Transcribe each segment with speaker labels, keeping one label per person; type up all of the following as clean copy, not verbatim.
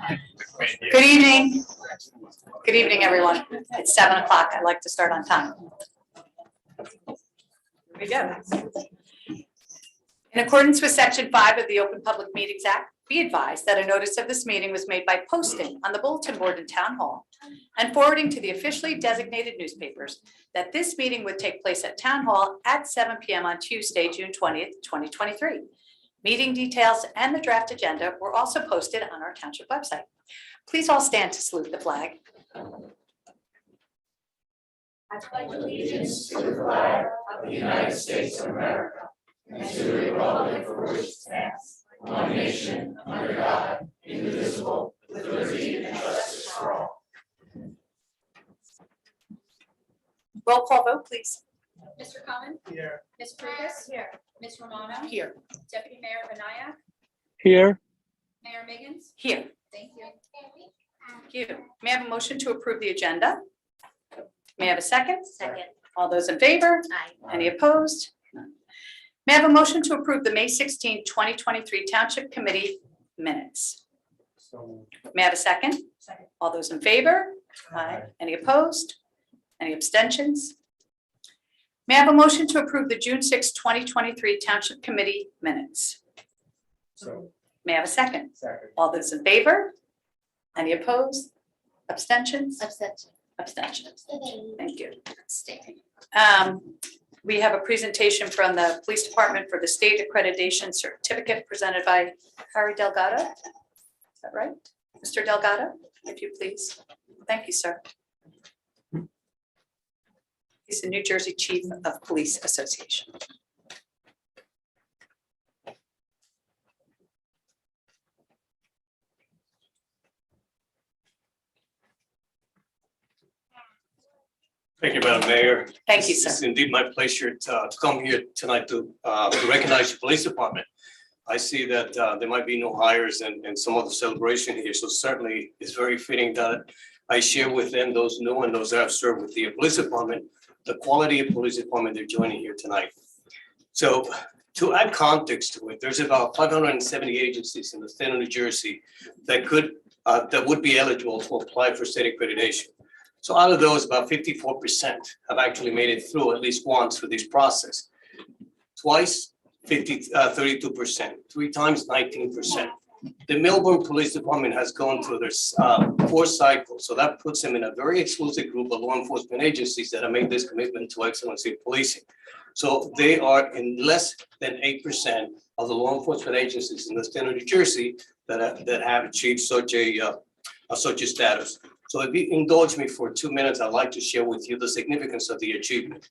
Speaker 1: Good evening. Good evening, everyone. It's 7 o'clock. I'd like to start on time. Here we go. In accordance with Section 5 of the Open Public Meetings Act, be advised that a notice of this meeting was made by posting on the bulletin board in Town Hall and forwarding to the officially designated newspapers that this meeting would take place at Town Hall at 7 p.m. on Tuesday, June 20th, 2023. Meeting details and the draft agenda were also posted on our township website. Please all stand to salute the flag.
Speaker 2: I pledge allegiance to the flag of the United States of America and to the republic for which it stands, one nation, under God, indivisible, with liberty and justice for all.
Speaker 1: Roll call vote, please.
Speaker 3: Mr. Common?
Speaker 2: Here.
Speaker 3: Ms. Pruitt? Here. Ms. Romano?
Speaker 1: Here.
Speaker 3: Deputy Mayor Banayak?
Speaker 4: Here.
Speaker 3: Mayor Miggins?
Speaker 1: Here.
Speaker 3: Thank you.
Speaker 1: Thank you. May I have a motion to approve the agenda? May I have a second?
Speaker 3: Second.
Speaker 1: All those in favor?
Speaker 3: Aye.
Speaker 1: Any opposed? None. May I have a motion to approve the May 16, 2023 Township Committee minutes? May I have a second?
Speaker 3: Second.
Speaker 1: All those in favor? Aye. Any opposed? Any abstentions? May I have a motion to approve the June 6, 2023 Township Committee minutes? May I have a second?
Speaker 2: Second.
Speaker 1: All those in favor? Any opposed? Abstentions?
Speaker 3: Abstention.
Speaker 1: Abstention. Thank you.
Speaker 3: Abstain.
Speaker 1: We have a presentation from the Police Department for the State Accreditation Certificate presented by Harry Delgado. Is that right? Mr. Delgado, if you please. Thank you, sir. He's the New Jersey Chief of Police Association.
Speaker 5: Thank you, Madam Mayor.
Speaker 1: Thank you,
Speaker 5: It's
Speaker 1: sir.
Speaker 5: indeed my pleasure to come here tonight to recognize the police department. I see that there might be no hires and some of the celebration here, so certainly it's very fitting that I share with them, those new and those that have served with the police department, the quality of police department they're joining here tonight. So to add context to it, there's about 570 agencies in the state of New Jersey that would be eligible to apply for state accreditation. So out of those, about 54% have actually made it through at least once for this process. Twice, 32%, three times, 19%. The Melbourne Police Department has gone through this 4 cycles, so that puts them in a very exclusive group of law enforcement agencies that have made this commitment to excellency of policing. So they are in less than 8% of the law enforcement agencies in the state of New Jersey that have achieved such a status. So if you indulge me for 2 minutes, I'd like to share with you the significance of the achievement.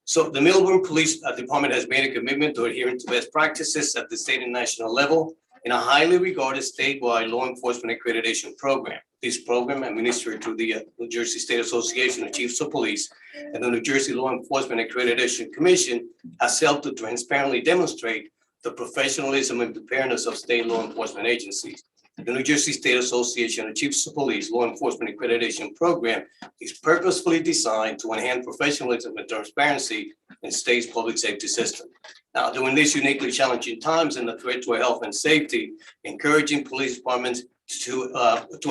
Speaker 5: So the Melbourne Police Department has made a commitment to adhering to best practices at the state and national level in a highly regarded statewide law enforcement accreditation program. This program, administered through the New Jersey State Association of Chiefs of Police and the New Jersey Law Enforcement Accreditation Commission, has helped to transparently demonstrate the professionalism and preparedness of state law enforcement agencies. The New Jersey State Association of Chiefs of Police Law Enforcement Accreditation Program is purposefully designed to enhance professionalism and transparency in state's public safety system. Now, during these uniquely challenging times and the threat to our health and safety, encouraging police departments to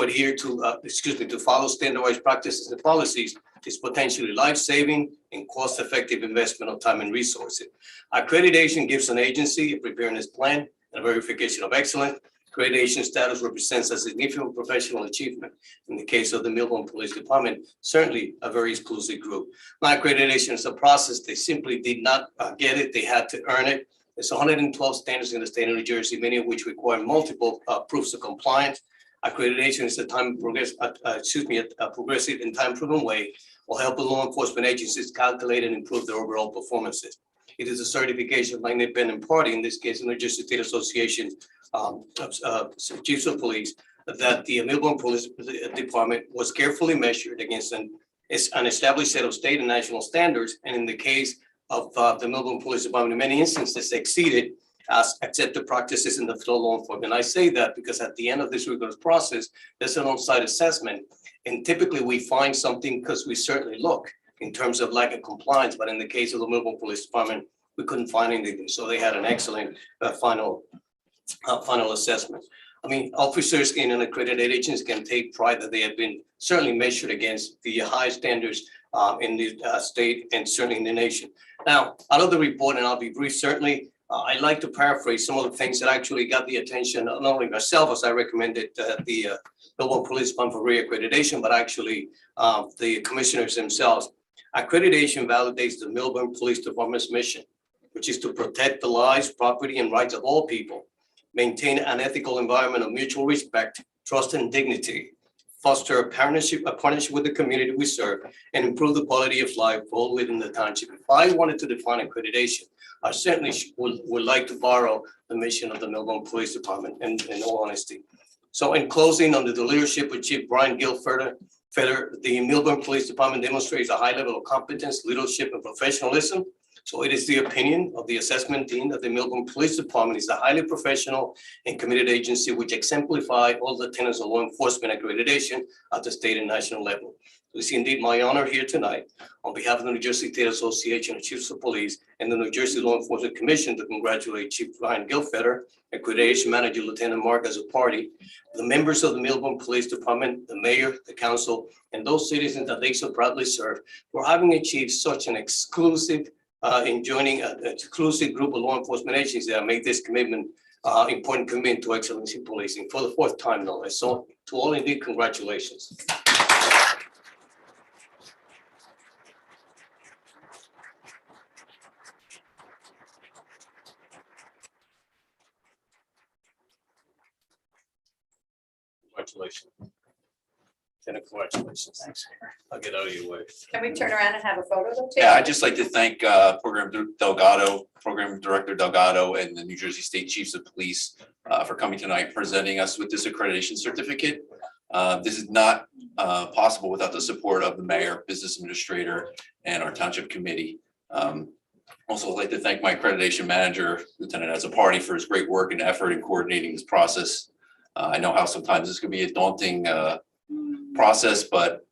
Speaker 5: adhere to follow standardized practices and policies is potentially life-saving and cost-effective investment of time and resources. Accreditation gives an agency a preparedness plan and a verification of excellence. Accreditation status represents a significant professional achievement. In the case of the Melbourne Police Department, certainly a very exclusive group. My accreditation is a process. They simply did not get it. They had to earn it. There's 112 standards in the state of New Jersey, many of which require multiple proofs of compliance. Accreditation is a progressive and time-proven way will help the law enforcement agencies calculate and improve their overall performances. It is a certification by an independent party, in this case, the New Jersey State Association Chiefs of Police, that the Melbourne Police Department was carefully measured against an established set of state and national standards, and in the case of the Melbourne Police Department, in many instances exceeded accepted practices in the field of law enforcement. I say that because at the end of this rigorous process, there's an on-site assessment, and typically we find something because we certainly look in terms of lack of compliance, but in the case of the Melbourne Police Department, we couldn't find anything, so they had an excellent final assessment. I mean, officers in an accredited agency can take pride that they have been certainly measured against the high standards in the state and certainly in the nation. Now, out of the report, and I'll be brief, certainly, I'd like to paraphrase some of the things that actually got the attention, not only myself, as I recommended the Millville Police Department for reaccreditation, but actually the commissioners themselves. Accreditation validates the Millville Police Department's mission, which is to protect the lives, property, and rights of all people, maintain an ethical environment of mutual respect, trust, and dignity, foster a partnership with the community we serve, and improve the quality of life all within the township. If I wanted to define accreditation, I certainly would like to borrow the mission of the Millville Police Department, in all honesty. So in closing, under the leadership of Chief Brian Gilfeder, the Millville Police Department demonstrates a high level of competence, leadership, and professionalism. So it is the opinion of the assessment team that the Millville Police Department is a highly professional and committed agency which exemplify all the tenets of law enforcement accreditation at the state and national level. It's indeed my honor here tonight on behalf of the New Jersey State Association of Chiefs of Police and the New Jersey Law Enforcement Commission to congratulate Chief Brian Gilfeder, Accreditation Manager Lieutenant Mark as a party, the members of the Millville Police Department, the mayor, the council, and those citizens that they so proudly serve for having achieved such an exclusive in joining an exclusive group of law enforcement agencies that make this commitment, important commitment to excellence in policing for the fourth time, no less. So to all, indeed, congratulations. Congratulations. Congratulations. Thanks. I'll get out of your way.
Speaker 1: Can we turn around and have a photo though?
Speaker 4: Yeah, I'd just like to thank Program Director Delgado and the New Jersey State Chiefs of Police for coming tonight, presenting us with this accreditation certificate. This is not possible without the support of the mayor, business administrator, and our township committee. Also, I'd like to thank my accreditation manager, Lieutenant Azzapardi, for his great work and effort in coordinating this process. I know how sometimes this could be a daunting process, but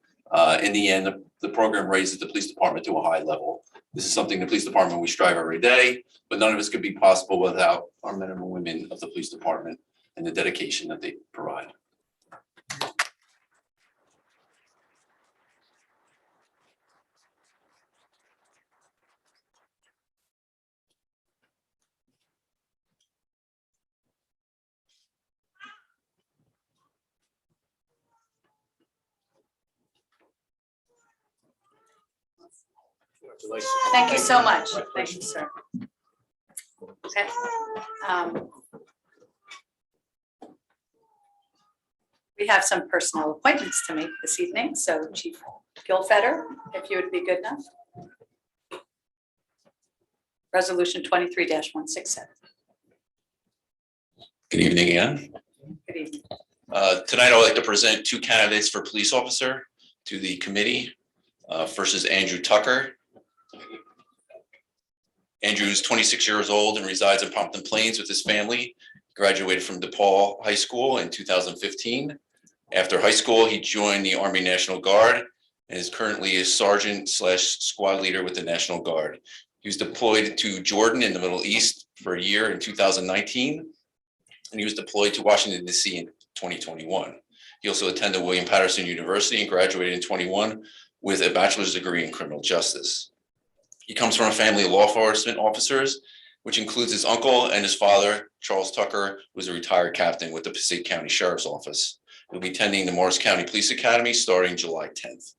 Speaker 4: in the end, the program raises the police department to a high level. This is something the police department we strive every day, but none of this could be possible without our men and women of the police department and the dedication that they provide.
Speaker 5: Congratulations.
Speaker 1: Thank you so much. Thank you, sir. Okay. We have some personal appointments to make this evening, so Chief Gilfeder, if you would be good enough. Resolution 23-167.
Speaker 4: Good evening again.
Speaker 1: Good evening.
Speaker 4: Tonight, I would like to present two candidates for police officer to the committee. First is Andrew Tucker. Andrew is 26 years old and resides in Pompton Plains with his family. Graduated from DePaul High School in 2015. After high school, he joined the Army National Guard and is currently a sergeant/squad leader with the National Guard. He was deployed to Jordan in the Middle East for a year in 2019, and he was deployed to Washington, D.C. in 2021. He also attended William Patterson University and graduated in 21 with a bachelor's degree in criminal justice. He comes from a family of law enforcement officers, which includes his uncle and his father, Charles Tucker, who was a retired captain with the Passaic County Sheriff's Office. He'll be attending the Morris County Police Academy starting July 10th.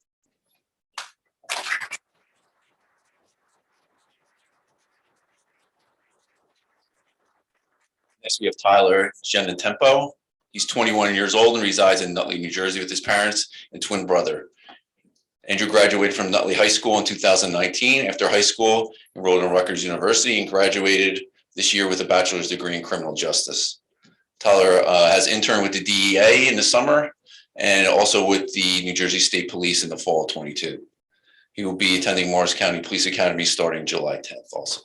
Speaker 4: Next, we have Tyler Genentempo. He's 21 years old and resides in Nutley, New Jersey with his parents and twin brother. Andrew graduated from Nutley High School in 2019. After high school, enrolled in Rutgers University and graduated this year with a bachelor's degree in criminal justice. Tyler has interned with the DEA in the summer and also with the New Jersey State Police in the fall of 22. He will be attending Morris County Police Academy starting July 10th also.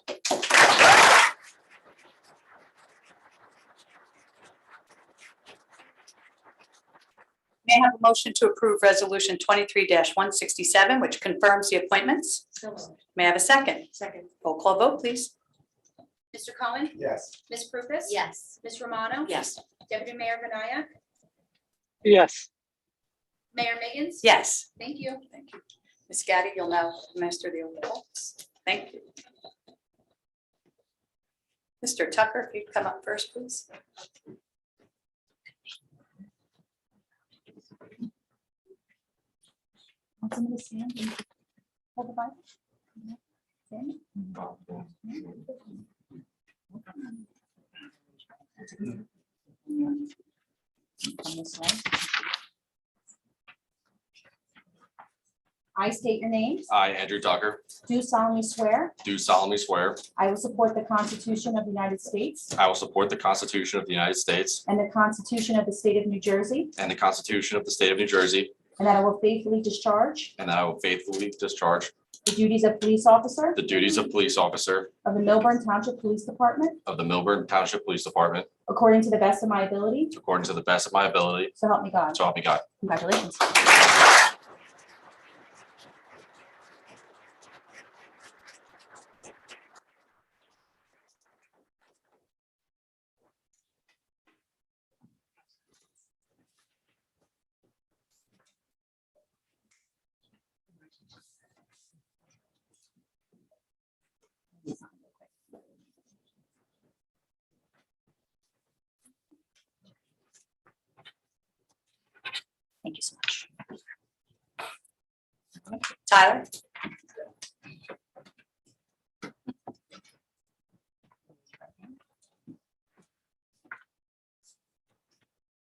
Speaker 1: May I have a motion to approve resolution 23-167, which confirms the appointments? May I have a second?
Speaker 2: Second.
Speaker 1: Roll call vote, please.
Speaker 3: Mr. Cohen?
Speaker 2: Yes.
Speaker 3: Ms. Prupus?
Speaker 2: Yes.
Speaker 3: Ms. Romano?
Speaker 1: Yes.
Speaker 3: Deputy Mayor Banayak,
Speaker 6: Yes.
Speaker 3: Mayor Miggins.
Speaker 1: Yes.
Speaker 3: Thank you.
Speaker 1: Thank you. Ms. Gaddy, you'll now administer the oath of office. Thank you. Mr. Tucker, if you'd come up first, please. Want someone to stand and hold the Bible? Stand. On this one. I state your names.
Speaker 7: I, Andrew Tucker,
Speaker 1: Do solemnly swear
Speaker 7: do solemnly swear
Speaker 1: I will support the Constitution of the United States
Speaker 7: I will support the Constitution of the United States
Speaker 1: and the Constitution of the State of New Jersey,
Speaker 7: and the Constitution of the State of New Jersey,
Speaker 1: and that I will faithfully discharge
Speaker 7: and that I will faithfully discharge
Speaker 1: the duties of police officer
Speaker 7: the duties of police officer
Speaker 1: of the Milburn Township Police Department
Speaker 7: of the Milburn Township Police Department
Speaker 1: according to the best of my ability,
Speaker 7: according to the best of my ability,
Speaker 1: so help me God.
Speaker 7: so help me God.
Speaker 1: Congratulations. Thank you so much. Tyler?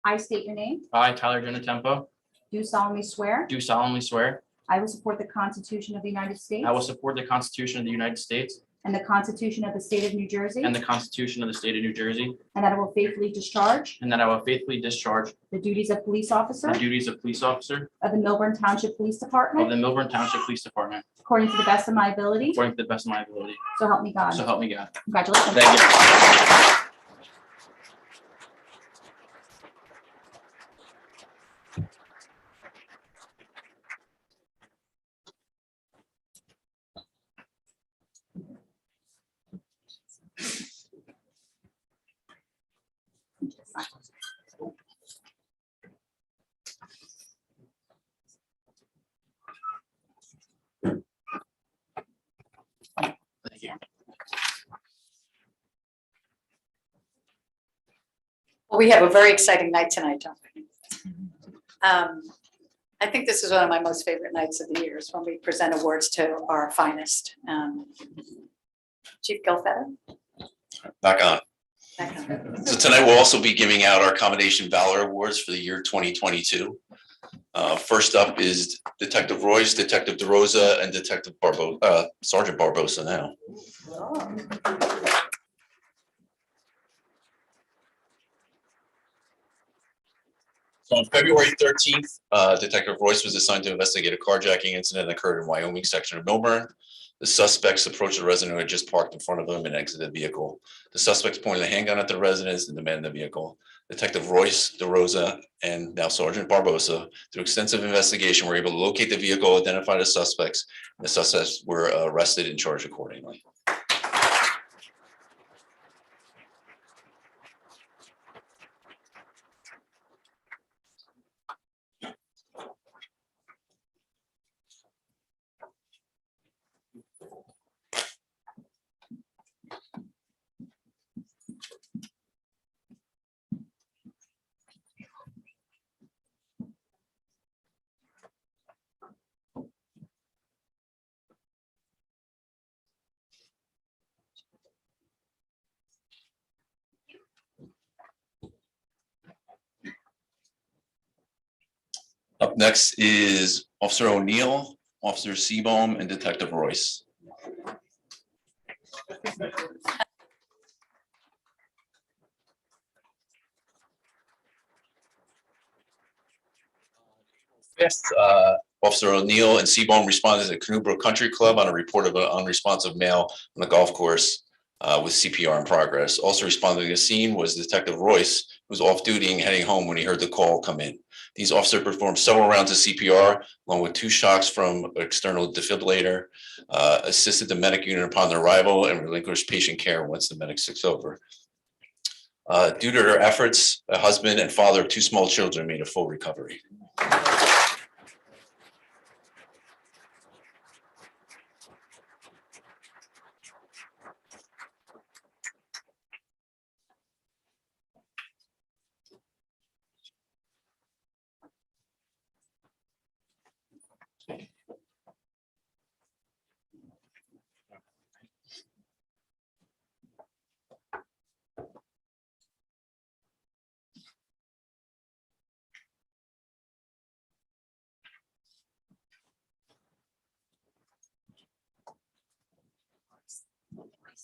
Speaker 1: I state your name,
Speaker 8: I, Tyler Genetempo,
Speaker 1: do solemnly swear
Speaker 8: do solemnly swear
Speaker 1: I will support the Constitution of the United States
Speaker 8: I will support the Constitution of the United States
Speaker 1: and the Constitution of the State of New Jersey,
Speaker 8: and the Constitution of the State of New Jersey,
Speaker 1: and that I will faithfully discharge
Speaker 8: and that I will faithfully discharge
Speaker 1: the duties of police officer
Speaker 8: the duties of police officer
Speaker 1: of the Milburn Township Police
Speaker 8: of
Speaker 1: Department
Speaker 8: the Milburn Township Police Department
Speaker 1: according to the best of my ability,
Speaker 8: according to the best of my ability.
Speaker 1: so help me God.
Speaker 8: So help me God.
Speaker 1: Congratulations.
Speaker 8: Thank you. Thank you.
Speaker 1: Well, we have a very exciting night tonight, John. I think this is one of my most favorite nights of the year, is when we present awards to our finest. Chief Gilfetta?
Speaker 4: Back on.
Speaker 1: Back on.
Speaker 4: So tonight we'll also be giving out our Commendation Valor Awards for the year 2022. First up is Detective Royce, Detective DeRosa, and Detective Sergeant Barbosa now. So on February 13th, Detective Royce was assigned to investigate a carjacking incident that occurred in Wyoming section of Milburn. The suspects approached the resident who had just parked in front of him and exited the vehicle. The suspects pointed a handgun at the residents and demanded the vehicle. Detective Royce, DeRosa, and now Sergeant Barbosa, through extensive investigation, were able to locate the vehicle, identify the suspects, and the suspects were arrested and charged accordingly. Up next is Officer O'Neill, Officer Seabohm, and Detective Royce. Fifth, Officer O'Neill and Seabohm responded to the Canoe Country Club on a report of an unresponsive male on the golf course with CPR in progress. Also responding to the scene was Detective Royce, who was off duty and heading home when he heard the call come in. These officers performed several rounds of CPR, along with 2 shocks from external defibrillator, assisted the medic unit upon their arrival, and relinquished patient care once the medic took over. Due to their efforts, a husband and father of 2 small children made a full recovery.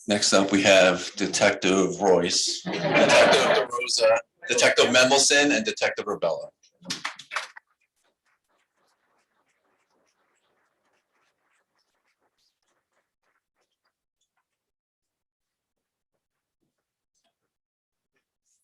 Speaker 4: Next up, we have Detective Royce, Detective DeRosa, Detective Mendelson, and Detective Rebella.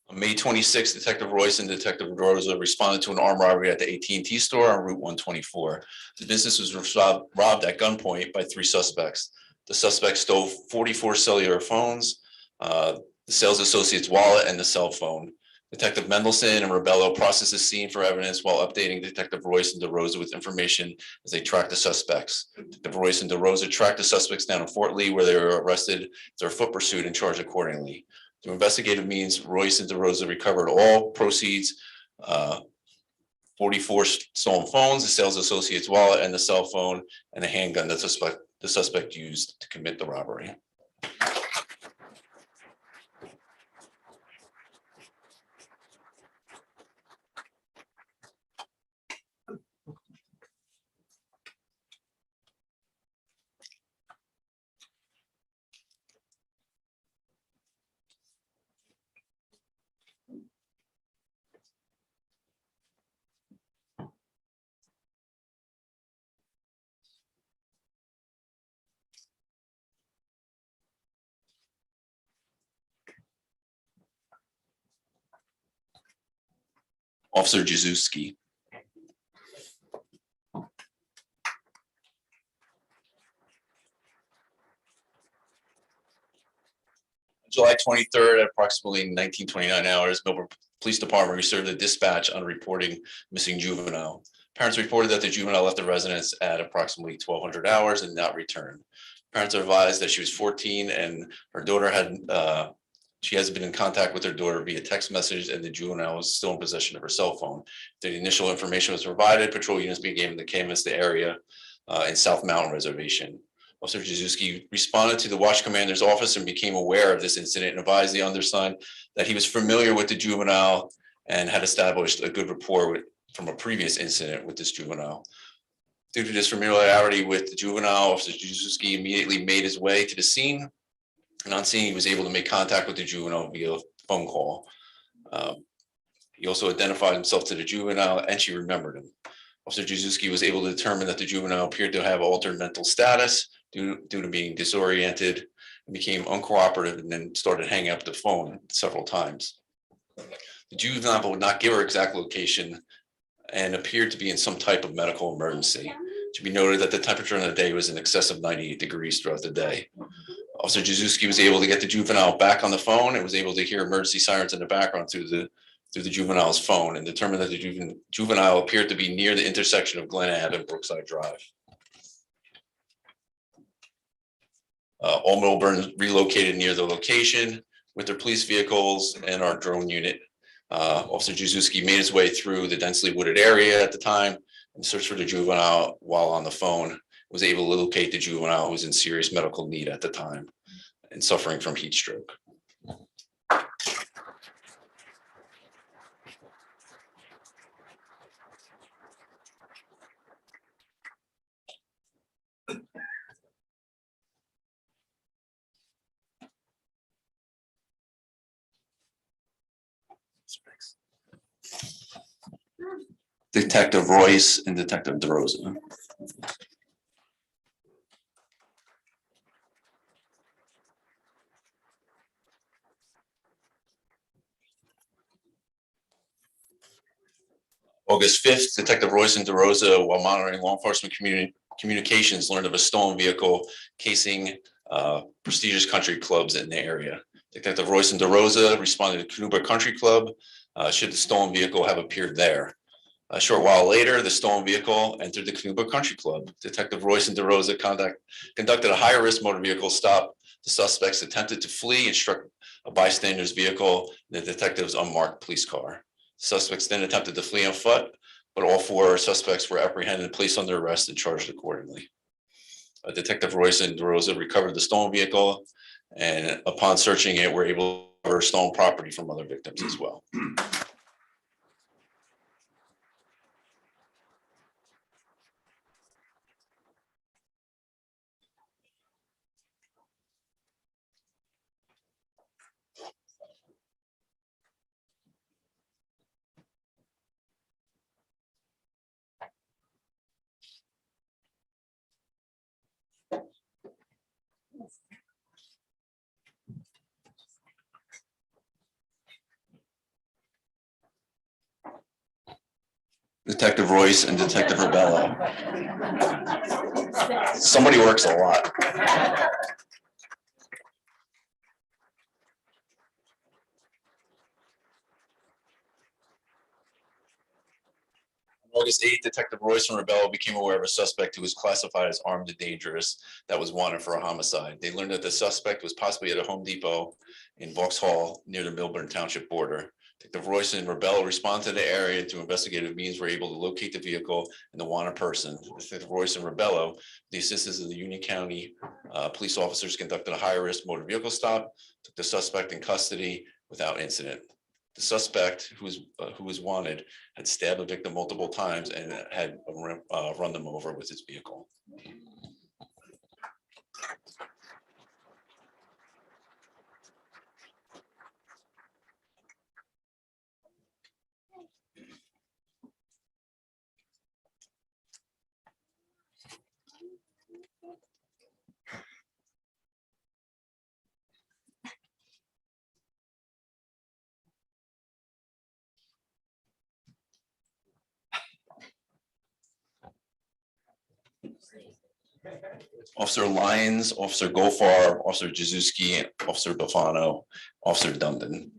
Speaker 4: On May 26th, Detective Royce and Detective DeRosa responded to an armed robbery at the AT&T store on Route 124. The business was robbed at gunpoint by 3 suspects. The suspects stole 44 cellular phones, the sales associate's wallet, and the cell phone. Detective Mendelson and Rebello processed the scene for evidence while updating Detective Royce and DeRosa with information as they tracked the suspects. Detective Royce and DeRosa tracked the suspects down in Fort Lee, where they were arrested, their foot pursued and charged accordingly. Through investigative means, Royce and DeRosa recovered all proceeds, 44 stolen phones, the sales associate's wallet, and the cell phone, and a handgun that the suspect used to commit the robbery. Officer Jazuski. July 23rd at approximately 19:29 hours, Millbrook Police Department received a dispatch on reporting missing juvenile. Parents reported that the juvenile left the residence at approximately 1200 hours and not returned. Parents are advised that she was 14 and her daughter she has been in contact with her daughter via text message, and the juvenile was still in possession of her cell phone. The initial information was provided. Patrol units began to canvass the area in South Mountain Reservation. Officer Jazuski responded to the watch commander's office and became aware of this incident and advised the undersigned that he was familiar with the juvenile and had established a good rapport from a previous incident with this juvenile. Due to this familiarity with the juvenile, Officer Jazuski immediately made his way to the scene. And on scene, he was able to make contact with the juvenile via phone call. He also identified himself to the juvenile and she remembered him. Officer Jazuski was able to determine that the juvenile appeared to have altered mental status due to being disoriented and became uncooperative and then started hanging up the phone several times. The juvenile would not give her exact location and appeared to be in some type of medical emergency. It should be noted that the temperature in the day was in excess of 98 degrees throughout the day. Officer Jazuski was able to get the juvenile back on the phone and was able to hear emergency sirens in the background through the juvenile's phone and determined that the juvenile appeared to be near the intersection of Glen Ave and Brookside Drive. All Millburn relocated near the location with their police vehicles and our drone unit. Officer Jazuski made his way through the densely wooded area at the time and searched for the juvenile while on the phone. Was able to locate the juvenile who was in serious medical need at the time and suffering from heat stroke. Detective Royce and Detective DeRosa. August 5th, Detective Royce and DeRosa, while monitoring law enforcement communications, learned of a stolen vehicle casing prestigious country clubs in the area. Detective Royce DeRosa responded to Canuba Country Club should the stolen vehicle have appeared there. A short while later, the stolen vehicle entered the Canuba Country Club. Detective Royce DeRosa conducted a high-risk motor vehicle stop. The suspects attempted to flee and struck a bystander's vehicle, the detective's unmarked police car. Suspects then attempted to flee on foot, but all 4 suspects were apprehended and placed under arrest and charged accordingly. Detective Royce DeRosa recovered the stolen vehicle, and upon searching it, were able to recover stolen property from other victims as well. Detective Royce and Detective Rebello. Somebody works a lot. On August 8th, Detective Royce and Rebello became aware of a suspect who was classified as armed and dangerous that was wanted for a homicide. They learned that the suspect was possibly at a Home Depot in Vauxhall near the Milburn Township border. Detective Royce and Rebello responded to the area. Through investigative means were able to locate the vehicle and the wanted person. Detective Royce and Rebello, with the assistance of the Union County police officers, conducted a high-risk motor vehicle stop, took the suspect in custody without incident. The suspect, who was wanted, had stabbed the victim multiple times and had run them over with his vehicle. Officer Lyons, Officer Gofar, Officer Jazuski, Officer Bafano, Officer Dundon.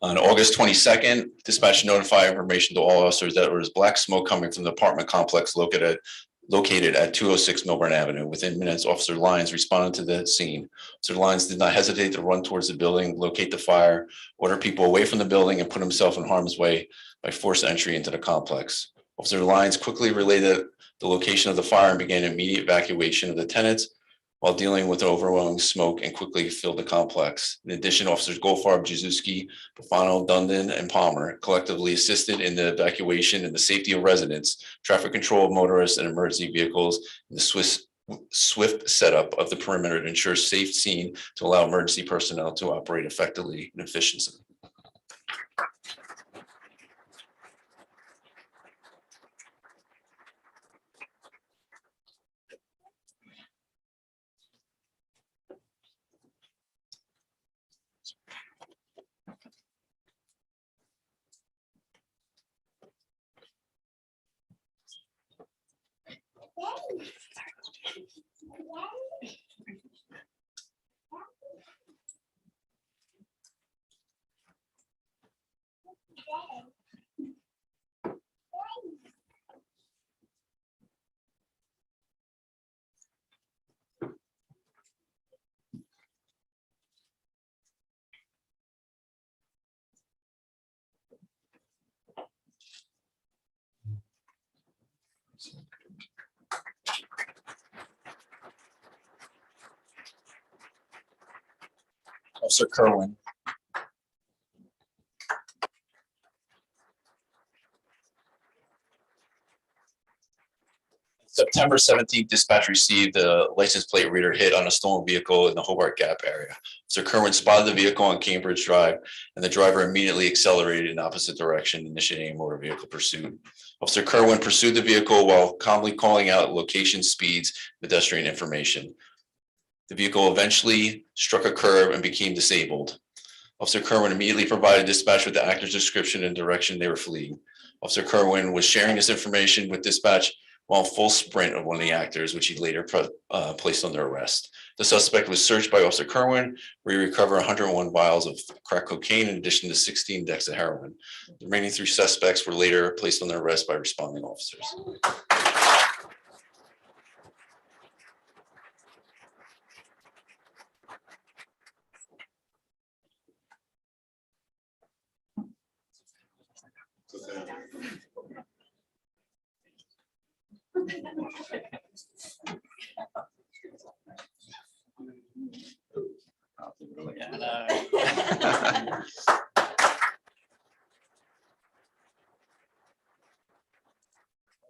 Speaker 4: On August 22nd, dispatch notified information to all officers that there was black smoke coming from the apartment complex located at 206 Milburn Avenue. Within minutes, Officer Lyons responded to the scene. Officer Lyons did not hesitate to run towards the building, locate the fire, order people away from the building, and put himself in harm's way by forced entry into the complex. Officer Lyons quickly related the location of the fire and began immediate evacuation of the tenants while dealing with overwhelming smoke, and quickly filled the complex. In addition, Officers Gofar, Jazuski, Bafano, Dundon, and Palmer collectively assisted in the evacuation and the safety of residents, traffic control of motorists and emergency vehicles, and the swift setup of the perimeter to ensure safe scene to allow emergency personnel to operate effectively and efficiently. Officer Kerwin. September 17th, dispatch received a license plate reader hit on a stolen vehicle in the Hobart Gap area. Officer Kerwin spotted the vehicle on Cambridge Drive, and the driver immediately accelerated in opposite direction, initiating a motor vehicle pursuit. Officer Kerwin pursued the vehicle while calmly calling out location, speeds, pedestrian information. The vehicle eventually struck a curb and became disabled. Officer Kerwin immediately provided dispatch with the actor's description and direction they were fleeing. Officer Kerwin was sharing this information with dispatch while in full sprint of one of the actors, which he later placed under arrest. The suspect was searched by Officer Kerwin, where he recovered 101 vials of crack cocaine in addition to 16 decks of heroin. The remaining 3 suspects were later placed under arrest by responding officers.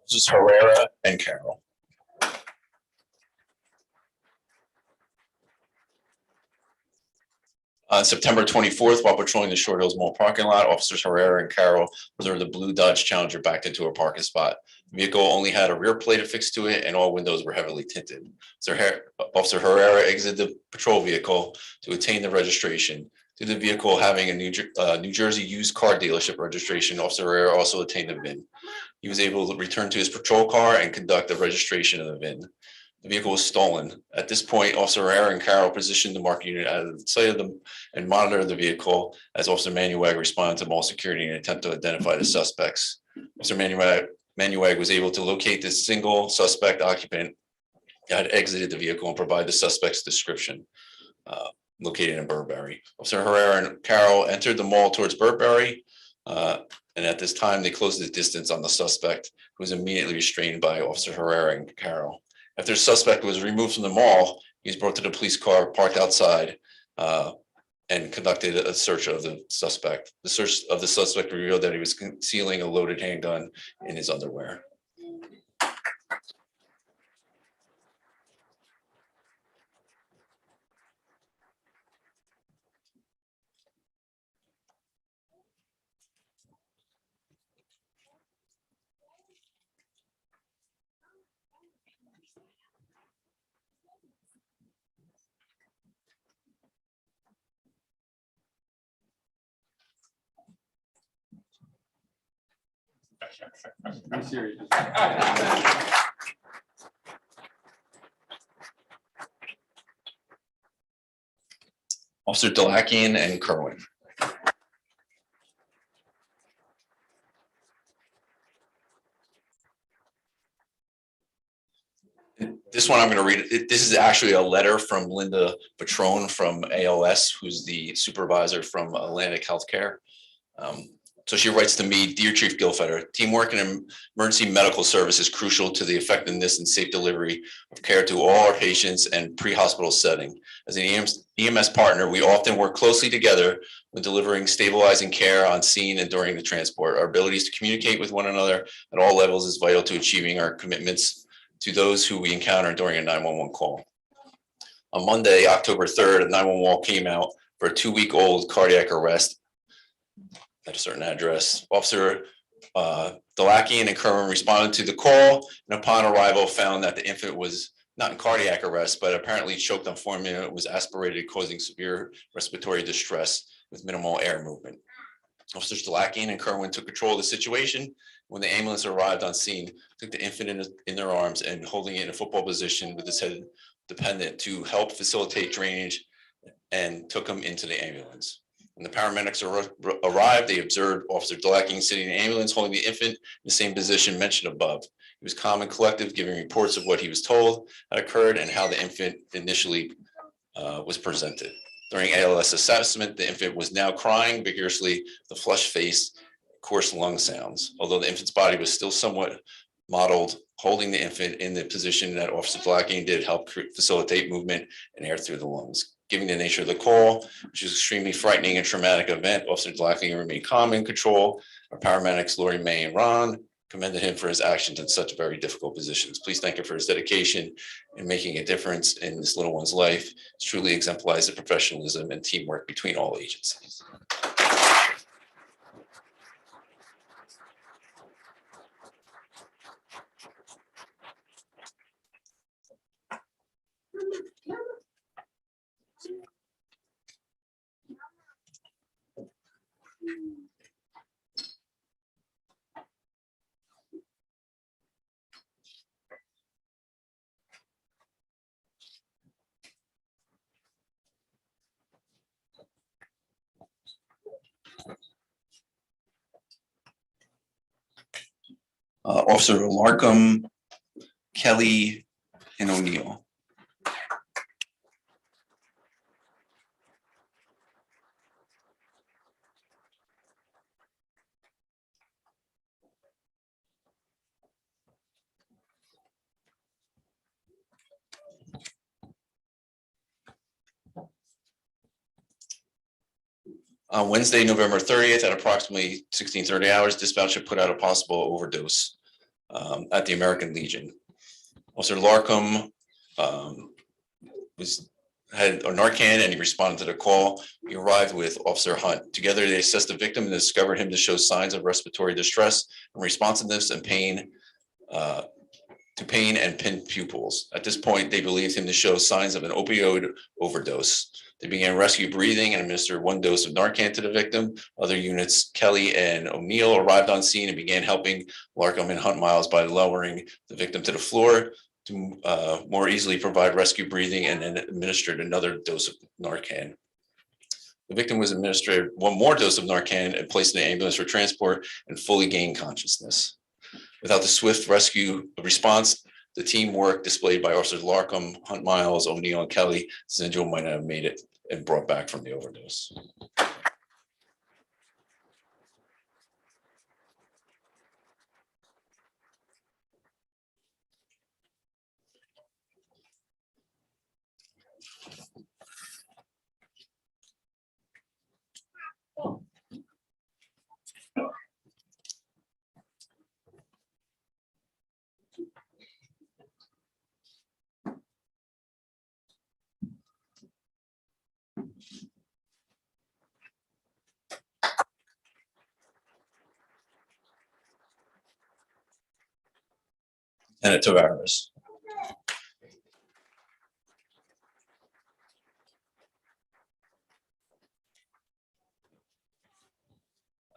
Speaker 4: This is Herrera and Carroll. On September 24th, while patrolling the Short Hills Mall parking lot, officers Herrera and Carroll observed the blue Dodge Challenger backed into a parking spot. The vehicle only had a rear plate affixed to it and all windows were heavily tinted. Officer Herrera exited the patrol vehicle to attain the registration. Due to the vehicle having a New Jersey used car dealership registration, Officer Herrera also attained the VIN. He was able to return to his patrol car and conduct the registration of the VIN. The vehicle was stolen. At this point, Officer Herrera and Carroll positioned the mark unit out of the sight of them and monitored the vehicle as Officer Manuag responded to mall security in an attempt to identify the suspects. Officer Manuag was able to locate the single suspect occupant that had exited the vehicle and provide the suspect's description, located in Burberry. Officer Herrera and Carroll entered the mall towards Burberry, and at this time, they closed the distance on the suspect, who was immediately restrained by Officer Herrera and Carroll. After the suspect was removed from the mall, he was brought to the police car parked outside and conducted a search of the suspect. The search of the suspect revealed that he was concealing a loaded handgun in his underwear.
Speaker 8: I'm serious.
Speaker 4: Officer Delakian and Kerwin. This one I'm going to read. This is actually a letter from Linda Patrone from ALS, who's the supervisor from Atlantic Healthcare. So she writes to me, Dear Chief Gilfetter, teamwork in emergency medical service is crucial to the effectiveness and safe delivery of care to all our patients and pre-hospital setting. As an EMS partner, we often work closely together when delivering stabilizing care on scene and during the transport. Our abilities to communicate with one another at all levels is vital to achieving our commitments to those who we encounter during a 911 call. On Monday, October 3rd, a 911 came out for a 2-week-old cardiac arrest at a certain address. Officer Delakian and Kerwin responded to the call, and upon arrival found that the infant was not in cardiac arrest, but apparently choked on formula, was aspirated, causing severe respiratory distress with minimal air movement. Officers Delakian and Kerwin took control of the situation. When the ambulance arrived on scene, took the infant in their arms and holding it in a football position with its head dependent to help facilitate drainage, and took him into the ambulance. When the paramedics arrived, they observed Officer Delakian sitting in the ambulance holding the infant in the same position mentioned above. He was calm and collective, giving reports of what he was told had occurred and how the infant initially was presented. During ALS assessment, the infant was now crying vigorously, the flushed face, coarse lung sounds. Although the infant's body was still somewhat modeled, holding the infant in the position that Officer Delakian did help facilitate movement and air through the lungs. Given the nature of the call, which is extremely frightening and traumatic event, Officer Delakian remained calm and control. Our paramedics, Lori, May, and Ron, commended him for his actions in such very difficult positions. Please thank him for his dedication in making a difference in this little one's life. It truly exemplifies the professionalism and teamwork between all agencies. Officer Larkham, Kelly, and O'Neill. On Wednesday, November 30th, at approximately 16:30 hours, dispatch had put out a possible overdose at the American Legion. Officer Larkham had a Narcan and he responded to the call. He arrived with Officer Hunt. Together, they assessed the victim and discovered him to show signs of respiratory distress and responsiveness and pain to pain and pinned pupils. At this point, they believed him to show signs of an opioid overdose. They began rescue breathing and administered 1 dose of Narcan to the victim. Other units, Kelly and O'Neill, arrived on scene and began helping Larkham and Hunt Miles by lowering the victim to the floor to more easily provide rescue breathing, and then administered another dose of Narcan. The victim was administered 1 more dose of Narcan and placed in the ambulance for transport and fully gained consciousness. Without the swift rescue response, the teamwork displayed by Officers Larkham, Hunt Miles, O'Neill, and Kelly, this individual might not have made it and brought back from the overdose. Lieutenant Tavares.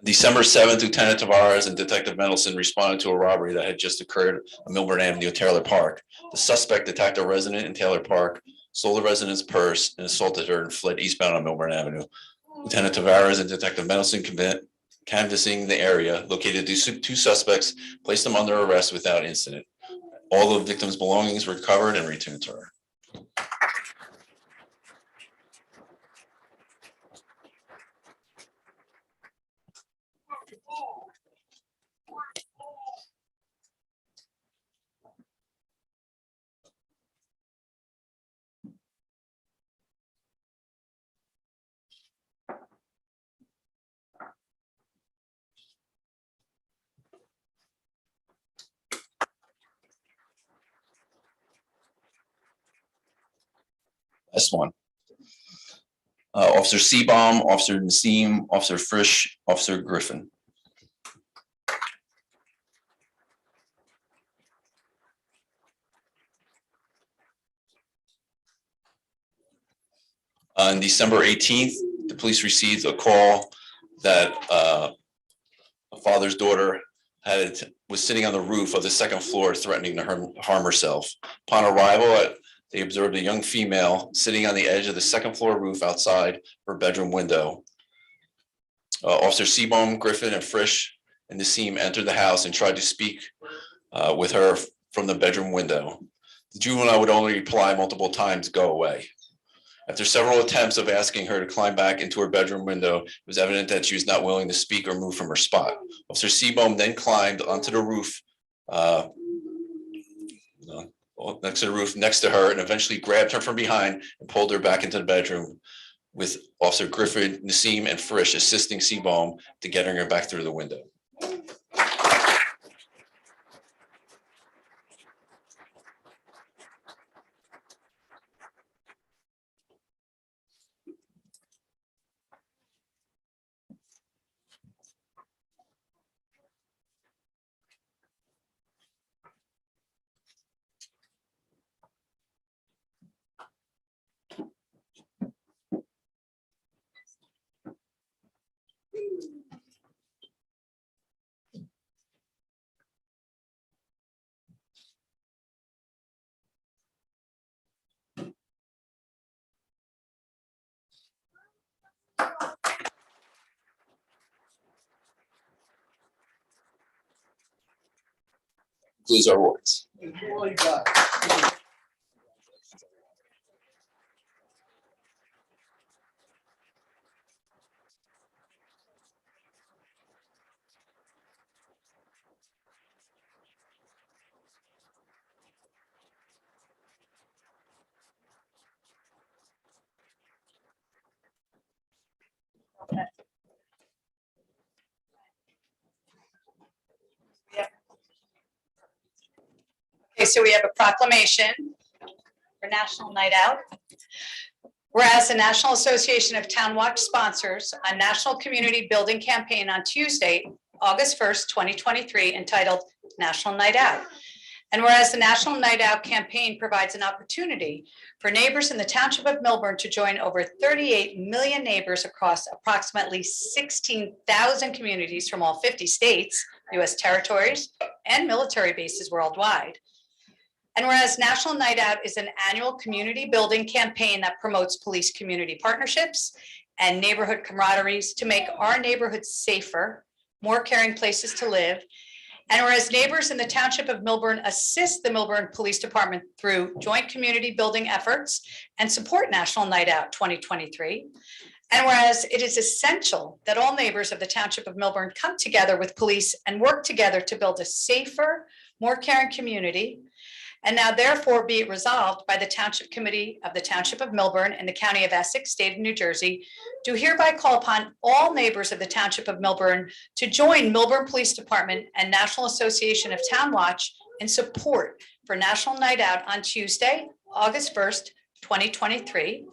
Speaker 4: December 7th, Lieutenant Tavares and Detective Mendelson responded to a robbery that had just occurred on Milburn Avenue, Taylor Park. The suspect attacked a resident in Taylor Park, stole the resident's purse, and assaulted her and fled eastbound on Milburn Avenue. Lieutenant Tavares and Detective Mendelson canvassing the area, located the 2 suspects, placed them under arrest without incident. All the victim's belongings were recovered and returned to her. Last one. Officer Seabaum, Officer Nassim, Officer Frisch, Officer Griffin. On December 18th, the police received a call that a father's daughter was sitting on the roof of the 2nd floor threatening to harm herself. Upon arrival, they observed a young female sitting on the edge of the 2nd floor roof outside her bedroom window. Officer Seabaum, Griffin, and Frisch and Nassim entered the house and tried to speak with her from the bedroom window. The juvenile would only reply multiple times, "Go away." After several attempts of asking her to climb back into her bedroom window, it was evident that she was not willing to speak or move from her spot. Officer Seabaum then climbed onto the roof next to the roof next to her and eventually grabbed her from behind and pulled her back into the bedroom, with Officer Griffin, Nassim, and Frisch assisting Seabaum to getting her back through the window. Concludes our awards.
Speaker 1: Okay, so we have a proclamation for National Night Out. Whereas the National Association of Town Watch sponsors a national community building campaign on Tuesday, August 1st, 2023, entitled National Night Out. And whereas the National Night Out campaign provides an opportunity for neighbors in the Township of Millburn to join over 38 million neighbors across approximately 16,000 communities from all 50 states, US territories, and military bases worldwide. And whereas National Night Out is an annual community building campaign that promotes police community partnerships and neighborhood camaraderies to make our neighborhoods safer, more caring places to live. And whereas neighbors in the Township of Millburn assist the Millburn Police Department through joint community building efforts and support National Night Out 2023. And whereas it is essential that all neighbors of the Township of Millburn come together with police and work together to build a safer, more caring community. And now therefore be it resolved by the Township Committee of the Township of Millburn and the County of Essex, State of New Jersey, do hereby call upon all neighbors of the Township of Millburn to join Millburn Police Department and National Association of Town Watch in support for National Night Out on Tuesday, August 1st, 2023.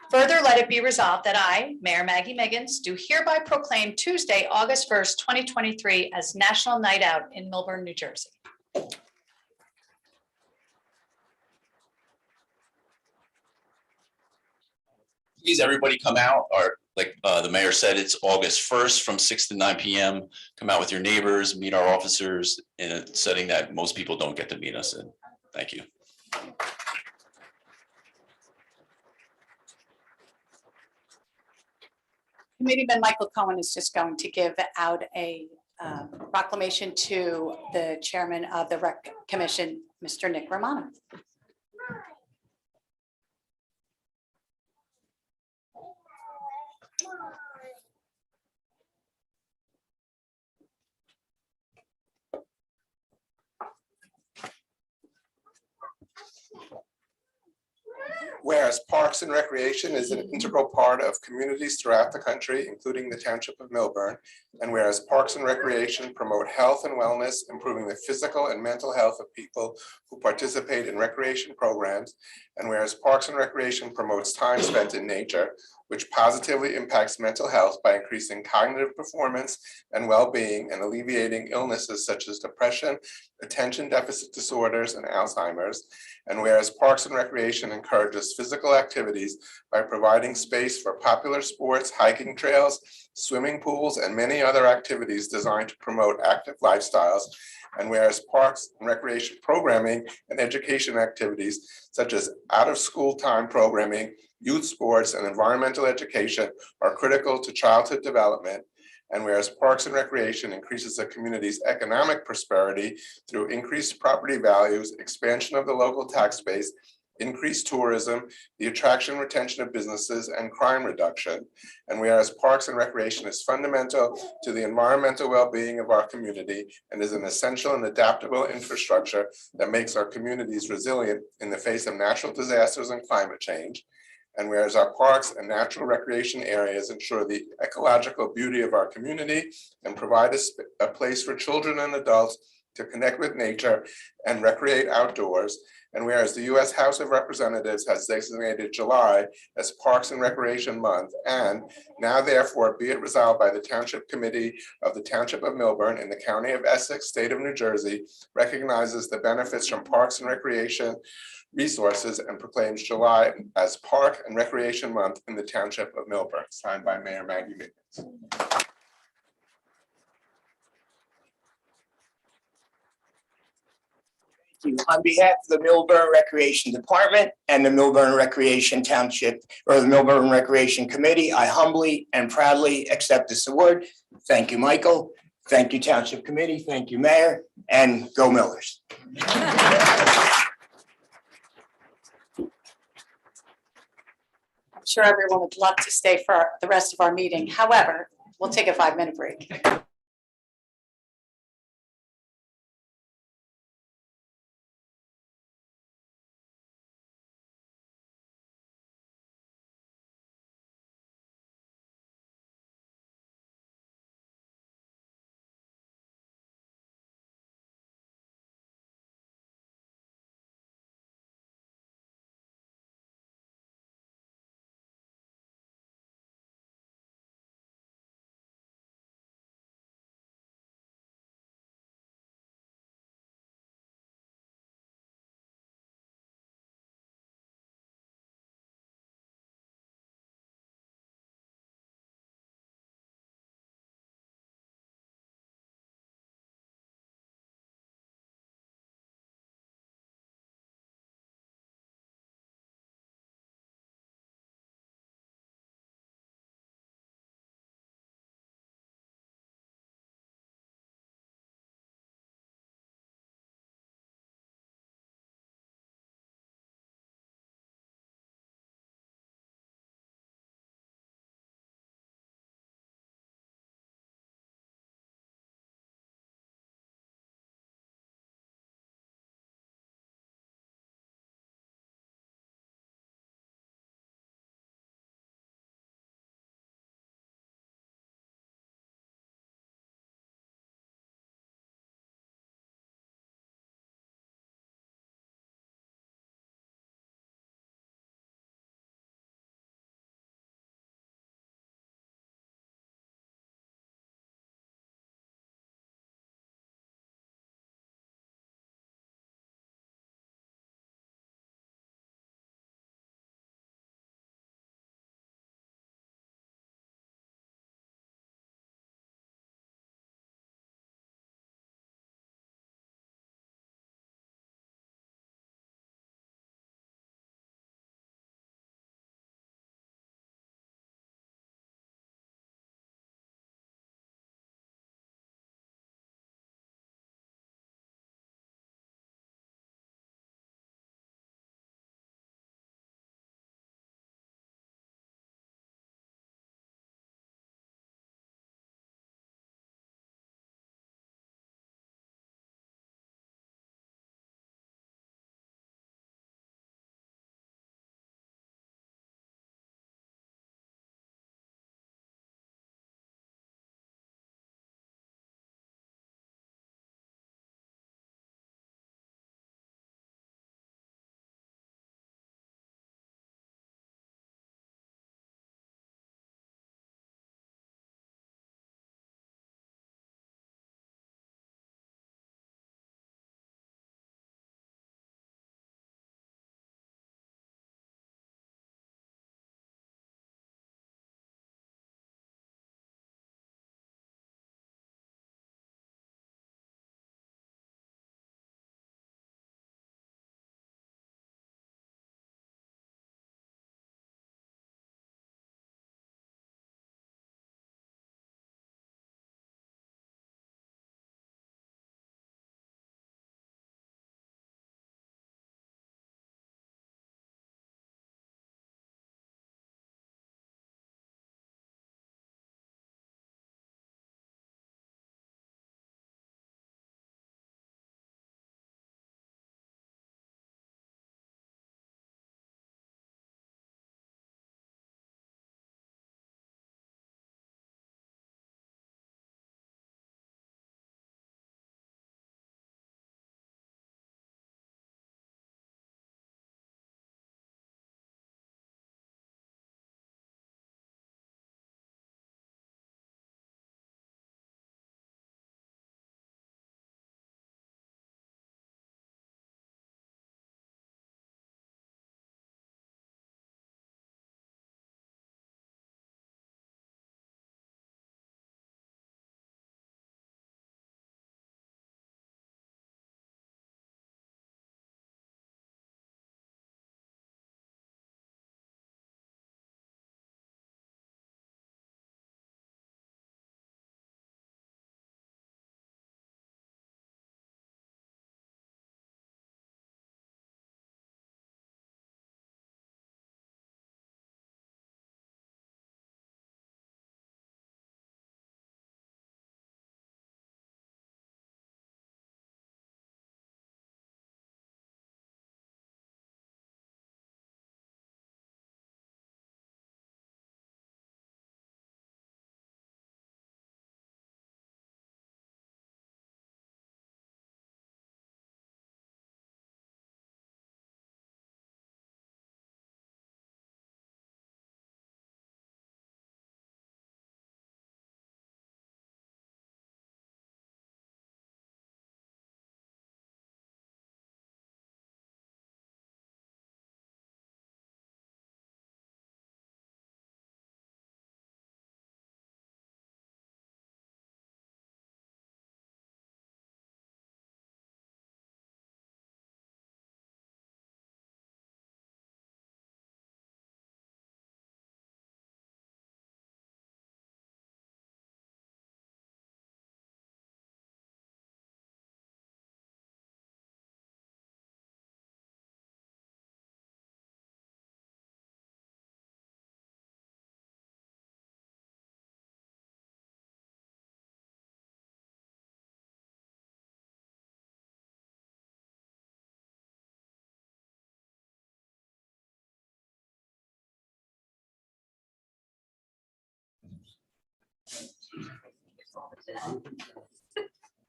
Speaker 1: Further, let it be resolved that I, Mayor Maggie Miggins, do hereby proclaim Tuesday, August 1st, 2023 as National Night Out in Millburn, New Jersey.
Speaker 4: Please, everybody come out, or like the mayor said, it's August 1st from 6 to 9 p.m. Come out with your neighbors, meet our officers in a setting that most people don't get to meet us in. Thank you.
Speaker 1: Committeeman Michael Cohen is just going to give out a proclamation to the chairman of the Rec Commission, Mr. Nick Romano.
Speaker 9: Whereas Parks and Recreation is an integral part of communities throughout the country, including the Township of Millburn. And whereas Parks and Recreation promote health and wellness, improving the physical and mental health of people who participate in recreation programs. And whereas Parks and Recreation promotes time spent in nature, which positively impacts mental health by increasing cognitive performance and well-being and alleviating illnesses such as depression, attention deficit disorders, and Alzheimer's. And whereas Parks and Recreation encourages physical activities by providing space for popular sports, hiking trails, swimming pools, and many other activities designed to promote active lifestyles. And whereas Parks and Recreation programming and education activities such as out-of-school time programming, youth sports, and environmental education are critical to childhood development. And whereas Parks and Recreation increases a community's economic prosperity through increased property values, expansion of the local tax base, increased tourism, the attraction and retention of businesses, and crime reduction. And whereas Parks and Recreation is fundamental to the environmental well-being of our community and is an essential and adaptable infrastructure that makes our communities resilient in the face of natural disasters and climate change. And whereas our parks and natural recreation areas ensure the ecological beauty of our community and provide a place for children and adults to connect with nature and recreate outdoors. And whereas the U.S. House of Representatives has designated July as Parks and Recreation Month, and now therefore be it resolved by the Township Committee of the Township of Millburn in the County of Essex, State of New Jersey, recognizes the benefits from Parks and Recreation resources and proclaims July as Park and Recreation Month in the Township of Millburn, signed by Mayor Maggie Miggins.
Speaker 2: On behalf of the Millburn Recreation Department and the Millburn Recreation Township, or the Millburn Recreation Committee, I humbly and proudly accept this award. Thank you, Michael. Thank you, Township Committee. Thank you, Mayor, and go Millers.
Speaker 1: I'm sure everyone would love to stay for the rest of our meeting. However, we'll take a 5-minute break.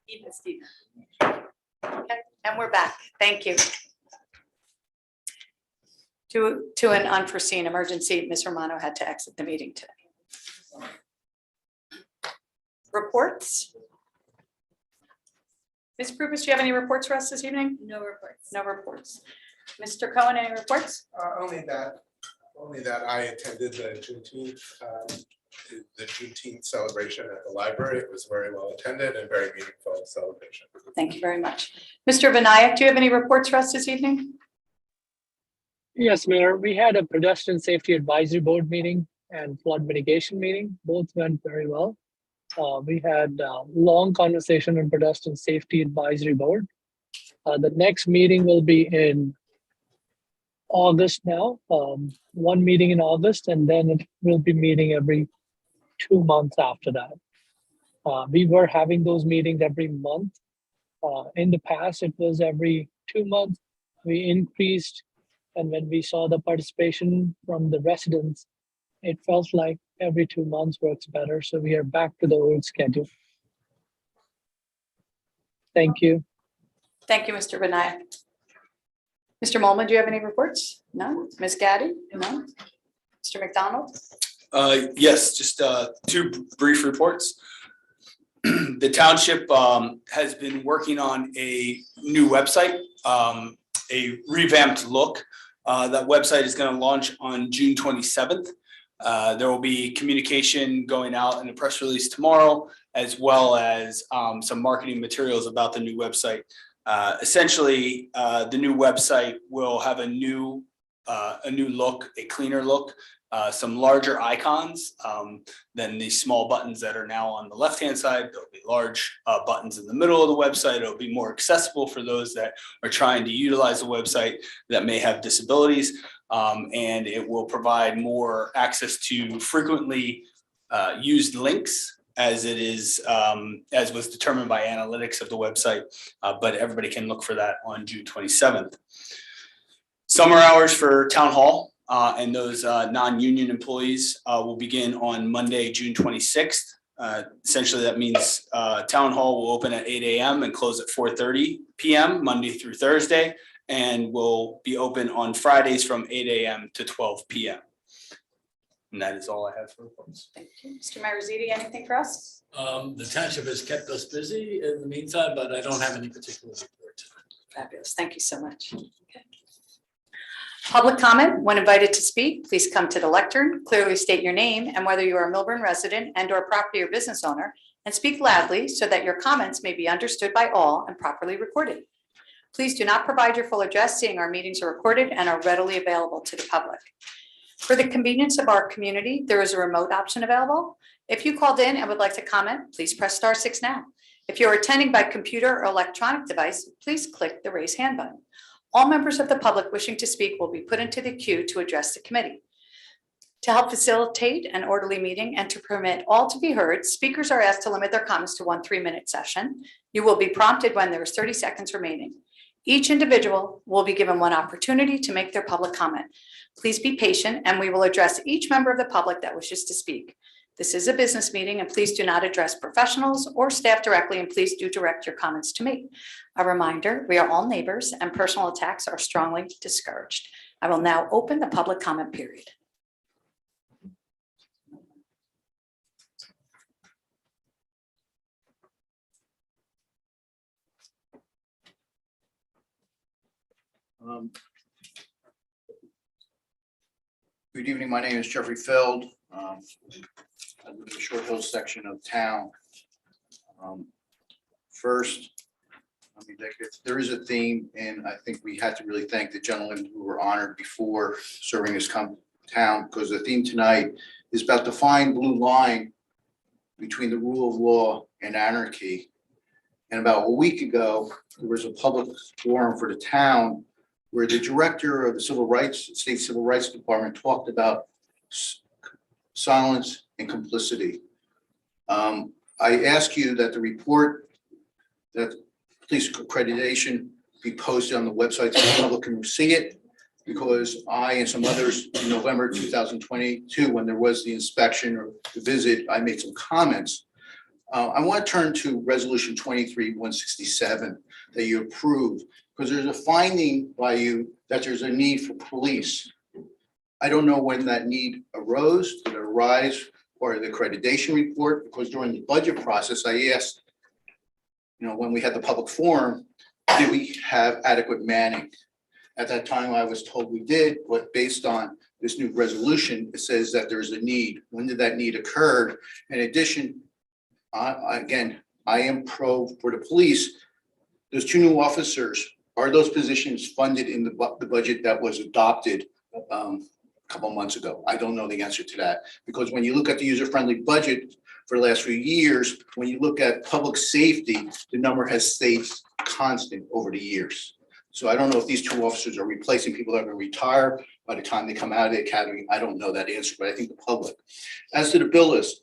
Speaker 1: Even Stephen. Okay, and we're back. Thank you. To an unforeseen emergency, Ms. Romano had to exit the meeting today. Reports? Ms. Prubus, do you have any reports for us this evening?
Speaker 3: No reports.
Speaker 1: No reports. Mr. Cohen, any reports?
Speaker 9: Only that I attended the Juneteenth celebration at the library. It was very well attended and very meaningful celebration.
Speaker 1: Thank you very much. Mr. Vinayak, do you have any reports for us this evening?
Speaker 6: Yes, Mayor, we had a pedestrian safety advisory board meeting and flood mitigation meeting. Both went very well. We had a long conversation on pedestrian safety advisory board. The next meeting will be in August now, one meeting in August, and then it will be meeting every 2 months after that. We were having those meetings every month. In the past, it was every 2 months. We increased, and when we saw the participation from the residents, it felt like every 2 months works better. So we are back to the old schedule. Thank you.
Speaker 1: Thank you, Mr. Vinayak. Mr. Molman, do you have any reports? No? Ms. Gaddy? No? Mr. McDonald?
Speaker 10: Yes, just two brief reports. The township has been working on a new website, a revamped look. That website is going to launch on June 27th. There will be communication going out in a press release tomorrow, as well as some marketing materials about the new website. Essentially, the new website will have a new look, a cleaner look, some larger icons than the small buttons that are now on the left-hand side. There'll be large buttons in the middle of the website. It'll be more accessible for those that are trying to utilize the website that may have disabilities. And it will provide more access to frequently used links, as it is, as was determined by analytics of the website, but everybody can look for that on June 27th. Summer hours for town hall and those non-union employees will begin on Monday, June 26th. Essentially, that means town hall will open at 8 a.m. and close at 4:30 p.m. Monday through Thursday, and will be open on Fridays from 8 a.m. to 12 p.m. And that is all I have for reports.
Speaker 1: Thank you. Mr. Mariziti, anything for us?
Speaker 2: The township has kept us busy in the meantime, but I don't have any particular report.
Speaker 1: Fabulous. Thank you so much. Okay. Public comment. When invited to speak, please come to the lectern, clearly state your name and whether you are a Millburn resident and or property or business owner, and speak loudly so that your comments may be understood by all and properly recorded. Please do not provide your full address, seeing our meetings are recorded and are readily available to the public. For the convenience of our community, there is a remote option available. If you called in and would like to comment, please press *6 now. If you're attending by computer or electronic device, please click the raise hand button. All members of the public wishing to speak will be put into the queue to address the committee. To help facilitate an orderly meeting and to permit all to be heard, speakers are asked to limit their comments to 1 3-minute session. You will be prompted when there is 30 seconds remaining. Each individual will be given 1 opportunity to make their public comment. Please be patient and we will address each member of the public that wishes to speak. This is a business meeting and please do not address professionals or staff directly, and please do direct your comments to me. A reminder, we are all neighbors and personal attacks are strongly discouraged. I will now open the public comment period.
Speaker 11: Good evening, my name is Jeffrey Feld. I live in the Short Hills section of town. First, there is a theme, and I think we had to really thank the gentlemen who were honored before serving this town, because the theme tonight is about the fine blue line between the rule of law and anarchy. And about a week ago, there was a public forum for the town where the director of the State Civil Rights Department talked about silence and complicity. I ask you that the report, that police accreditation, be posted on the website so the public can see it, because I and some others in November 2022, when there was the inspection or the visit, I made some comments. I want to turn to Resolution 23-167 that you approved, because there's a finding by you that there's a need for police. I don't know when that need arose, did it arise, or the accreditation report, because during the budget process, I asked, when we had the public forum, did we have adequate manning? At that time, I was told we did, but based on this new resolution, it says that there's a need. When did that need occur? In addition, again, I am pro for the police. Those 2 new officers, are those positions funded in the budget that was adopted a couple months ago? I don't know the answer to that, because when you look at the user-friendly budget for the last few years, when you look at public safety, the number has stayed constant over the years. So I don't know if these 2 officers are replacing people that are going to retire by the time they come out of the academy. I don't know that answer, but I think the public. As to the bill list,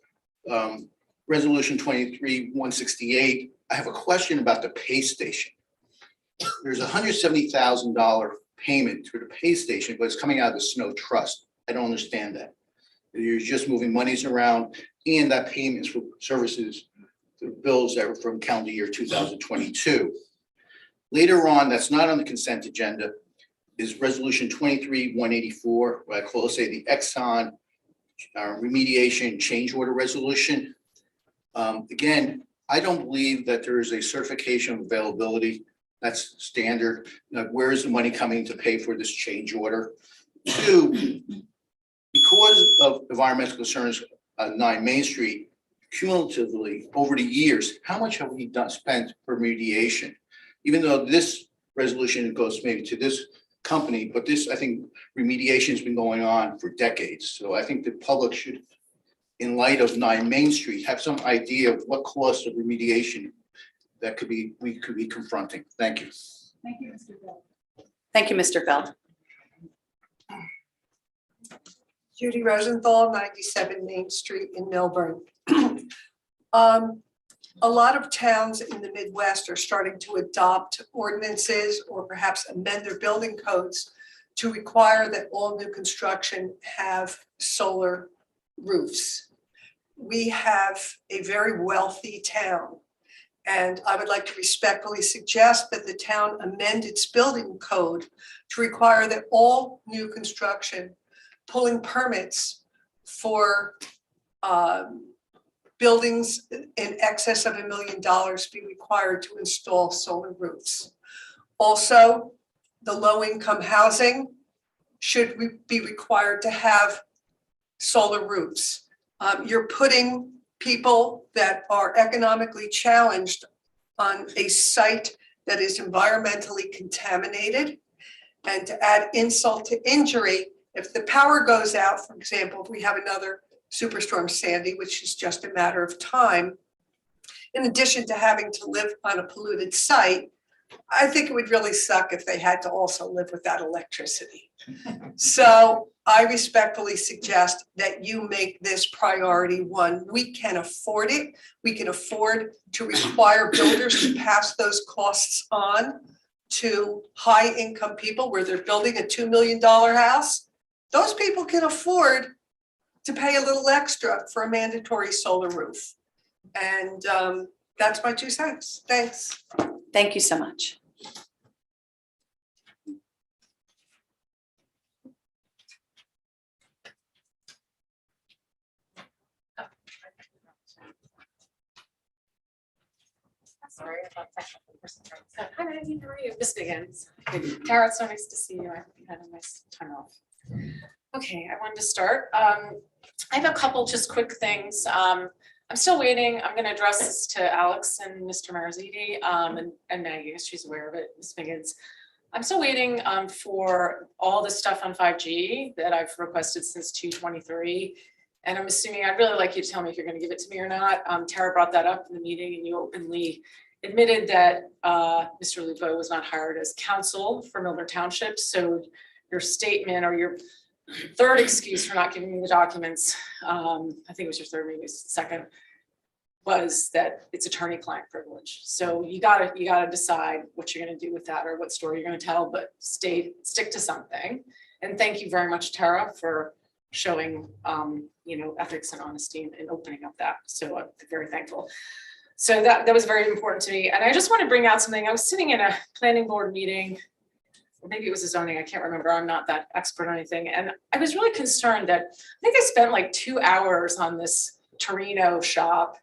Speaker 11: Resolution 23-168, I have a question about the pay station. There's a $170,000 payment to the pay station, but it's coming out of the snow trust. I don't understand that. You're just moving monies around, and that payment is for services, the bills that were from calendar year 2022. Later on, that's not on the consent agenda, is Resolution 23-184, what I call, say, the Exxon remediation change order resolution. Again, I don't believe that there is a certification of availability. That's standard. Now, where is the money coming to pay for this change order? 2, because of environmental concerns on 9 Main Street, cumulatively over the years, how much have we spent for remediation? Even though this resolution goes maybe to this company, but this, I think, remediation has been going on for decades. So I think the public should, in light of 9 Main Street, have some idea of what cost of remediation that we could be confronting. Thank you.
Speaker 1: Thank you, Mr. Feld. Thank you, Mr. Feld.
Speaker 12: Judy Rosenthal, 97 Main Street in Milburn. A lot of towns in the Midwest are starting to adopt ordinances or perhaps amend their building codes to require that all new construction have solar roofs. We have a very wealthy town, and I would like to respectfully suggest that the town amend its building code to require that all new construction pulling permits for buildings in excess of $1 million be required to install solar roofs. Also, the low-income housing should be required to have solar roofs. You're putting people that are economically challenged on a site that is environmentally contaminated. And to add insult to injury, if the power goes out, for example, if we have another Superstorm Sandy, which is just a matter of time, in addition to having to live on a polluted site, I think it would really suck if they had to also live without electricity. So I respectfully suggest that you make this priority 1. We can afford it. We can afford to require builders to pass those costs on to high income people where they're building a $2 million house. Those people can afford to pay a little extra for a mandatory solar roof. And that's my 2 cents. Thanks.
Speaker 1: Thank you so much.
Speaker 13: Sorry about technical difficulties. So, hi, Maggie, how are you? This begins. Tara, it's so nice to see you. I hope you had a nice time off. Okay, I wanted to start. I have a couple just quick things. I'm still waiting. I'm going to address this to Alex and Mr. Marziti and Maggie, she's aware of it, Ms. Miggins. I'm still waiting for all the stuff on 5G that I've requested since 2/23. And I'm assuming, I'd really like you to tell me if you're going to give it to me or not. Tara brought that up in the meeting and you openly admitted that Mr. Lupo was not hired as counsel for Milburn Township. So your statement or your third excuse for not giving me the documents, I think it was your third, maybe second, was that it's attorney-client privilege. So you gotta decide what you're gonna do with that or what story you're gonna tell, but stick to something. And thank you very much, Tara, for showing, ethics and honesty and opening up that. So I'm very thankful. So that was very important to me. And I just want to bring out something. I was sitting in a planning board meeting, or maybe it was a zoning, I can't remember. I'm not that expert on anything. And I was really concerned that I think I spent like 2 hours on this Torino shop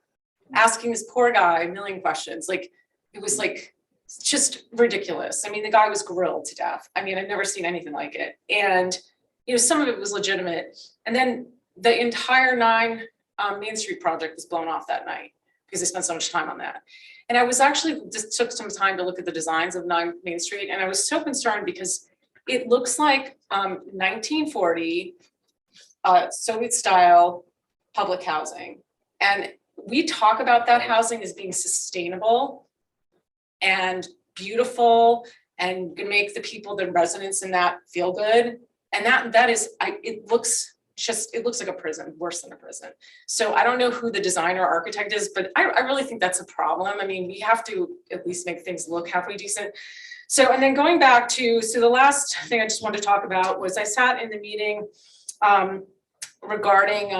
Speaker 13: asking this poor guy a million questions. Like, it was like just ridiculous. I mean, the guy was grilled to death. I mean, I've never seen anything like it. And, some of it was legitimate. And then the entire 9 Main Street project was blown off that night because they spent so much time on that. And I was actually just took some time to look at the designs of 9 Main Street. And I was so concerned because it looks like 1940 Soviet style public housing. And we talk about that housing as being sustainable and beautiful and gonna make the people, the residents in that feel good. And it looks like a prison, worse than a prison. So I don't know who the designer architect is, but I really think that's a problem. I mean, we have to at least make things look halfway decent. So, and then going back to, the last thing I just wanted to talk about was I sat in the meeting regarding,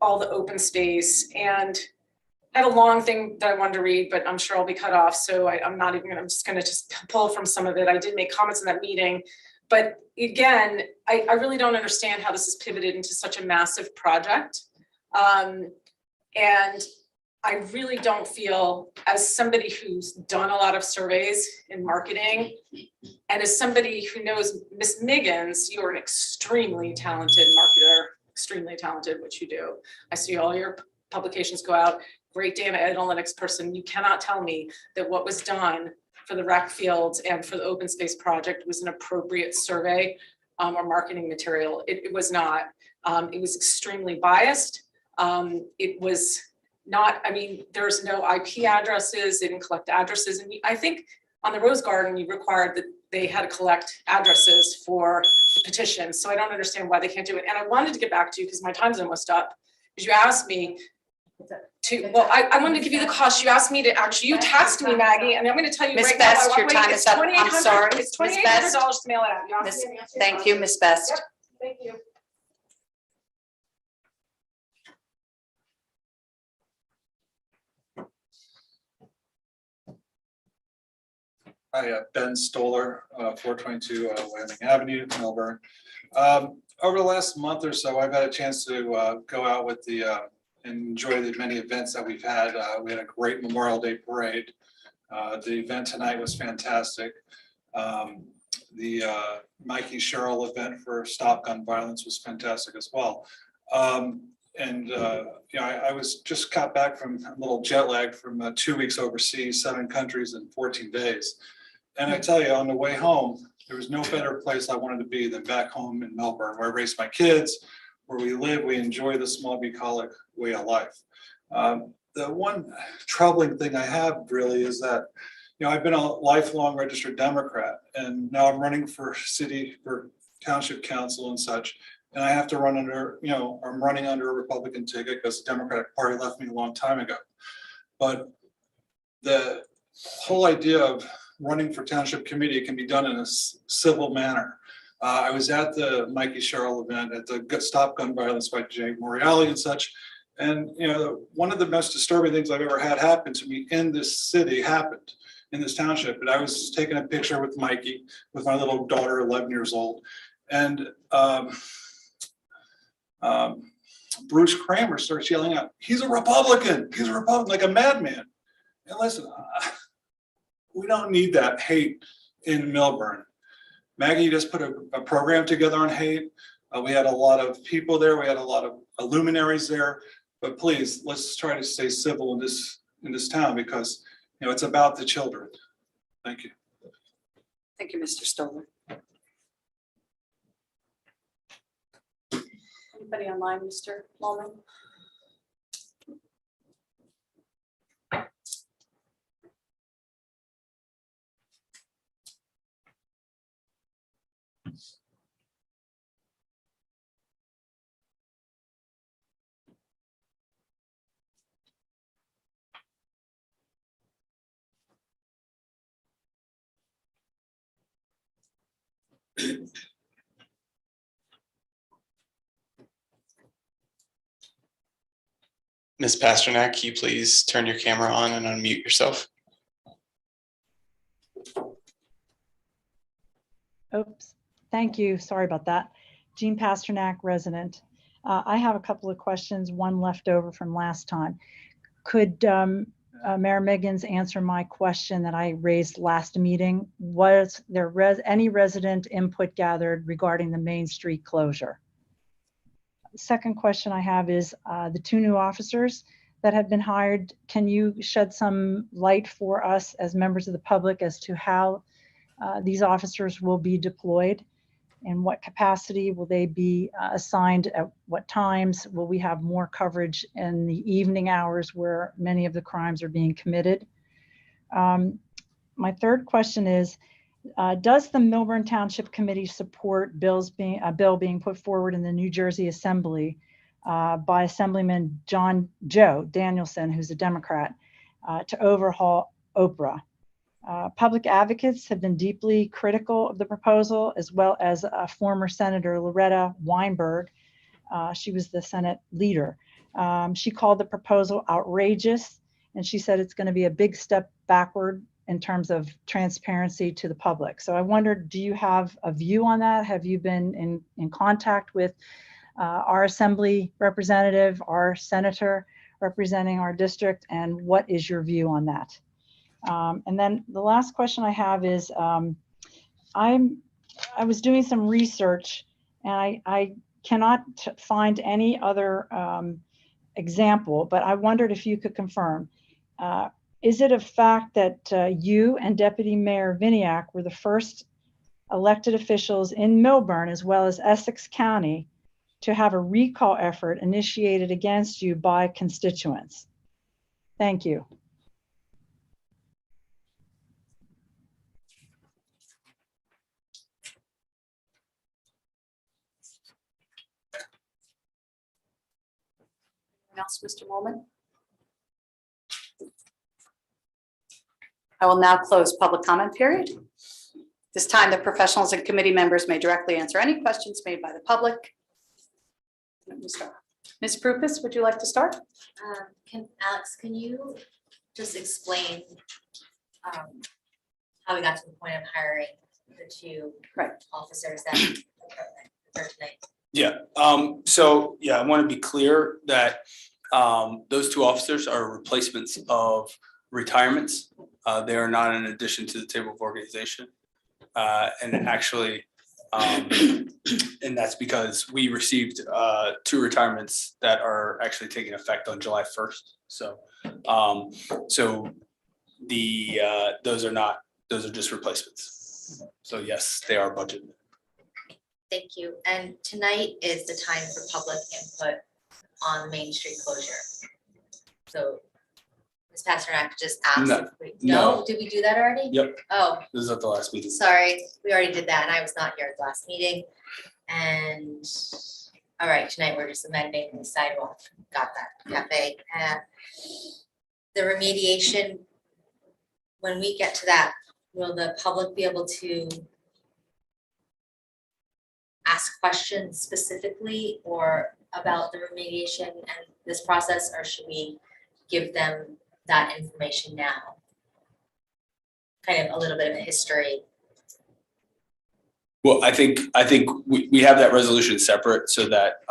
Speaker 13: all the open space, and I had a long thing that I wanted to read, but I'm sure I'll be cut off. So I'm just gonna pull from some of it. I did make comments in that meeting. But again, I really don't understand how this is pivoted into such a massive project. And I really don't feel, as somebody who's done a lot of surveys in marketing, and as somebody who knows Miss Miggins, you're an extremely talented marketer, extremely talented, which you do. I see all your publications go out, great data analytics person. You cannot tell me that what was done for the rec fields and for the open space project was an appropriate survey or marketing material. It was not. It was extremely biased. It was not, there's no IP addresses, they didn't collect addresses. And I think on the Rose Garden, you required that they had to collect addresses for the petition. So I don't understand why they can't do it. And I wanted to get back to you because my time's almost up. Because you asked me I wanted to give you the cost. You asked me to actually, you taxed me, Maggie, and I'm gonna tell you
Speaker 1: Ms.
Speaker 13: right now.
Speaker 1: Best, your time is up. I'm sorry.
Speaker 13: It's
Speaker 1: Ms. Best.
Speaker 13: $2,800 to mail it out. You asked me to answer your
Speaker 1: Thank you,
Speaker 13: question.
Speaker 1: Ms. Best.
Speaker 13: Yep, thank you.
Speaker 14: Hi, Ben Stoller, 422 Landing Avenue, Melbourne. Over the last month or so, I've had a chance to go out with and enjoy the many events that we've had. We had a great Memorial Day parade. The event tonight was fantastic. The Mikey Sherrill event for Stop Gun Violence was fantastic as well. I was just got back from a little jet lag from 2 weeks overseas, 7 countries in 14 days. And I tell you, on the way home, there was no better place I wanted to be than back home in Melbourne, where I raised my kids, where we live, we enjoy the small bucolic way of life. The one troubling thing I have really is that, I've been a lifelong registered Democrat, and now I'm running for township council and such. And I have to run under, I'm running under a Republican ticket because the Democratic Party left me a long time ago. But the whole idea of running for township committee can be done in a civil manner. I was at the Mikey Sherrill event at the Stop Gun Violence by Jay Moriali and such. And, one of the most disturbing things I've ever had happen to me in this city happened in this township. And I was taking a picture with Mikey, with my little daughter, 11 years old. And Bruce Kramer starts yelling out, he's a Republican, like a madman. And listen, we don't need that hate in Melbourne. Maggie just put a program together on hate. We had a lot of people there. We had a lot of luminaries there. But please, let's try to stay civil in this town because it's about the children. Thank you.
Speaker 1: Thank you, Mr. Stoller. Anybody online, Mr. Mullman?
Speaker 2: Ms. Pasternak, can you please turn your camera on and unmute yourself?
Speaker 15: Oops, thank you. Sorry about that. Jean Pasternak, resident. I have a couple of questions, one left over from last time. Could Mayor Miggins answer my question that I raised last meeting? Was there any resident input gathered regarding the Main Street closure? Second question I have is the 2 new officers that have been hired. Can you shed some light for us as members of the public as to how these officers will be deployed? In what capacity will they be assigned at what times? Will we have more coverage in the evening hours where many of the crimes are being committed? My third question is, does the Milburn Township Committee support a bill being put forward in the New Jersey Assembly by Assemblyman Joe Danielson, who's a Democrat, to overhaul Oprah? Public advocates have been deeply critical of the proposal, as well as former Senator Loretta Weinberg. She was the Senate leader. She called the proposal outrageous, and she said it's going to be a big step backward in terms of transparency to the public. So I wondered, do you have a view on that? Have you been in contact with our assembly representative, our senator representing our district, and what is your view on that? And then the last question I have is, I was doing some research, and I cannot find any other example, but I wondered if you could confirm. Is it a fact that you and Deputy Mayor Viniak were the first elected officials in Milburn, as well as Essex County, to have a recall effort initiated against you by constituents? Thank you.
Speaker 1: Anyone else, Mr. Molman? I will now close public comment period. This time, the professionals and committee members may directly answer any questions made by the public. Let me start. Ms. Prupus, would you like to start?
Speaker 16: Alex, can you just explain how we got to the point of hiring the 2 officers that are tonight?
Speaker 10: Yeah, so yeah, I want to be clear that those 2 officers are replacements of retirements. They are not in addition to the table of organization. And actually, and that's because we received 2 retirements that are actually taking effect on July 1st. So, those are just replacements. So yes, they are budgeted.
Speaker 16: Thank you. And tonight is the time for public input on Main Street closure. So Ms. Pasternak just asked.
Speaker 10: No.
Speaker 16: If no, did we do that already?
Speaker 10: Yep.
Speaker 16: Oh,
Speaker 10: This is at the last meeting.
Speaker 16: sorry, we already did that, and I was not here at the last meeting. And all right, tonight we're just amending the sidewalk. Got that, cafe. The remediation. When we get to that, will the public be able to ask questions specifically or about the remediation and this process, or should we give them that information now? Kind of a little bit of a history.
Speaker 10: Well, I think we have that resolution separate so that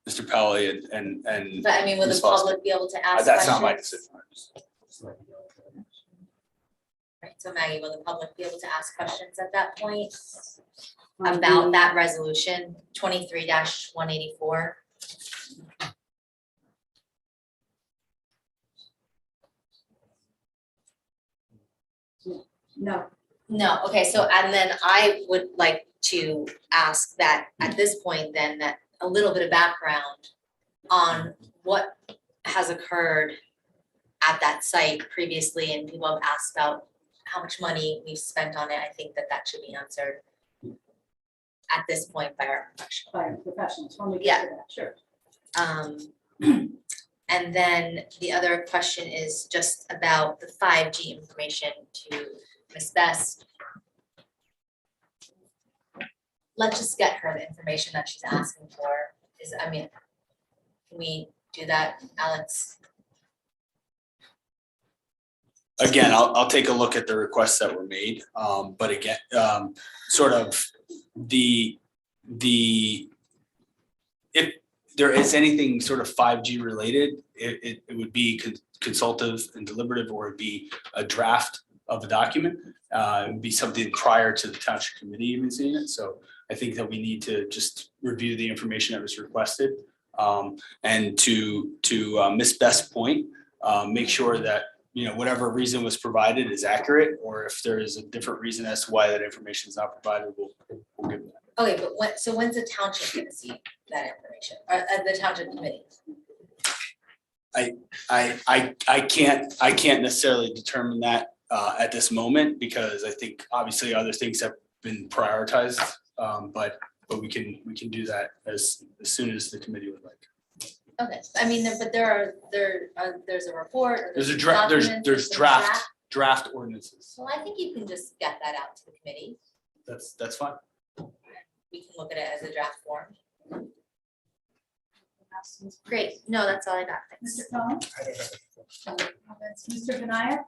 Speaker 10: Mr. Pally and
Speaker 16: But I mean, will the public be able to ask questions?
Speaker 10: That's not my decision.
Speaker 16: Right, so Maggie, will the public be able to ask questions at that point about that resolution 23-184?
Speaker 1: No.
Speaker 16: No, okay, so and then I would like to ask that at this point then that a little bit of background on what has occurred at that site previously, and people have asked about how much money we've spent on it. I think that should be answered at this point by our professional.
Speaker 1: By professionals, when we
Speaker 16: Yeah.
Speaker 1: get to that, sure.
Speaker 16: And then the other question is just about the 5G information to Ms. Best. let's just get her the information that she's asking for. Can we do that, Alex?
Speaker 10: Again, I'll take a look at the requests that were made, but again, sort of the, if there is anything sort of 5G related, it would be consultative and deliberative, or it'd be a draft of a document. It would be something prior to the township committee even seeing it. So I think that we need to just review the information that was requested. And to Ms. Best's point, make sure that, whatever reason was provided is accurate, or if there is a different reason as to why that information is not provided, we'll give that.
Speaker 16: Okay, but when's the township gonna see that information, or the township committee?
Speaker 10: I can't necessarily determine that at this moment, because I think obviously other things have been prioritized. But we can do that as soon as the committee would like.
Speaker 16: Okay, but there's a report, or
Speaker 10: There's a
Speaker 16: documents,
Speaker 10: there's
Speaker 16: a
Speaker 10: draft ordinances.
Speaker 16: Well, I think you can just get that out to the committee.
Speaker 10: That's fine.
Speaker 16: We can look at it as a draft form. Great, no, that's all I got, thanks.
Speaker 2: Mr. Cohen? Mr. Benaya?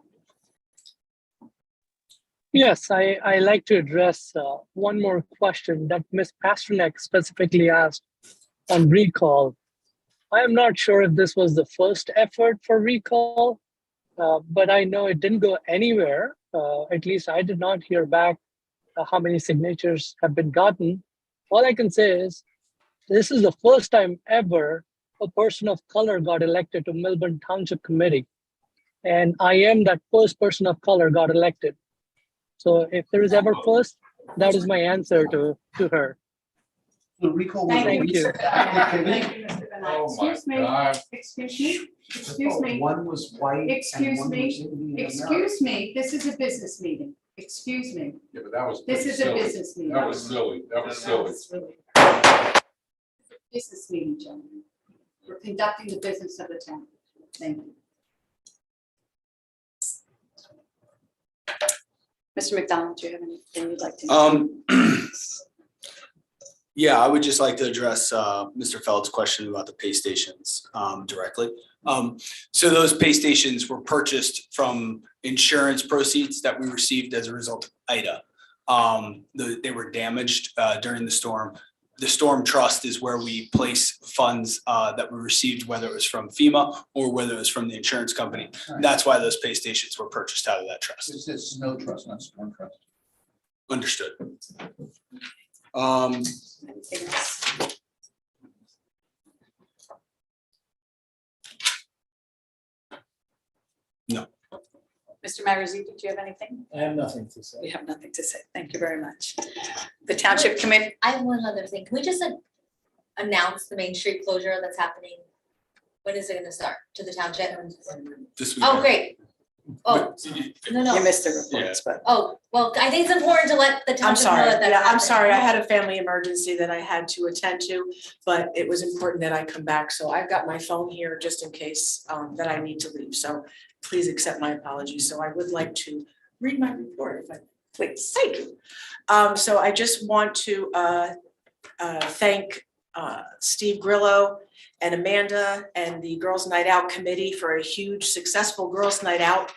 Speaker 6: Yes, I like to address one more question that Ms. Pasternak specifically asked on recall. I am not sure if this was the first effort for recall, but I know it didn't go anywhere. At least I did not hear back how many signatures have been gotten. All I can say is this is the first time ever a person of color got elected to Melbourne Township Committee. And I am that first person of color got elected. So if there is ever first, that is my answer to her.
Speaker 11: The recall.
Speaker 2: Thank you,
Speaker 6: you.
Speaker 2: Mr. Benaya. Thank you, Mr. Benaya.
Speaker 8: Oh my
Speaker 2: Excuse me,
Speaker 8: God.
Speaker 2: excuse me,
Speaker 11: One was white.
Speaker 2: Excuse
Speaker 11: and one
Speaker 2: me.
Speaker 11: was Indian
Speaker 2: excuse me, this is a business meeting. Excuse me,
Speaker 8: Yeah, but that was.
Speaker 2: this
Speaker 8: pretty
Speaker 2: is a
Speaker 8: silly.
Speaker 2: business meeting.
Speaker 8: That was silly. That was silly.
Speaker 2: Business meeting, gentlemen. We're conducting the business of the town. Thank you. Mr. McDonald, do you have anything you'd like to?
Speaker 10: Yeah, I would just like to address Mr. Feld's question about the pay stations directly. So those pay stations were purchased from insurance proceeds that we received as a result of Ida. They were damaged during the storm. The storm trust is where we place funds that we received, whether it was from FEMA or whether it was from the insurance company. That's why those pay stations were purchased out of that trust.
Speaker 11: It says snow trust, not storm trust.
Speaker 10: Understood.
Speaker 2: Anything else?
Speaker 10: No.
Speaker 1: Mr. Marizzi, did you have anything?
Speaker 17: I have nothing to say.
Speaker 1: We have nothing to say. Thank you very much. The Township Committee,
Speaker 16: I have one other thing. Can we just announce the Main Street closure that's happening? When is it gonna start? To the township?
Speaker 10: This week.
Speaker 16: Oh, great. Oh, no.
Speaker 1: you missed the reports, but
Speaker 16: Oh, well, I think it's important to let the
Speaker 18: I'm
Speaker 16: township know
Speaker 18: sorry,
Speaker 16: that that's
Speaker 18: yeah, I'm
Speaker 16: happening.
Speaker 18: sorry, I had a family emergency that I had to attend to, but it was important that I come back, so I've got my phone here just in case that I need to leave, so please accept my apologies, so I would like to read my report if I please, thank you. So I just want to thank Steve Grillo and Amanda and the Girls Night Out Committee for a huge successful Girls Night Out.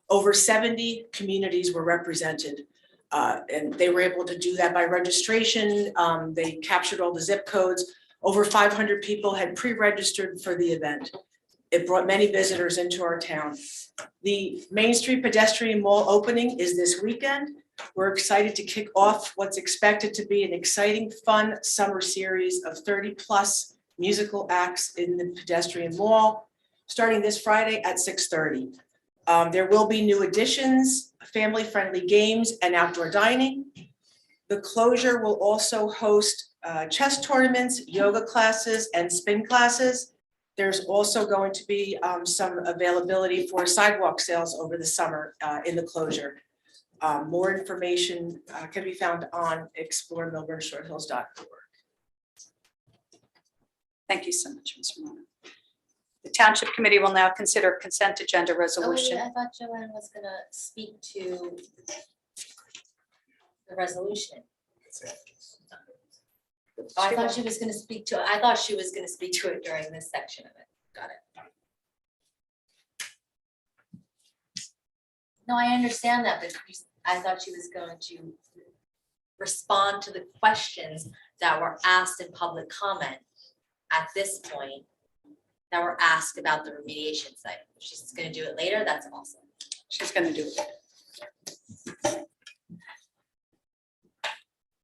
Speaker 18: Over 70 communities were represented, and they were able to do that by registration. They captured all the zip codes. Over 500 people had pre-registered for the event. It brought many visitors into our town. The Main Street Pedestrian Mall opening is this weekend. We're excited to kick off what's expected to be an exciting, fun summer series of 30+ musical acts in the pedestrian mall, starting this Friday at 6:30. There will be new additions, family-friendly games, and outdoor dining. The closure will also host chess tournaments, yoga classes, and spin classes. There's also going to be some availability for sidewalk sales over the summer in the closure. More information can be found on exploremelbourneshorthills.org.
Speaker 1: thank you so much, Ms. Romano. The Township Committee will now consider consent agenda
Speaker 16: Oh, wait,
Speaker 1: resolution.
Speaker 16: I thought Joanne was gonna speak to the resolution. Oh, I thought she was gonna speak to it during this section of it. Got it. No, I understand that, but I thought she was going to respond to the questions that were asked in public comment at this point that were asked about the remediation site. If she's gonna do it later, that's awesome.
Speaker 1: She's gonna do it.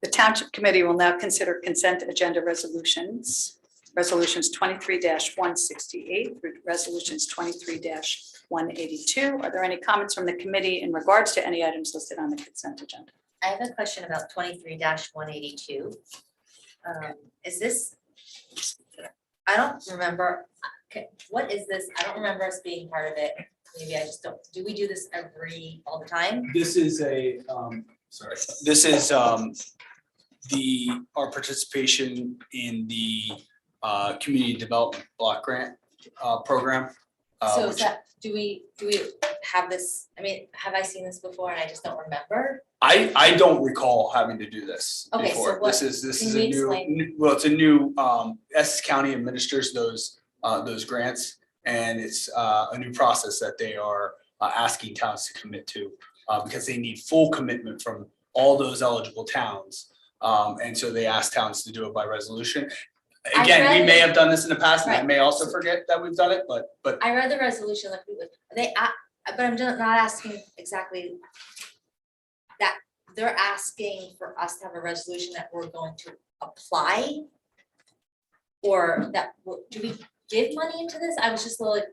Speaker 1: The Township Committee will now consider consent agenda resolutions. Resolutions 23-168 through resolutions 23-182. Are there any comments from the committee in regards to any items listed on the consent agenda?
Speaker 16: I have a question about 23-182. Is this, I don't remember, what is this? I don't remember us being part of it. Maybe I just don't, do we do this all the time?
Speaker 10: This is a, this is our participation in the community development block grant program.
Speaker 16: So is
Speaker 10: which
Speaker 16: that, do we have this, I mean, have I seen this before and I just don't remember?
Speaker 10: I don't recall having to do this
Speaker 16: Okay, so
Speaker 10: before.
Speaker 16: what-
Speaker 10: This is
Speaker 16: can
Speaker 10: a
Speaker 16: you
Speaker 10: new,
Speaker 16: explain?
Speaker 10: well, it's a new, Essex County administers those grants. And it's a new process that they are asking towns to commit to because they need full commitment from all those eligible towns. And so they ask towns to do it by resolution. Again, we may have done this in the past and I may also forget that we've done it, but
Speaker 16: I read the resolution like we would, but I'm not asking exactly that. They're asking for us to have a resolution that we're going to apply. Or that, do we give money into this? I was just a little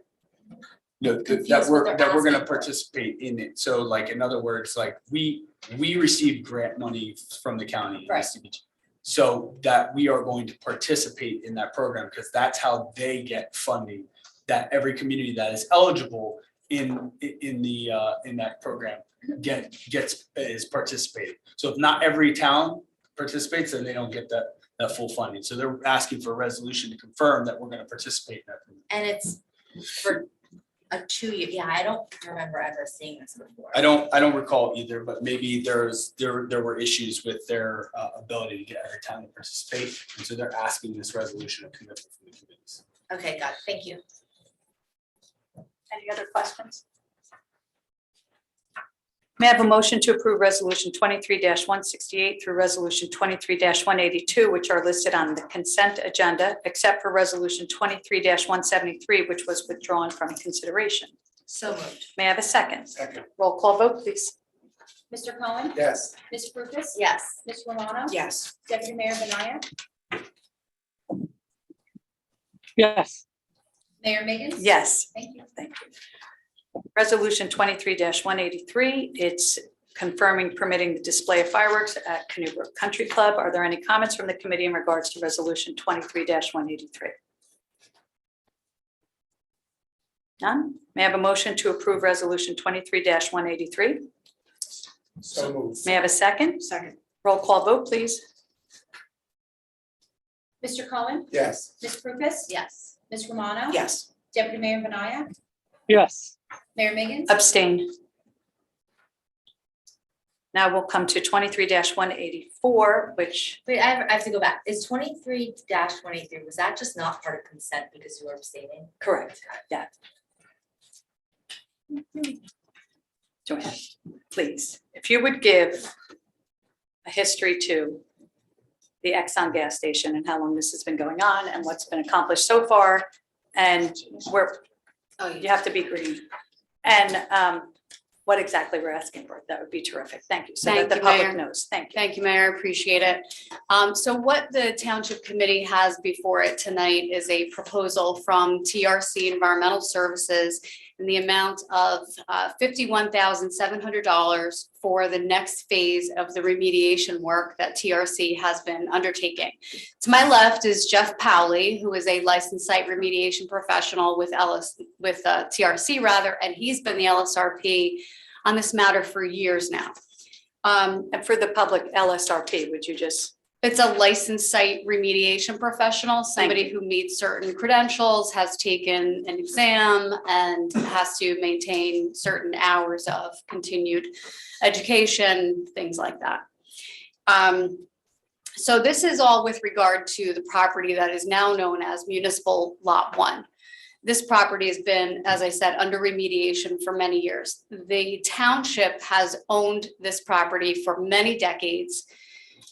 Speaker 10: no,
Speaker 16: confused
Speaker 10: that
Speaker 16: what they're
Speaker 10: we're gonna
Speaker 16: asking for.
Speaker 10: participate in it. So like, in other words, like we receive grant money from the county.
Speaker 16: Right.
Speaker 10: So that we are going to participate in that program because that's how they get funding. That every community that is eligible in that program is participating. So if not every town participates, then they don't get that full funding. So they're asking for a resolution to confirm that we're going to participate in that.
Speaker 16: And it's for a 2-year, yeah, I don't remember ever seeing this before.
Speaker 10: I don't recall either, but maybe there were issues with their ability to get every town to participate. And so they're asking this resolution of commitment from the committees.
Speaker 16: Okay, got it, thank you.
Speaker 1: Any other questions? May I have a motion to approve resolution 23-168 through resolution 23-182, which are listed on the consent agenda, except for resolution 23-173, which was withdrawn from consideration.
Speaker 16: So moved.
Speaker 1: May I have a second?
Speaker 9: Second.
Speaker 1: Roll call vote, please.
Speaker 3: Mr. Cohen?
Speaker 9: Yes.
Speaker 3: Ms. Lucas?
Speaker 16: Yes.
Speaker 3: Ms. Romano?
Speaker 18: Yes.
Speaker 3: Deputy Mayor Benaya?
Speaker 6: Yes.
Speaker 3: Mayor Miggins?
Speaker 1: Yes.
Speaker 3: Thank you.
Speaker 1: Thank you. Resolution 23-183, it's confirming permitting the display of fireworks at Canoe Brook Country Club. Are there any comments from the committee in regards to resolution 23-183? None? May I have a motion to approve resolution 23-183?
Speaker 9: So moved.
Speaker 1: May I have a second?
Speaker 18: Second.
Speaker 1: Roll call vote, please.
Speaker 3: Mr. Cohen?
Speaker 9: Yes.
Speaker 3: Ms. Lucas?
Speaker 16: Yes.
Speaker 3: Ms. Romano?
Speaker 18: Yes.
Speaker 3: Deputy Mayor Benaya?
Speaker 6: Yes.
Speaker 3: Mayor Miggins?
Speaker 1: Abstain. Now we'll come to 23-184, which,
Speaker 16: Wait, I have to go back. Is 23-183, was that just not part of consent because you were abstaining?
Speaker 1: correct, yeah. Joanne, please, if you would give a history to the Exxon gas station and how long this has been going on and what's been accomplished so far, and where, you have to be green. And what exactly we're asking for, that would be terrific. Thank you, so that
Speaker 17: Thank
Speaker 1: the
Speaker 17: you,
Speaker 1: public
Speaker 17: Mayor.
Speaker 1: knows. Thank you.
Speaker 17: Thank you, Mayor. I appreciate it. So what the Township Committee has before it tonight is a proposal from TRC Environmental Services in the amount of $51,700 for the next phase of the remediation work that TRC has been undertaking. To my left is Jeff Powley, who is a licensed site remediation professional with TRC rather, and he's been the LSRP on this matter for years now.
Speaker 1: And for the public, LSRP, would you just?
Speaker 17: It's a licensed site remediation professional, somebody who meets certain credentials, has taken an exam, and has to maintain certain hours of continued education, things like that. So this is all with regard to the property that is now known as Municipal Lot 1. This property has been, as I said, under remediation for many years. The township has owned this property for many decades.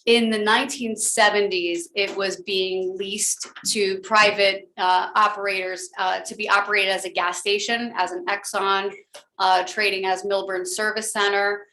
Speaker 17: In the 1970s, it was being leased to private operators to be operated as a gas station, as an Exxon, trading as Milburn Service Center.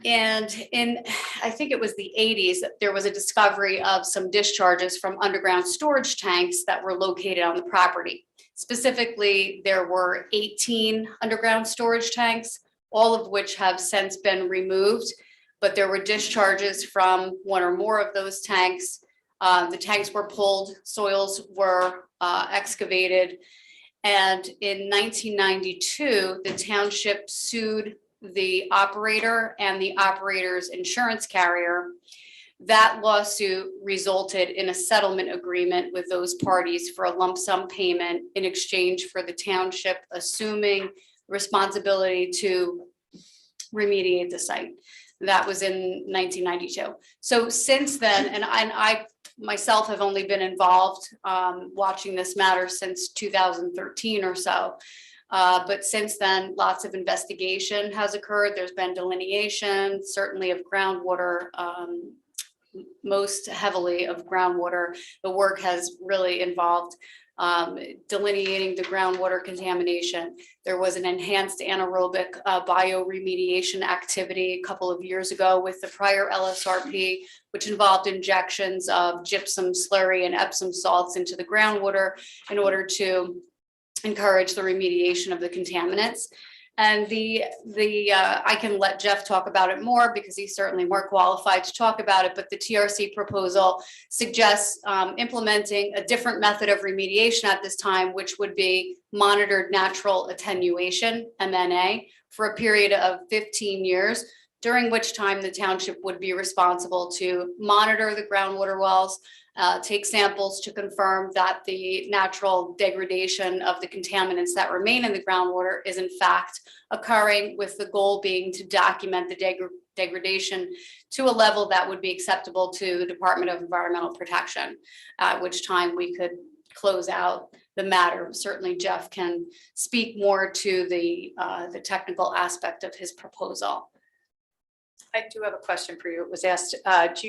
Speaker 17: And in, I think it was the 80s, there was a discovery of some discharges from underground storage tanks that were located on the property. Specifically, there were 18 underground storage tanks, all of which have since been removed, but there were discharges from one or more of those tanks. The tanks were pulled, soils were excavated, and in 1992, the township sued the operator and the operator's insurance carrier. That lawsuit resulted in a settlement agreement with those parties for a lump sum payment in exchange for the township assuming responsibility to remediate the site. That was in 1992. So since then, and I myself have only been involved watching this matter since 2013 or so. But since then, lots of investigation has occurred. There's been delineation, certainly of groundwater, most heavily of groundwater. The work has really involved delineating the groundwater contamination. There was an enhanced anaerobic bioremediation activity a couple of years ago with the prior LSRP, which involved injections of gypsum slurry and Epsom salts into the groundwater in order to encourage the remediation of the contaminants. And I can let Jeff talk about it more because he's certainly more qualified to talk about it, but the TRC proposal suggests implementing a different method of remediation at this time, which would be monitored natural attenuation, MNA, for a period of 15 years, during which time the township would be responsible to monitor the groundwater wells, take samples to confirm that the natural degradation of the contaminants that remain in the groundwater is in fact occurring, with the goal being to document the degradation to a level that would be acceptable to the Department of Environmental Protection, at which time we could close out the matter. Certainly Jeff can speak more to the technical aspect of his proposal.
Speaker 1: I do have a question for you. It was asked, do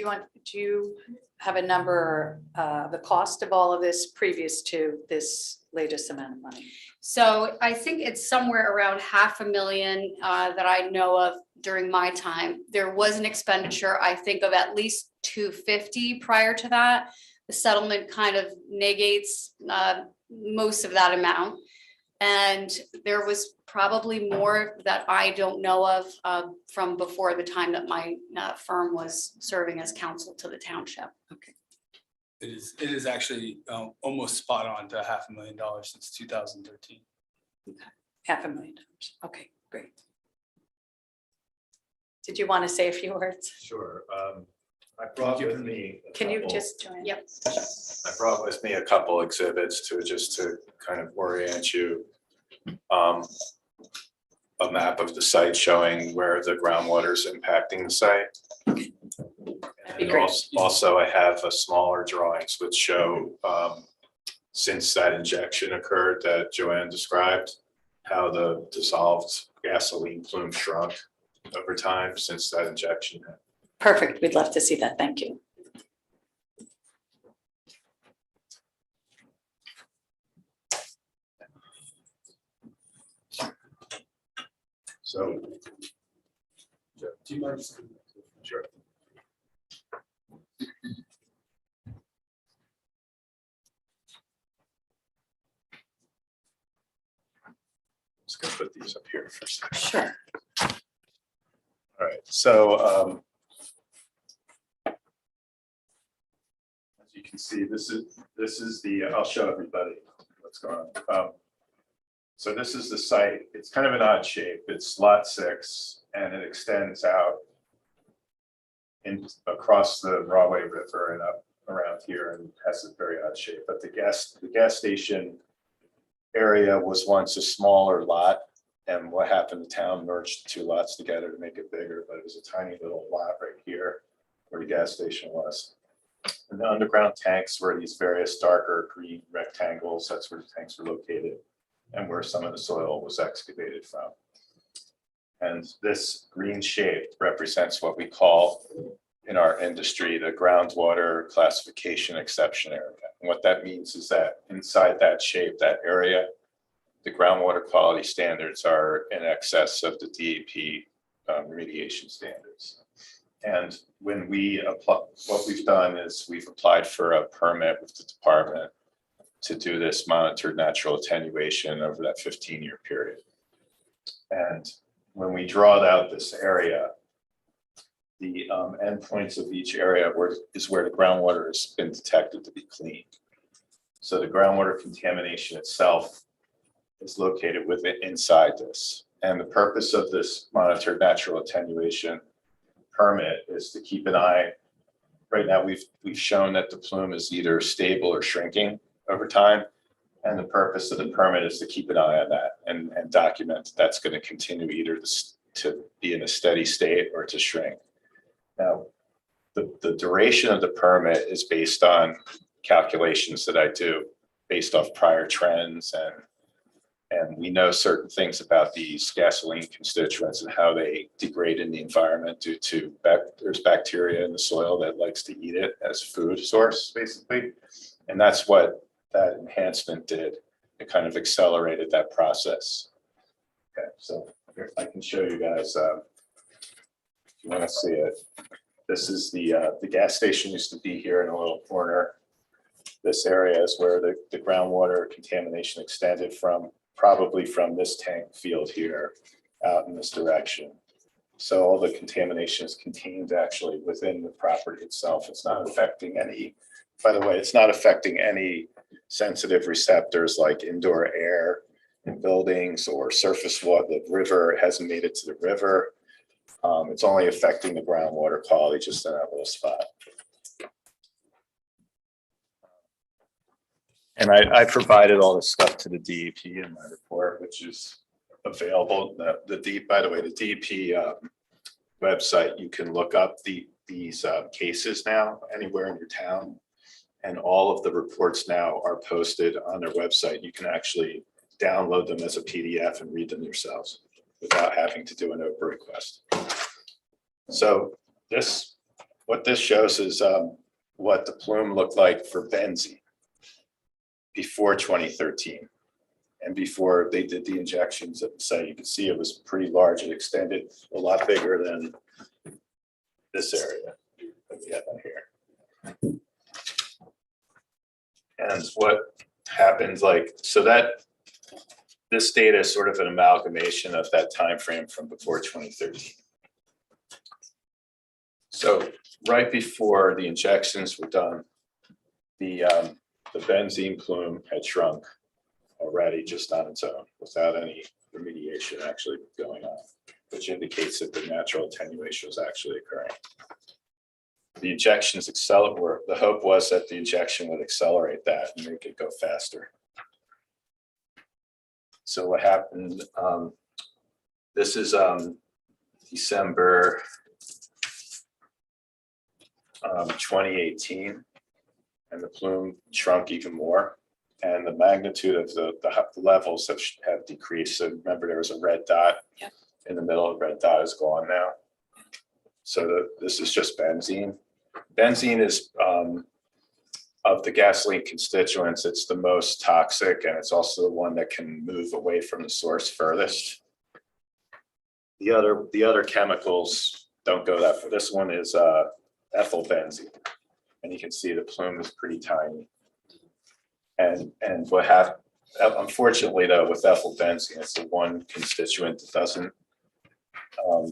Speaker 1: you have a number, the cost of all of this previous to this latest amount of money?
Speaker 17: So I think it's somewhere around $500,000 that I know of during my time. There was an expenditure, I think, of at least $250 prior to that. The settlement kind of negates most of that amount. And there was probably more that I don't know of from before the time that my firm was serving as counsel to the township.
Speaker 1: Okay.
Speaker 10: It is actually almost spot on to $500,000 since 2013.
Speaker 1: Okay. $500,000. Okay, great. Did you want to say a few words?
Speaker 19: Sure. I brought with me.
Speaker 1: Can you just join?
Speaker 17: Yep.
Speaker 19: I brought with me a couple exhibits to kind of orient you. A map of the site showing where the groundwater is impacting the site. And also I have a smaller drawings which show since that injection occurred that Joanne described, how the dissolved gasoline plume shrunk over time since that injection.
Speaker 1: Perfect. We'd love to see that. Thank you.
Speaker 19: So, do you mind? Sure. Just gonna put these up here for a second.
Speaker 1: Sure.
Speaker 19: All right, so as you can see, this is the, I'll show everybody what's going on. So this is the site. It's kind of an odd shape. It's lot 6 and it extends out in across the Broadway River and up around here and has a very odd shape. But the gas station area was once a smaller lot, and what happened, the town merged the two lots together to make it bigger, but it was a tiny little lot right here. where the gas station was. And the underground tanks were these various darker green rectangles. That's where the tanks were located and where some of the soil was excavated from. And this green shape represents what we call in our industry the groundwater classification exception area. And what that means is that inside that shape, that area, the groundwater quality standards are in excess of the DEP remediation standards. And when we apply, what we've done is we've applied for a permit with the department to do this monitored natural attenuation over that 15-year period. And when we draw out this area, the endpoints of each area is where the groundwater has been detected to be clean. So the groundwater contamination itself is located inside this. And the purpose of this monitored natural attenuation permit is to keep an eye. Right now, we've shown that the plume is either stable or shrinking over time. And the purpose of the permit is to keep an eye on that and document that's going to continue either to be in a steady state or to shrink. Now, the duration of the permit is based on calculations that I do based off prior trends, and we know certain things about these gasoline constituents and how they degrade in the environment due to there's bacteria in the soil that likes to eat it as food source, basically. And that's what that enhancement did. It kind of accelerated that process. Okay, so here, I can show you guys, if you want to see it. This is the gas station used to be here in a little corner. This area is where the groundwater contamination extended from, probably from this tank field here out in this direction. So all the contamination is contained actually within the property itself. It's not affecting any, by the way, it's not affecting any sensitive receptors like indoor air in buildings or surface water. The river hasn't made it to the river. It's only affecting the groundwater quality just in that little spot. And I provided all this stuff to the DEP in my report, which is available. By the way, the DEP website, you can look up these cases now anywhere in your town. And all of the reports now are posted on their website. You can actually download them as a PDF and read them yourselves without having to do an OPA request. So what this shows is what the plume looked like for benzene before 2013 and before they did the injections at the site. You can see it was pretty large. It extended a lot bigger than this area that we have on here. And what happens, so that this data is sort of an amalgamation of that time frame from before 2013. So right before the injections were done, the benzene plume had shrunk already just on its own without any remediation actually going on, which indicates that the natural attenuation was actually occurring. The injections the hope was that the injection would accelerate that and make it go faster. So what happened, this is December 2018, and the plume shrunk even more. And the magnitude of the levels have decreased. So remember, there was a red dot in the middle. The red dot is gone now. So this is just benzene. Benzene is, of the gasoline constituents, it's the most toxic, and it's also the one that can move away from the source furthest. The other chemicals don't go that far. This one is ethyl benzene, and you can see the plume is pretty tiny. And what happened, unfortunately though, with ethyl benzene, it's the one constituent that doesn't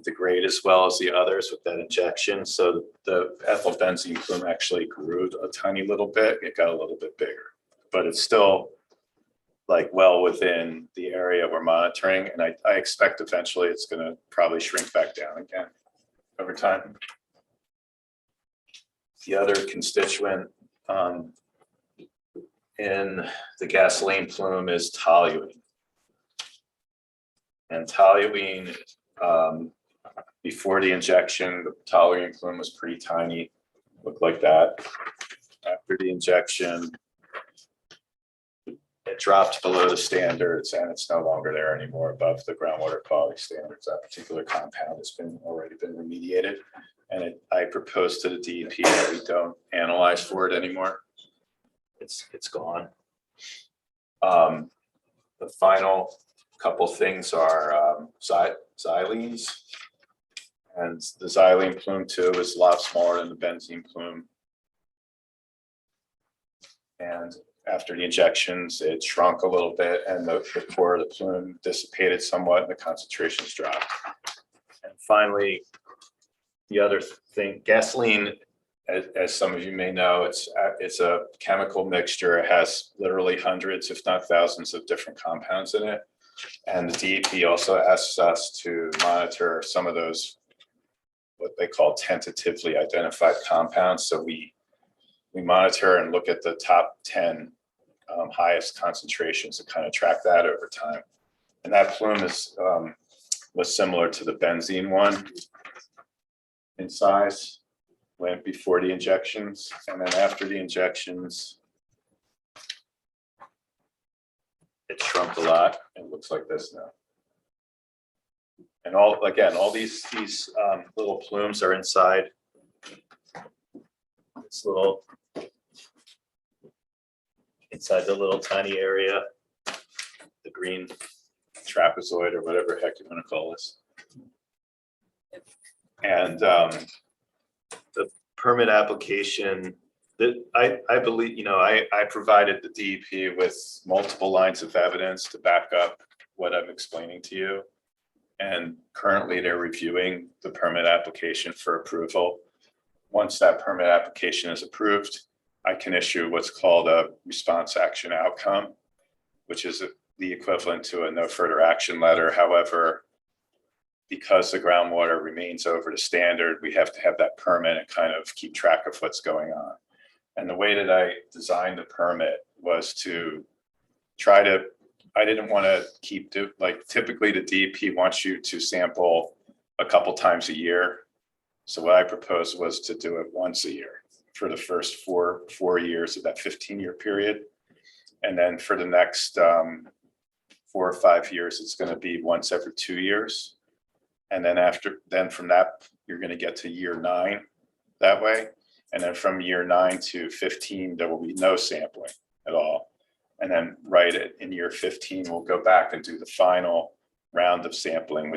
Speaker 19: degrade as well as the others with that injection. So the ethyl benzene plume actually grew a tiny little bit. It got a little bit bigger, but it's still well within the area we're monitoring. And I expect eventually it's going to probably shrink back down again over time. The other constituent in the gasoline plume is toluene. And toluene Before the injection, the tolerating plume was pretty tiny, looked like that. After the injection, it dropped below the standards and it's no longer there anymore above the groundwater quality standards. That particular compound has already been remediated. And I proposed to the DEP that we don't analyze for it anymore. It's gone. The final couple things are xylenes. And the xylene plume too is a lot smaller than the benzene plume. And after the injections, it shrunk a little bit and the core of the plume dissipated somewhat and the concentrations dropped. And finally, the other thing, gasoline, as some of you may know, it's a chemical mixture. It has literally hundreds, if not thousands, of different compounds in it. And the DEP also asks us to monitor some of those, what they call tentatively identified compounds. So we monitor and look at the top 10 highest concentrations and kind of track that over time. And that plume was similar to the benzene one in size, went before the injections, and then after the injections, it shrunk a lot. It looks like this now. And all these little plumes are inside this little, inside the little tiny area, the green trapezoid or whatever heck you want to call this. And the permit application that I believe, I provided the DEP with multiple lines of evidence to back up what I'm explaining to you. And currently they're reviewing the permit application for approval. Once that permit application is approved, I can issue what's called a response action outcome, which is the equivalent to a no further action letter. However, because the groundwater remains over the standard, we have to have that permit and kind of keep track of what's going on. And the way that I designed the permit was to try to, I didn't want to keep, like typically the DEP wants you to sample a couple times a year. So what I proposed was to do it once a year for the first four years of that 15-year period. And then for the next 4 or 5 years, it's going to be once every 2 years. And then from that, you're going to get to year 9 that way. And then from year 9 to 15, there will be no sampling at all. And then in year 15, we'll go back and do the final round of sampling,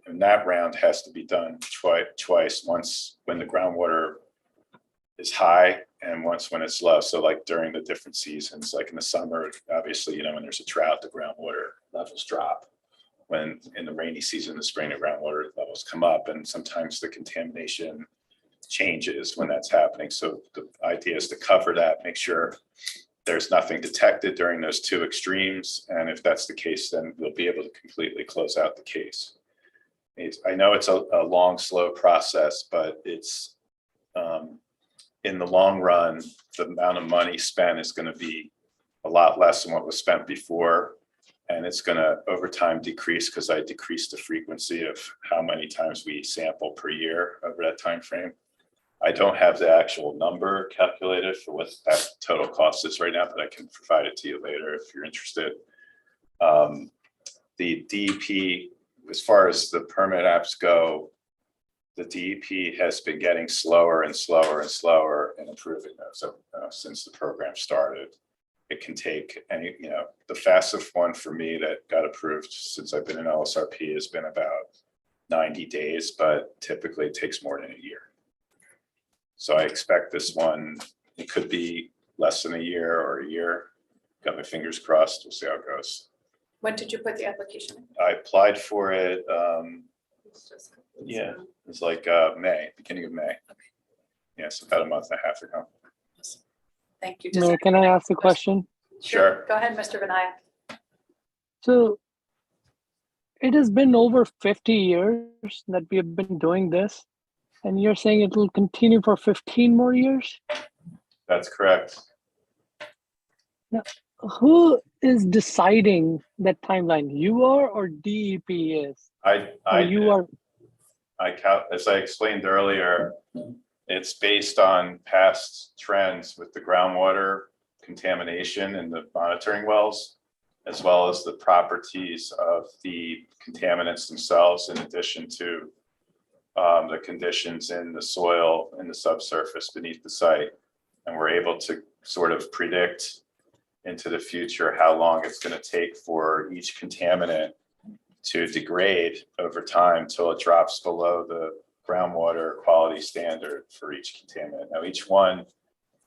Speaker 19: and that round has to be done twice, once when the groundwater is high and once when it's low. So like during the different seasons, like in the summer, obviously, when there's a drought, the groundwater levels drop. When in the rainy season, the spring, the groundwater levels come up, and sometimes the contamination changes when that's happening. So the idea is to cover that, make sure there's nothing detected during those two extremes. And if that's the case, then we'll be able to completely close out the case. I know it's a long, slow process, but it's in the long run, the amount of money spent is going to be a lot less than what was spent before. And it's going to over time decrease because I decreased the frequency of how many times we sample per year over that time frame. I don't have the actual number calculated for what that total cost is right now, but I can provide it to you later if you're interested. The DEP, as far as the permit apps go, the DEP has been getting slower and slower and slower in approving those since the program started. It can take the fastest one for me that got approved since I've been in LSRP has been about 90 days, but typically it takes more than a year. So I expect this one, it could be less than a year or a year. Got my fingers crossed. We'll see how it goes.
Speaker 1: When did you put the application in?
Speaker 19: I applied for it. It was like beginning of May. Yes, about a month and a half ago.
Speaker 1: Thank you.
Speaker 6: Mayor, can I ask a question?
Speaker 19: Sure.
Speaker 1: Go ahead, Mr. Vinaya.
Speaker 6: So it has been over 50 years that we have been doing this, and you're saying it will continue for 15 more years?
Speaker 19: That's correct.
Speaker 6: Now, who is deciding that timeline? You are or DEP is?
Speaker 19: I
Speaker 6: you are.
Speaker 19: as I explained earlier, it's based on past trends with the groundwater contamination in the monitoring wells, as well as the properties of the contaminants themselves, in addition to the conditions in the soil and the subsurface beneath the site. And we're able to sort of predict into the future how long it's going to take for each contaminant to degrade over time till it drops below the groundwater quality standard for each contaminant. Now, each one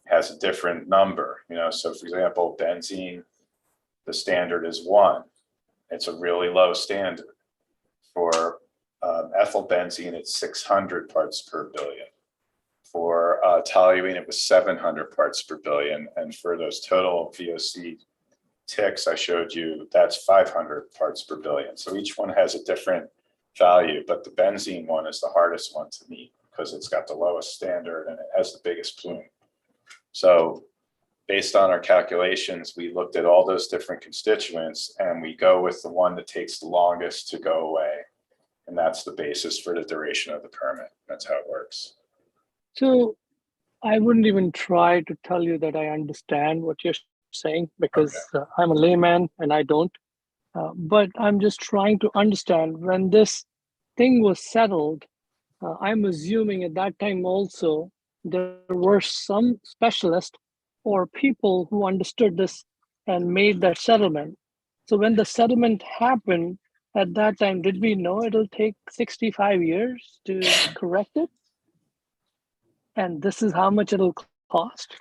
Speaker 19: has a different number, so for example, benzene, the standard is 1. It's a really low standard. For ethyl benzene, it's 600 parts per billion. For toluene, it was 700 parts per billion. And for those total VOC ticks I showed you, that's 500 parts per billion. So each one has a different value, but the benzene one is the hardest one to meet because it's got the lowest standard and it has the biggest plume. So based on our calculations, we looked at all those different constituents and we go with the one that takes the longest to go away. And that's the basis for the duration of the permit. That's how it works.
Speaker 6: So I wouldn't even try to tell you that I understand what you're saying because I'm a layman and I don't. But I'm just trying to understand when this thing was settled, I'm assuming at that time also there were some specialists or people who understood this and made that settlement. So when the settlement happened at that time, did we know it'll take 65 years to correct it? And this is how much it'll cost?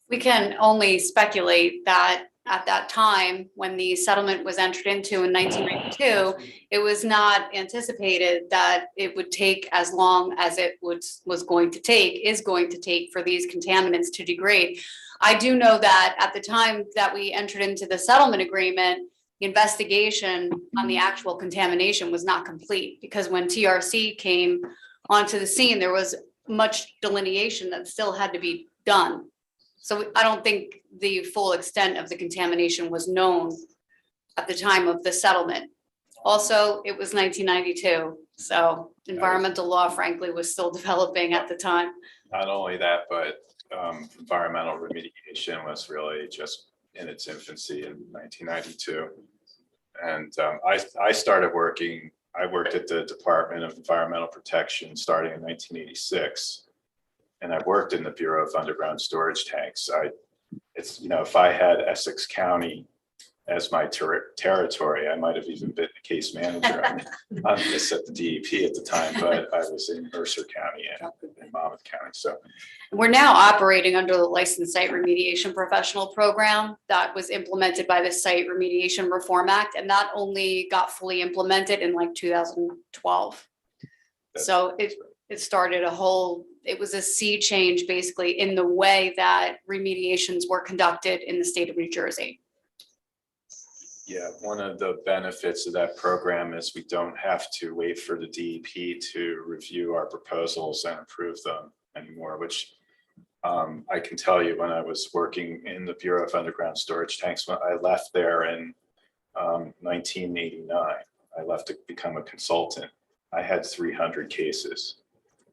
Speaker 17: We can only speculate that at that time, when the settlement was entered into in 1992, it was not anticipated that it would take as long as it is going to take for these contaminants to degrade. I do know that at the time that we entered into the settlement agreement, the investigation on the actual contamination was not complete because when TRC came onto the scene, there was much delineation that still had to be done. So I don't think the full extent of the contamination was known at the time of the settlement. Also, it was 1992, so environmental law, frankly, was still developing at the time.
Speaker 19: Not only that, but environmental remediation was really just in its infancy in 1992. And I worked at the Department of Environmental Protection starting in 1986. And I worked in the Bureau of Underground Storage Tanks. If I had Essex County as my territory, I might have even been the case manager on this at the DEP at the time, but I was in Mercer County and in Monmouth County. So
Speaker 17: we're now operating under the Licensed Site Remediation Professional Program that was implemented by the Site Remediation Reform Act, and that only got fully implemented in like 2012. So it started it was a sea change basically in the way that remediations were conducted in the state of New Jersey.
Speaker 19: yeah, one of the benefits of that program is we don't have to wait for the DEP to review our proposals and approve them anymore, which I can tell you when I was working in the Bureau of Underground Storage Tanks, when I left there in 1989, I left to become a consultant. I had 300 cases.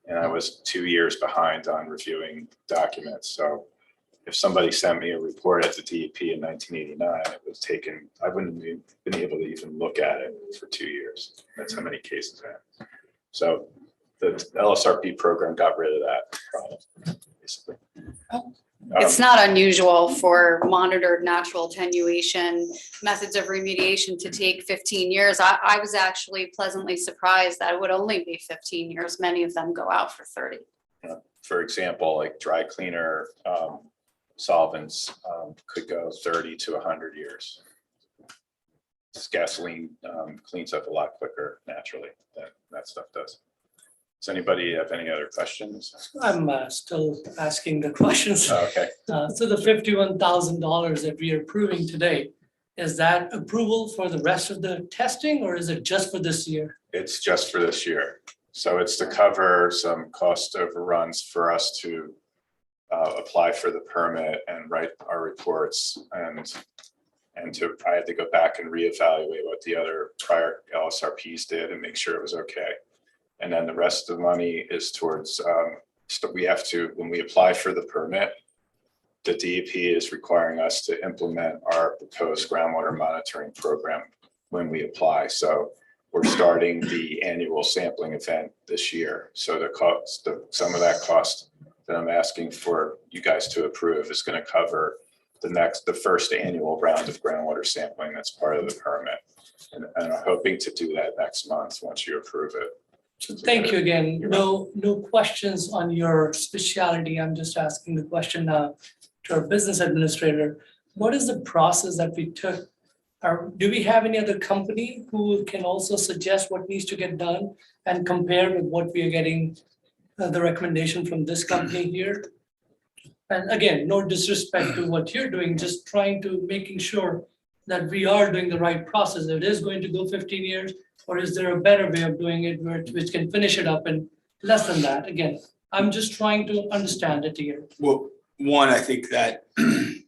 Speaker 19: And I was 2 years behind on reviewing documents. So if somebody sent me a report at the DEP in 1989, I wouldn't have been able to even look at it for 2 years. That's how many cases I had. So the LSRP program got rid of that problem, basically.
Speaker 17: It's not unusual for monitored natural attenuation methods of remediation to take 15 years. I was actually pleasantly surprised that it would only be 15 years. Many of them go out for 30.
Speaker 19: For example, like dry cleaner solvents could go 30 to 100 years. Gasoline cleans up a lot quicker naturally than that stuff does. Does anybody have any other questions?
Speaker 20: I'm still asking the questions.
Speaker 19: Okay.
Speaker 20: So the $51,000 that we are approving today, is that approval for the rest of the testing or is it just for this year?
Speaker 19: It's just for this year. So it's to cover some cost overruns for us to apply for the permit and write our reports I had to go back and reevaluate what the other prior LSRPs did and make sure it was okay. And then the rest of the money is towards, so we have to, when we apply for the permit, the DEP is requiring us to implement our proposed groundwater monitoring program when we apply. So we're starting the annual sampling event this year. So the cost, some of that cost that I'm asking for you guys to approve is going to cover the first annual round of groundwater sampling that's part of the permit. And I'm hoping to do that next month once you approve it.
Speaker 20: Thank you again. No questions on your specialty. I'm just asking the question now to our business administrator. What is the process that we took? Do we have any other company who can also suggest what needs to get done and compare with what we are getting, the recommendation from this company here? And again, no disrespect to what you're doing, just trying to making sure that we are doing the right process. It is going to go 15 years, or is there a better way of doing it which can finish it up in less than that? Again, I'm just trying to understand it here.
Speaker 10: Well, one, I think that you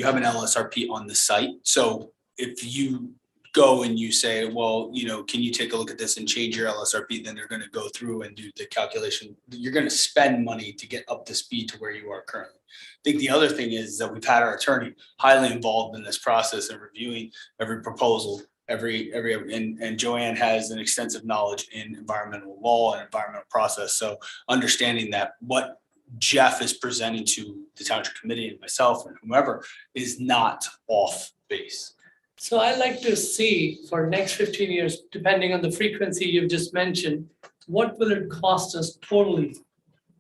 Speaker 10: have an LSRP on the site. So if you go and you say, well, can you take a look at this and change your LSRP, then they're going to go through and do the calculation. You're going to spend money to get up to speed to where you are currently. I think the other thing is that we've had our attorney highly involved in this process and reviewing every proposal, and Joanne has an extensive knowledge in environmental law and environmental process. So understanding that what Jeff is presenting to the township committee and myself and whomever is not off base.
Speaker 20: So I like to see for next 15 years, depending on the frequency you've just mentioned, what will it cost us totally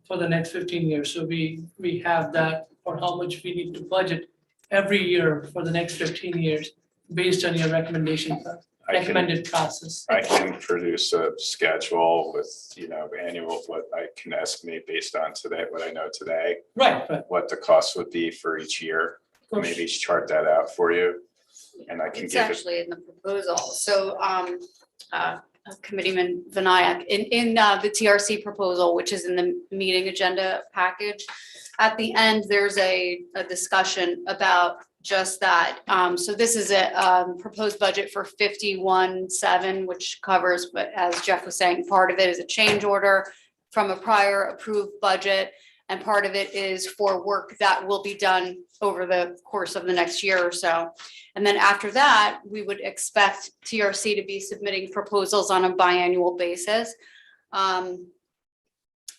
Speaker 20: for the next 15 years? So we have that, or how much we need to budget every year for the next 15 years based on your recommended process.
Speaker 19: I can produce a schedule with, annual, what I can estimate based on today, what I know today.
Speaker 20: Right.
Speaker 19: What the cost would be for each year. Maybe chart that out for you. And I can
Speaker 17: It's
Speaker 19: give it.
Speaker 17: actually in the proposal. So Committeeman Vinayak, in the TRC proposal, which is in the meeting agenda package, at the end, there's a discussion about just that. So this is a proposed budget for 51.7, which covers, but as Jeff was saying, part of it is a change order from a prior approved budget. And part of it is for work that will be done over the course of the next year or so. And then after that, we would expect TRC to be submitting proposals on a biannual basis.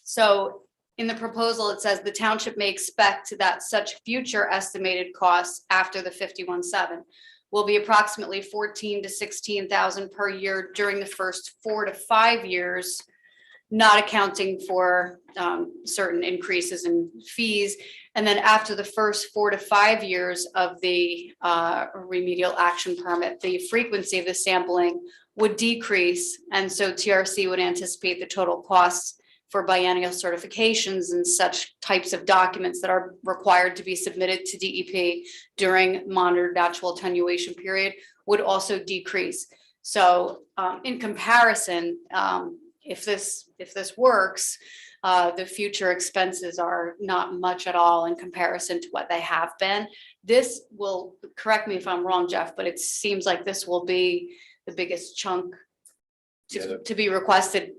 Speaker 17: So in the proposal, it says the township may expect that such future estimated costs after the 51.7 will be approximately 14,000 to 16,000 per year during the first 4 to 5 years, not accounting for certain increases in fees. And then after the first 4 to 5 years of the remedial action permit, the frequency of the sampling would decrease. And so TRC would anticipate the total costs for biennial certifications and such types of documents that are required to be submitted to DEP during monitored natural attenuation period would also decrease. So in comparison, if this works, the future expenses are not much at all in comparison to what they have been. This will, correct me if I'm wrong, Jeff, but it seems like this will be the biggest chunk to be requested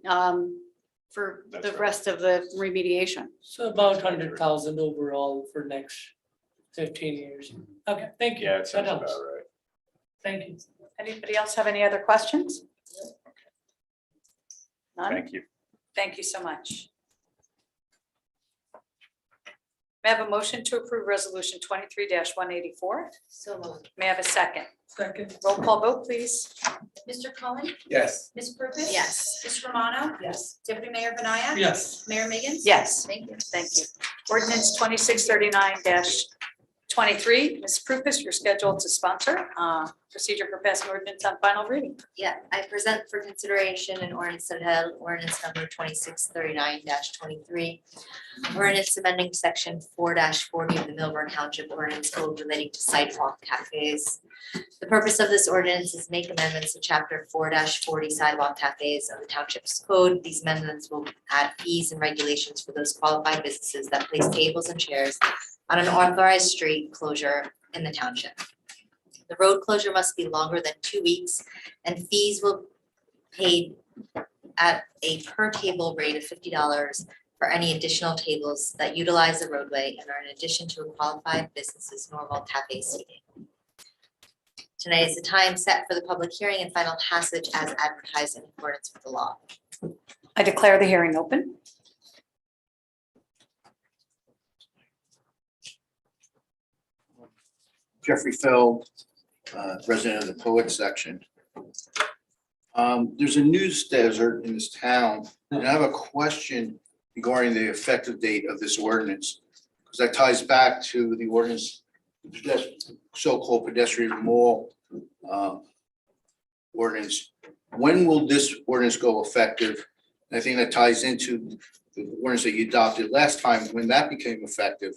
Speaker 17: for the rest of the remediation.
Speaker 20: So about 100,000 overall for next 15 years. Okay, thank you.
Speaker 19: Yeah, it sounds
Speaker 20: That
Speaker 19: about
Speaker 20: helps.
Speaker 19: right.
Speaker 20: Thank you.
Speaker 1: Anybody else have any other questions? None?
Speaker 19: Thank you.
Speaker 1: Thank you so much. May I have a motion to approve resolution 23-184?
Speaker 16: So moved.
Speaker 1: May I have a second?
Speaker 20: Second.
Speaker 1: Roll call vote, please.
Speaker 3: Mr. Cullen?
Speaker 9: Yes.
Speaker 3: Ms. Purpose?
Speaker 16: Yes.
Speaker 3: Ms. Romano?
Speaker 18: Yes.
Speaker 3: Deputy Mayor Banayak?
Speaker 20: Yes.
Speaker 3: Mayor Miggins?
Speaker 1: Yes.
Speaker 3: Thank you.
Speaker 1: Thank you. Ordinance 2639-23. Ms. Prupus, you're scheduled to sponsor procedure for passing ordinance on final reading.
Speaker 16: Yeah, I present for consideration an ordinance entitled ordinance number 2639-23. Ordinance amending section 4-40 of the Milburn Township Ordinance Code relating to sidewalk cafes. The purpose of this ordinance is make amendments to chapter 4-40 sidewalk cafes of the township's code. These amendments will add fees and regulations for those qualified businesses that place tables and chairs on an authorized street closure in the township. The road closure must be longer than 2 weeks, and fees will paid at a per table rate of $50 for any additional tables that utilize the roadway and are in addition to a qualified business's normal cafe seating. Tonight is the time set for the public hearing and final passage as advertised in accordance with the law.
Speaker 1: I declare the hearing open.
Speaker 11: Jeffrey Feld, resident of the Poet section. There's a news desert in this town, and I have a question regarding the effective date of this ordinance, because that ties back to the ordinance, so-called pedestrian mall ordinance. When will this ordinance go effective? And I think that ties into the ordinance that you adopted last time, when that became effective.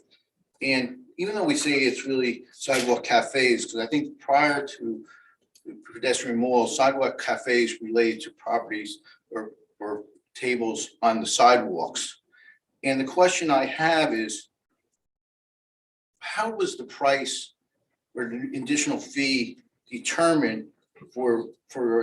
Speaker 11: And even though we say it's really sidewalk cafes, because I think prior to the pedestrian mall, sidewalk cafes related to properties or tables on the sidewalks. And the question I have is, how was the price or the additional fee determined for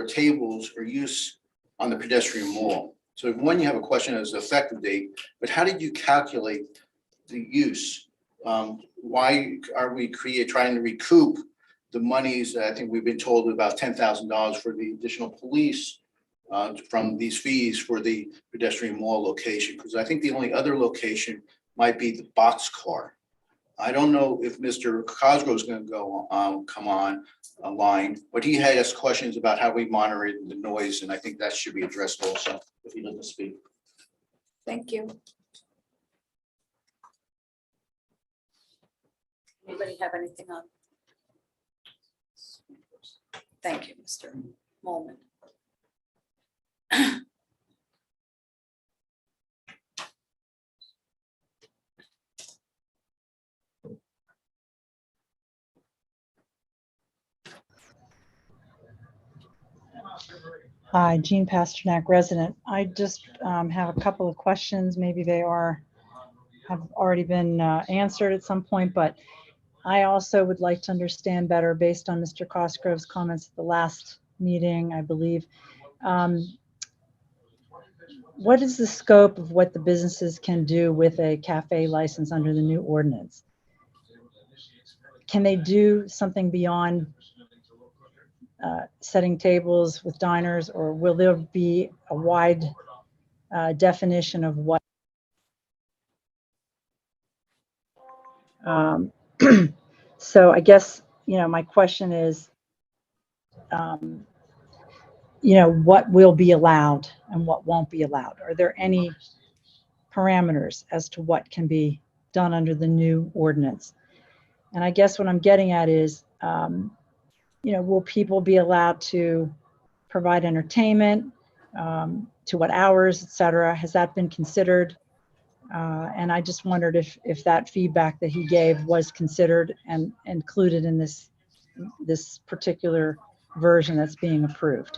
Speaker 11: tables or use on the pedestrian mall? So one, you have a question as the effective date, but how did you calculate the use? Why are we trying to recoup the monies that I think we've been told about $10,000 for the additional police from these fees for the pedestrian mall location? Because I think the only other location might be the boxcar. I don't know if Mr. Cosgrove is going to go come on a line, but he had asked questions about how we monitor the noise, and I think that should be addressed also if he doesn't speak.
Speaker 1: Thank you. Anybody have anything on? Thank you, Mr. Molman.
Speaker 15: Hi, Jean Pasternak, resident. I just have a couple of questions. Maybe they have already been answered at some point, but I also would like to understand better, based on Mr. Cosgrove's comments at the last meeting, I believe. What is the scope of what the businesses can do with a cafe license under the new ordinance? Can they do something beyond setting tables with diners, or will there be a wide definition of what? So I guess, my question is, what will be allowed and what won't be allowed? Are there any parameters as to what can be done under the new ordinance? And I guess what I'm getting at is, will people be allowed to provide entertainment, to what hours, et cetera? Has that been considered? And I just wondered if that feedback that he gave was considered and included in this particular version that's being approved.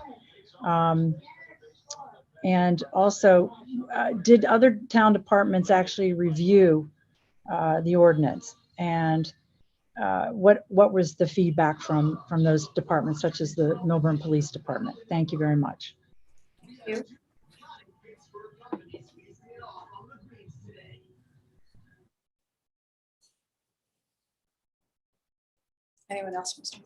Speaker 15: And also, did other town departments actually review the ordinance? And what was the feedback from those departments, such as the Milburn Police Department? Thank you very much.
Speaker 1: Thank you. Anyone else, Mr.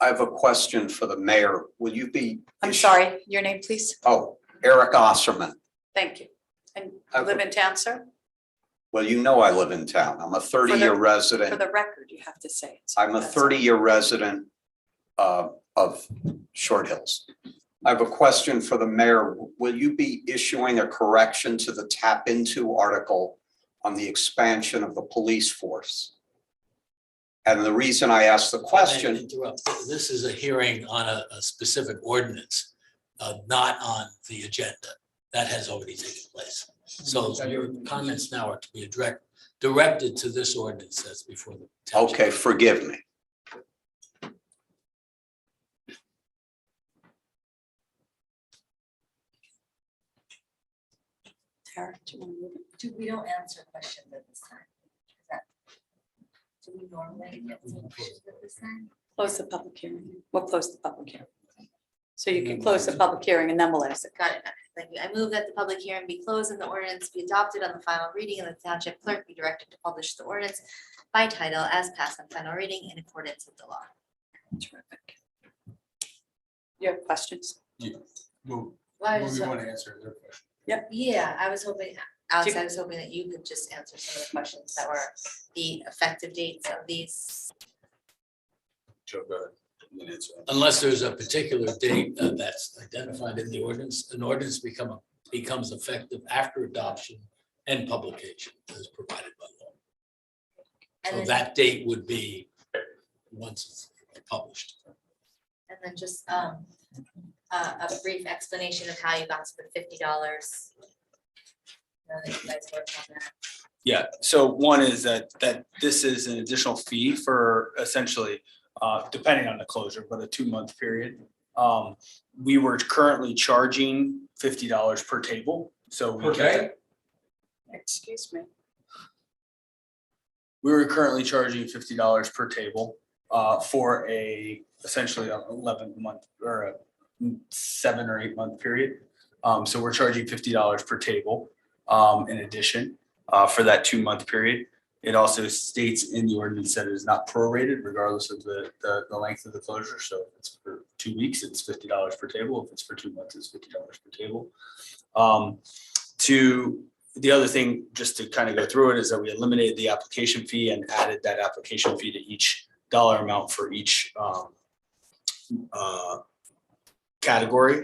Speaker 2: I have a question for the mayor. Will you be?
Speaker 1: I'm sorry, your name, please?
Speaker 2: Oh, Eric Osserman.
Speaker 1: Thank you. And you live in town, sir?
Speaker 2: Well, you know I live in town. I'm a 30-year
Speaker 1: For
Speaker 2: resident.
Speaker 1: the record, you have to say it.
Speaker 2: I'm a 30-year resident of Short Hills. I have a question for the mayor. Will you be issuing a correction to the tap into article on the expansion of the police force? And the reason I asked the question.
Speaker 21: Interrupt. This is a hearing on a specific ordinance, not on the agenda. That has already taken place. So your comments now are to be directed to this ordinance that's before the township.
Speaker 2: Okay, forgive me.
Speaker 1: Tara, do you want to move it?
Speaker 16: We don't answer questions at this time. Is that? Do we normally answer questions at this time?
Speaker 1: Close the public hearing. We'll close the public hearing. So you can close the public hearing and then we'll ask it.
Speaker 16: Got it. Thank you. I move that the public hearing be closed and the ordinance be adopted on the final reading, and the township clerk be directed to publish the ordinance by title as passed on final reading in accordance with the law.
Speaker 1: Terrific. You have questions?
Speaker 16: Well, I just-
Speaker 10: want to answer their question?
Speaker 16: Yeah, I was hoping, Alex, I was hoping that you could just answer some of the questions that were the effective dates of these.
Speaker 10: Joe, go ahead. You can answer.
Speaker 21: Unless there's a particular date that's identified in the ordinance, an ordinance becomes effective after adoption and publication as provided by law.
Speaker 16: And
Speaker 21: So
Speaker 16: then-
Speaker 21: that date would be once it's published.
Speaker 16: And then just a brief explanation of how you got to the $50. Know that you guys worked on that.
Speaker 10: Yeah, so one is that this is an additional fee for essentially, depending on the closure, but a 2-month period. We were currently charging $50 per table, so. we kept-
Speaker 1: Excuse me.
Speaker 10: We were currently charging $50 per table for essentially an 11-month or a 7 or 8 month period. So we're charging $50 per table in addition for that 2-month period. It also states in the ordinance that it is not prorated regardless of the length of the closure. So if it's for 2 weeks, it's $50 per table. If it's for 2 months, it's $50 per table. The other thing, just to kind of go through it, is that we eliminated the application fee and added that application fee to each dollar amount for each category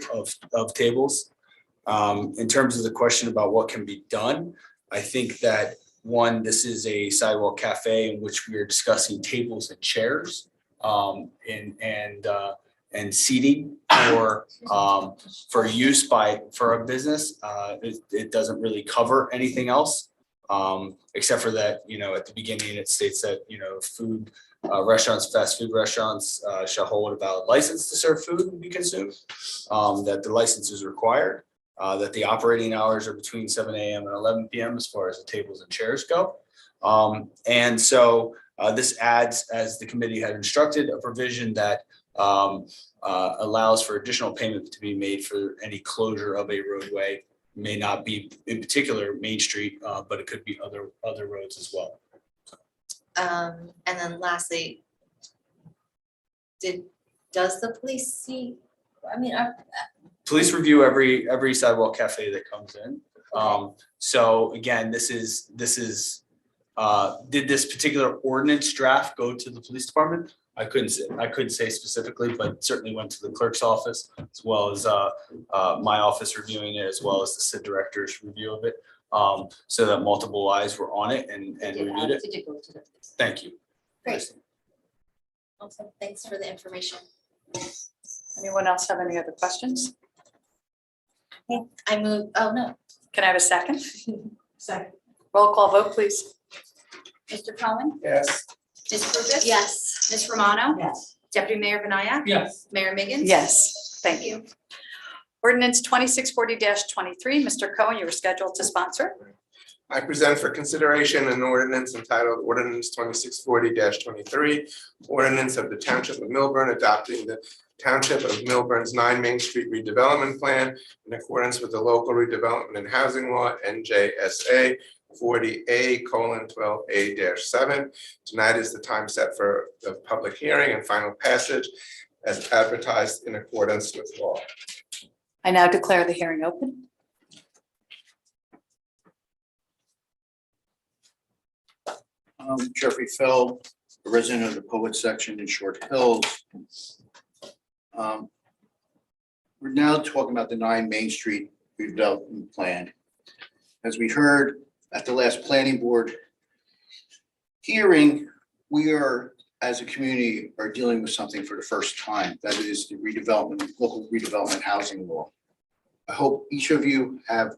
Speaker 10: of tables. In terms of the question about what can be done, I think that one, this is a sidewalk cafe in which we are discussing tables and chairs and seating for use for a business. It doesn't really cover anything else, except for that, at the beginning, it states that, food restaurants, fast food restaurants shall hold a valid license to serve food and be consumed, that the license is required, that the operating hours are between 7 a.m. and 11 p.m. as far as the tables and chairs go. And so this adds, as the committee had instructed, a provision that allows for additional payment to be made for any closure of a roadway. May not be in particular Main Street, but it could be other roads as well.
Speaker 16: And then lastly, does the police see,
Speaker 10: Police review every sidewalk cafe that comes in. So again, this is did this particular ordinance draft go to the police department? I couldn't say specifically, but certainly went to the clerk's office as well as my office reviewing it, as well as the CID director's review of it. So that multiple eyes were on it and reviewed it.
Speaker 16: Did it go to the police?
Speaker 10: Thank you.
Speaker 16: Great. Awesome. Thanks for the information.
Speaker 1: Anyone else have any other questions?
Speaker 16: I move, oh no.
Speaker 1: Can I have a second?
Speaker 3: Second.
Speaker 1: Roll call vote, please.
Speaker 2: Mr. Cohen?
Speaker 9: Yes.
Speaker 2: Ms. Lucas?
Speaker 16: Yes.
Speaker 2: Ms. Romano?
Speaker 3: Yes.
Speaker 2: Deputy Mayor Banayak?
Speaker 20: Yes.
Speaker 2: Mayor Miggins?
Speaker 1: Yes, thank you. Ordinance 2640-23, Mr. Cohen, you were scheduled to sponsor.
Speaker 9: I present for consideration an ordinance entitled Ordinance 2640-23, ordinance of the Township of Milburn adopting the Township of Milburn's 9 Main Street redevelopment plan in accordance with the local redevelopment and housing law NJSA 40A:12A-7. Tonight is the time set for the public hearing and final passage as advertised in accordance with law.
Speaker 1: I now declare the hearing open.
Speaker 11: Jeffrey Fell, a resident of the Poet section in Short Hills. We're now talking about the 9 Main Street redevelopment plan. As we heard at the last planning board hearing, we are, as a community, are dealing with something for the first time. That is the redevelopment, local redevelopment housing law. I hope each of you have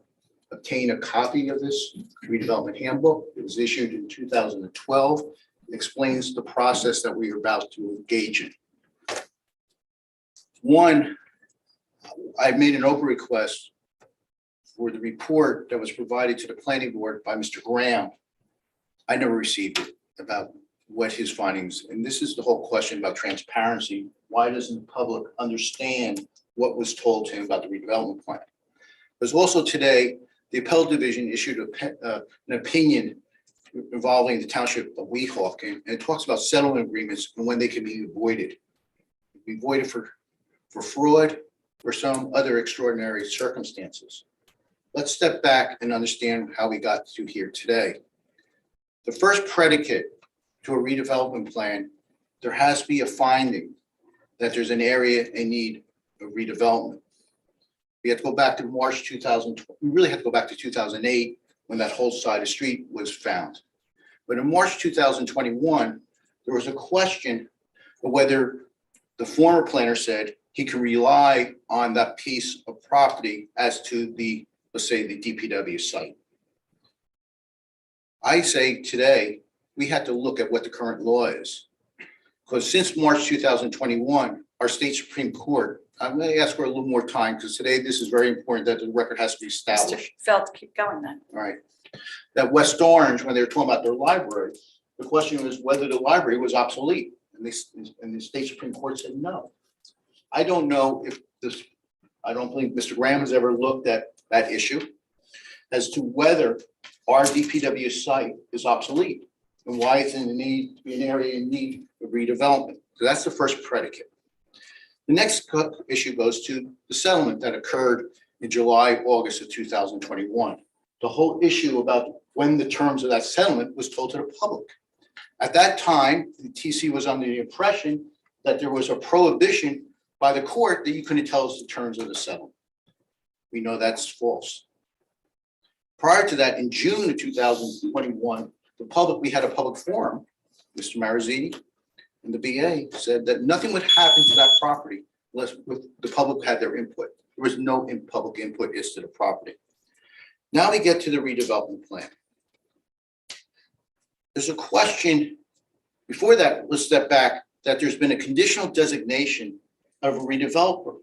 Speaker 11: obtained a copy of this redevelopment handbook. It was issued in 2012. It explains the process that we are about to engage in. One, I made an open request for the report that was provided to the planning board by Mr. Graham. I never received it about what his findings, and this is the whole question about transparency. Why doesn't the public understand what was told to him about the redevelopment plan? There's also today, the appellate division issued an opinion involving the township of Weehawken, and it talks about settlement agreements and when they can be avoided. Be avoided for fraud or some other extraordinary circumstances. Let's step back and understand how we got to here today. The first predicate to a redevelopment plan, there has to be a finding that there's an area in need of redevelopment. We have to go back to March 2000. We really have to go back to 2008 when that whole side of street was found. But in March 2021, there was a question of whether the former planner said he could rely on that piece of property as to the, let's say, the DPW site. I say today, we have to look at what the current law is. Because since March 2021, our state Supreme Court, I'm going to ask for a little more time because today this is very important that the record has to be
Speaker 1: Mr.
Speaker 11: established.
Speaker 1: Felt, keep going then.
Speaker 11: All right. That West Orange, when they were talking about their library, the question was whether the library was obsolete. And the state Supreme Court said no. I don't know if this, I don't think Mr. Graham has ever looked at that issue as to whether our DPW site is obsolete and why it's in the need to be an area in need of redevelopment. So that's the first predicate. The next issue goes to the settlement that occurred in July, August of 2021. The whole issue about when the terms of that settlement was told to the public. At that time, the TC was under the impression that there was a prohibition by the court that you couldn't tell us the terms of the settlement. We know that's false. Prior to that, in June of 2021, we had a public forum. Mr. Marazzini and the BA said that nothing would happen to that property unless the public had their input. There was no public input as to the property. Now we get to the redevelopment plan. There's a question, before that, let's step back, that there's been a conditional designation of a redeveloper.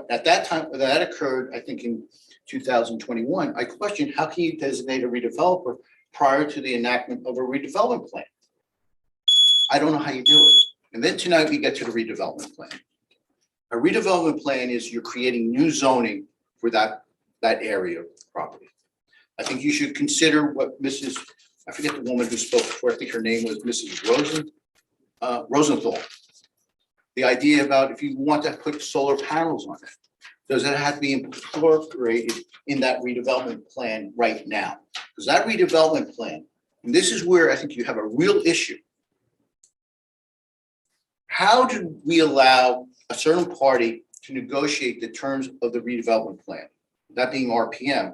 Speaker 11: At that time, that occurred, I think in 2021, I questioned how can you designate a redeveloper prior to the enactment of a redevelopment plan? I don't know how you do it. And then tonight we get to the redevelopment plan. A redevelopment plan is you're creating new zoning for that area of property. I think you should consider what Mrs., I forget the woman who spoke before, I think her name was Mrs. Rosenthal. The idea about if you want to put solar panels on it, does it have to be incorporated in that redevelopment plan right now? Because that redevelopment plan, and this is where I think you have a real issue. How do we allow a certain party to negotiate the terms of the redevelopment plan? That being RPM.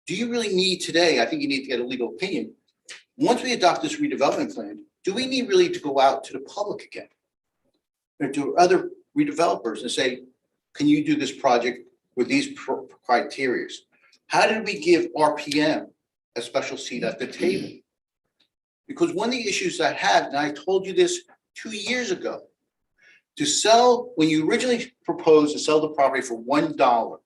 Speaker 11: Do you really need today, I think you need to get a legal opinion. Once we adopt this redevelopment plan, do we need really to go out to the public again? Or to other redevelopers and say, can you do this project with these criteria? How did we give RPM a special seat at the table? Because one of the issues I had, and I told you this 2 years ago, to sell, when you originally proposed to sell the property for $1,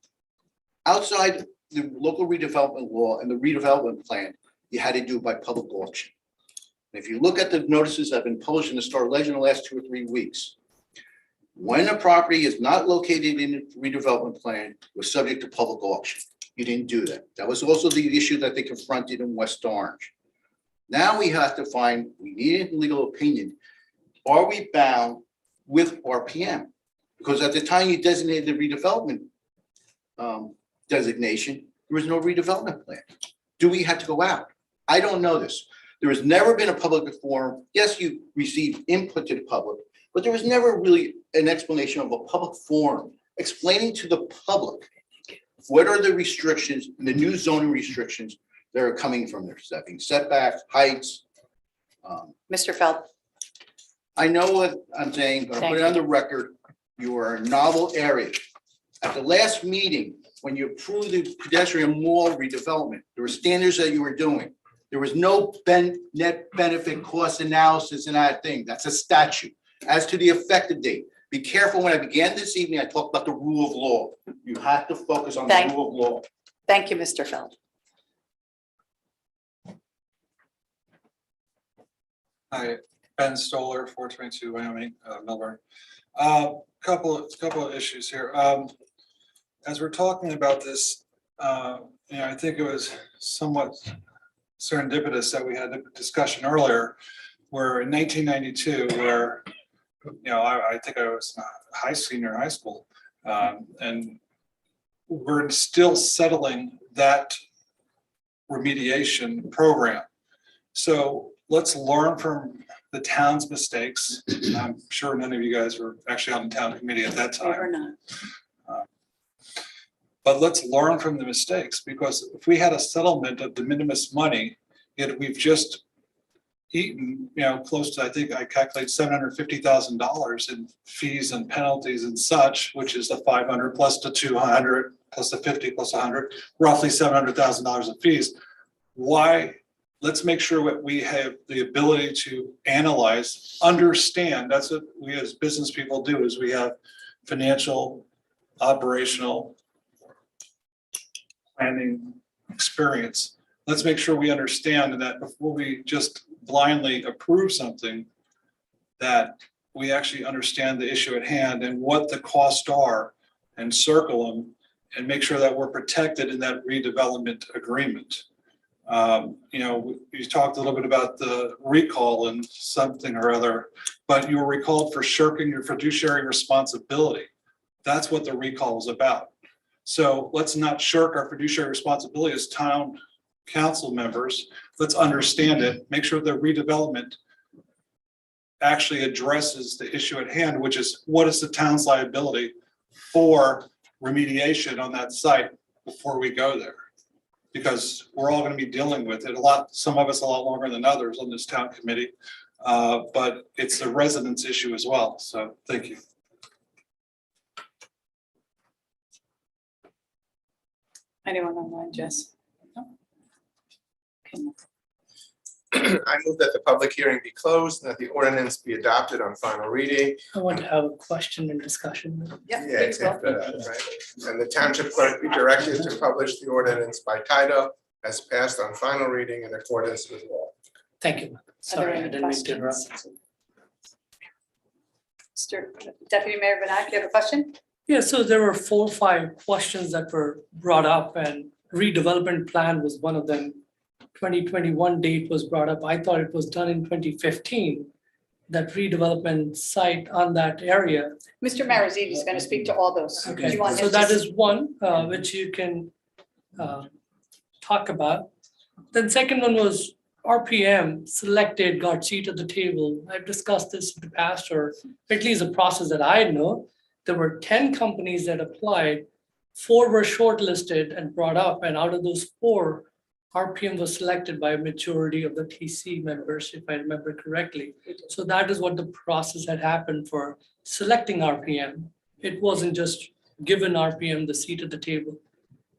Speaker 11: outside the local redevelopment law and the redevelopment plan, you had to do it by public auction. And if you look at the notices that have been published in the Star Ledger in the last 2 or 3 weeks, when a property is not located in a redevelopment plan, it was subject to public auction. You didn't do that. That was also the issue that they confronted in West Orange. Now we have to find, we need a legal opinion. Are we bound with RPM? Because at the time you designated the redevelopment designation, there was no redevelopment plan. Do we have to go out? I don't know this. There has never been a public forum. Yes, you received input to the public, but there was never really an explanation of a public forum explaining to the public what are the restrictions, the new zoning restrictions that are coming from there, setbacks, heights.
Speaker 1: Mr. Feld.
Speaker 11: I know what I'm saying, but I'll put it on the record. You are a novel area. At the last meeting, when you approved the pedestrian mall redevelopment, there were standards that you were doing. There was no net benefit cost analysis in that thing. That's a statute. As to the effective date, be careful. When I began this evening, I talked about the rule of law. You have to focus on the rule of law.
Speaker 1: Thank you, Mr. Feld.
Speaker 14: Hi, Ben Stoller, 422 Wyoming, Melbourne. Couple of issues here. As we're talking about this, I think it was somewhat serendipitous that we had a discussion earlier where in 1992, where, I think I was senior high school, and we're still settling that remediation program. So let's learn from the town's mistakes. I'm sure none of you guys were actually on the town committee at that time.
Speaker 1: We were not.
Speaker 14: But let's learn from the mistakes, because if we had a settlement of de minimis money, yet we've just eaten, close to, I think I calculate $750,000 in fees and penalties and such, which is the 500 plus the 200 plus the 50 plus 100, roughly $700,000 in fees. Why? Let's make sure that we have the ability to analyze, understand. That's what we as business people do, is we have financial, operational, planning experience. Let's make sure we understand that before we just blindly approve something, that we actually understand the issue at hand and what the costs are, and circle them and make sure that we're protected in that redevelopment agreement. You talked a little bit about the recall and something or other, but you were recalled for shirking your fiduciary responsibility. That's what the recall is about. So let's not shirk our fiduciary responsibility as town council members. Let's understand it, make sure the redevelopment actually addresses the issue at hand, which is what is the town's liability for remediation on that site before we go there. Because we're all going to be dealing with it some of us a lot longer than others on this town committee, but it's a residents issue as well. So thank you.
Speaker 1: Anyone online, Jess? No? Okay.
Speaker 9: I move that the public hearing be closed and that the ordinance be adopted on final reading.
Speaker 20: I want to have a question and discussion.
Speaker 1: Yeah,
Speaker 9: Yeah, it's after that, right? And the township clerk be directed to publish the ordinance by title as passed on final reading in accordance with law.
Speaker 20: Thank you. Sorry, I
Speaker 1: any
Speaker 20: didn't mean to interrupt.
Speaker 1: questions? Mr. Deputy Mayor Benak, you have a question?
Speaker 20: Yeah, so there were 4 or 5 questions that were brought up, and redevelopment plan was one of them. 2021 date was brought up. I thought it was done in 2015, that redevelopment site on that area.
Speaker 1: Mr. Marizzi is going to speak to all those. Do
Speaker 20: Okay,
Speaker 1: you want
Speaker 20: so
Speaker 1: him to
Speaker 20: that is one which you can talk about. Then second one was RPM selected, got seat at the table. I've discussed this in the past, or at least a process that I know. There were 10 companies that applied, 4 were shortlisted and brought up, and out of those 4, RPM was selected by a majority of the TC members, if I remember correctly. So that is what the process had happened for selecting RPM. It wasn't just given RPM the seat at the table.